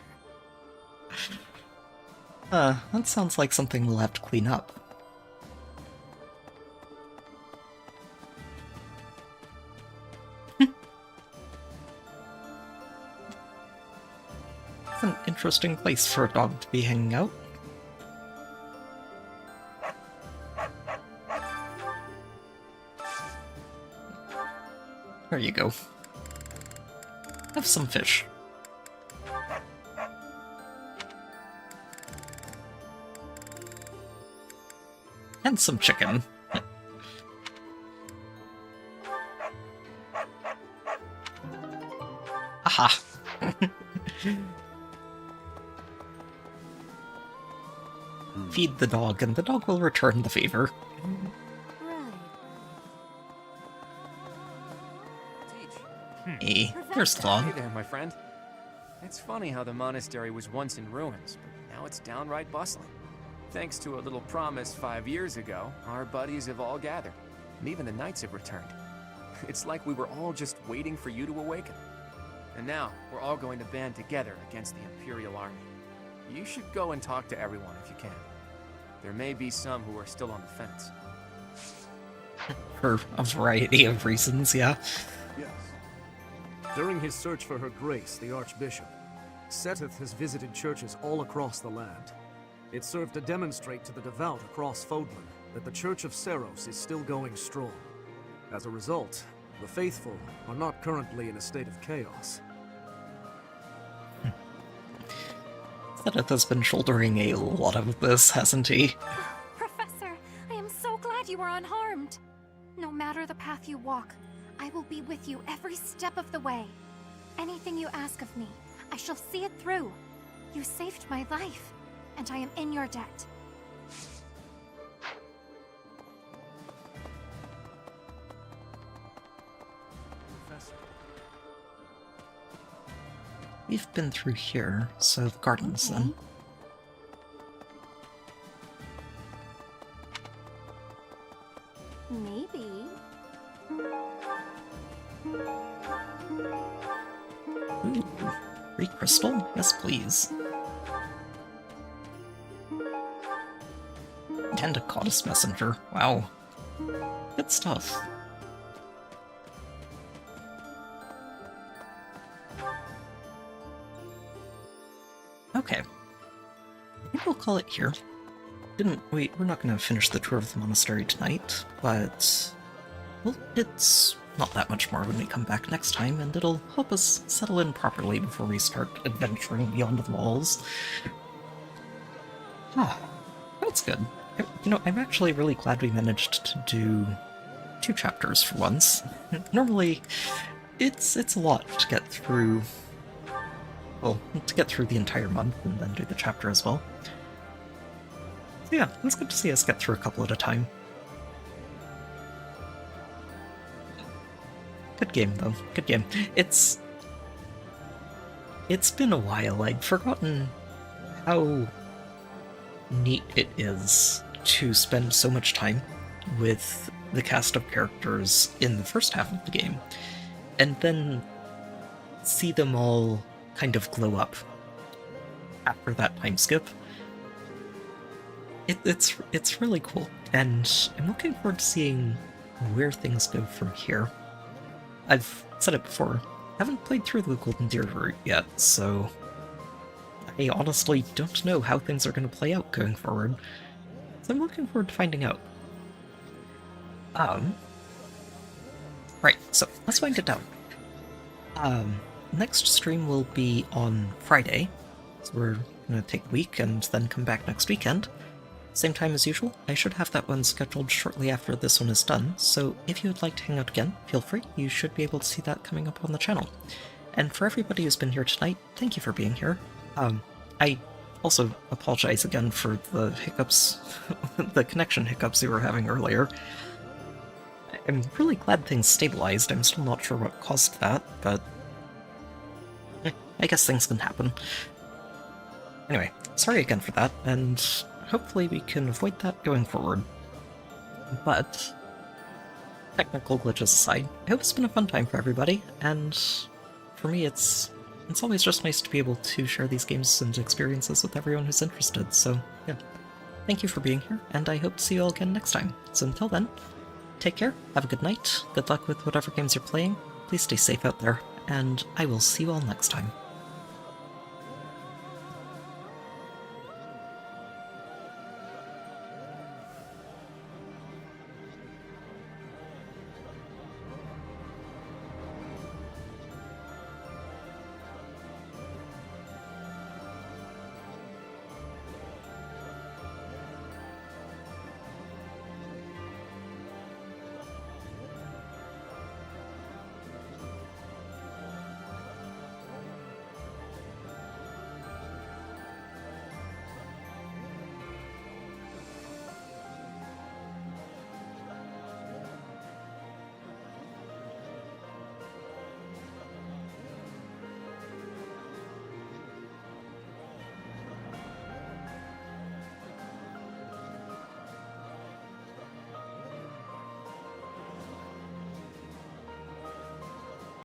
That sounds like something we'll have to clean up. It's an interesting place for a dog to be hanging out. There you go. Have some fish. And some chicken. Aha! Feed the dog, and the dog will return the favor. Hey, there's Claude.
Hey there, my friend. It's funny how the monastery was once in ruins, but now it's downright bustling. Thanks to a little promise 5 years ago, our buddies have all gathered, and even the knights have returned. It's like we were all just waiting for you to awaken. And now, we're all going to band together against the Imperial Army. You should go and talk to everyone if you can. There may be some who are still on the fence.
For a variety of reasons, yeah.
During his search for her grace, the Archbishop, Seteth has visited churches all across the land. It served to demonstrate to the devout across Fodlan that the Church of Seros is still going strong. As a result, the faithful are not currently in a state of chaos.
Seteth has been shouldering a lot of this, hasn't he?
Professor, I am so glad you are unharmed. No matter the path you walk, I will be with you every step of the way. Anything you ask of me, I shall see it through. You saved my life, and I am in your debt.
Professor.
We've been through here, so the gardens then.
Maybe.
Ooh, free crystal? Yes, please. And a goddess messenger. Wow. Good stuff. Okay. I think we'll call it here. We're not going to finish the tour of the monastery tonight, but well, it's not that much more when we come back next time, and it'll help us settle in properly before we start adventuring beyond the walls. Ah, that's good. You know, I'm actually really glad we managed to do 2 chapters for once. Normally, it's a lot to get through. Well, to get through the entire month and then do the chapter as well. So yeah, it's good to see us get through a couple at a time. Good game, though. Good game. It's been a while. I'd forgotten how neat it is to spend so much time with the cast of characters in the first half of the game, and then see them all kind of glow up after that time skip. It's really cool, and I'm looking forward to seeing where things go from here. I've said it before, I haven't played through the Golden Deer route yet, so I honestly don't know how things are going to play out going forward. So I'm looking forward to finding out. Right, so let's wind it down. Next stream will be on Friday, so we're going to take a week and then come back next weekend. Same time as usual. I should have that one scheduled shortly after this one is done, so if you would like to hang out again, feel free. You should be able to see that coming up on the channel. And for everybody who's been here tonight, thank you for being here. I also apologize again for the hiccups, the connection hiccups we were having earlier. I'm really glad things stabilized. I'm still not sure what caused that, but I guess things can happen. Anyway, sorry again for that, and hopefully we can avoid that going forward. But technical glitches aside, I hope it's been a fun time for everybody, and for me it's always just nice to be able to share these games and experiences with everyone who's interested, so yeah. Thank you for being here, and I hope to see you all again next time. So until then, take care, have a good night, good luck with whatever games you're playing, please stay safe out there, and I will see you all next time.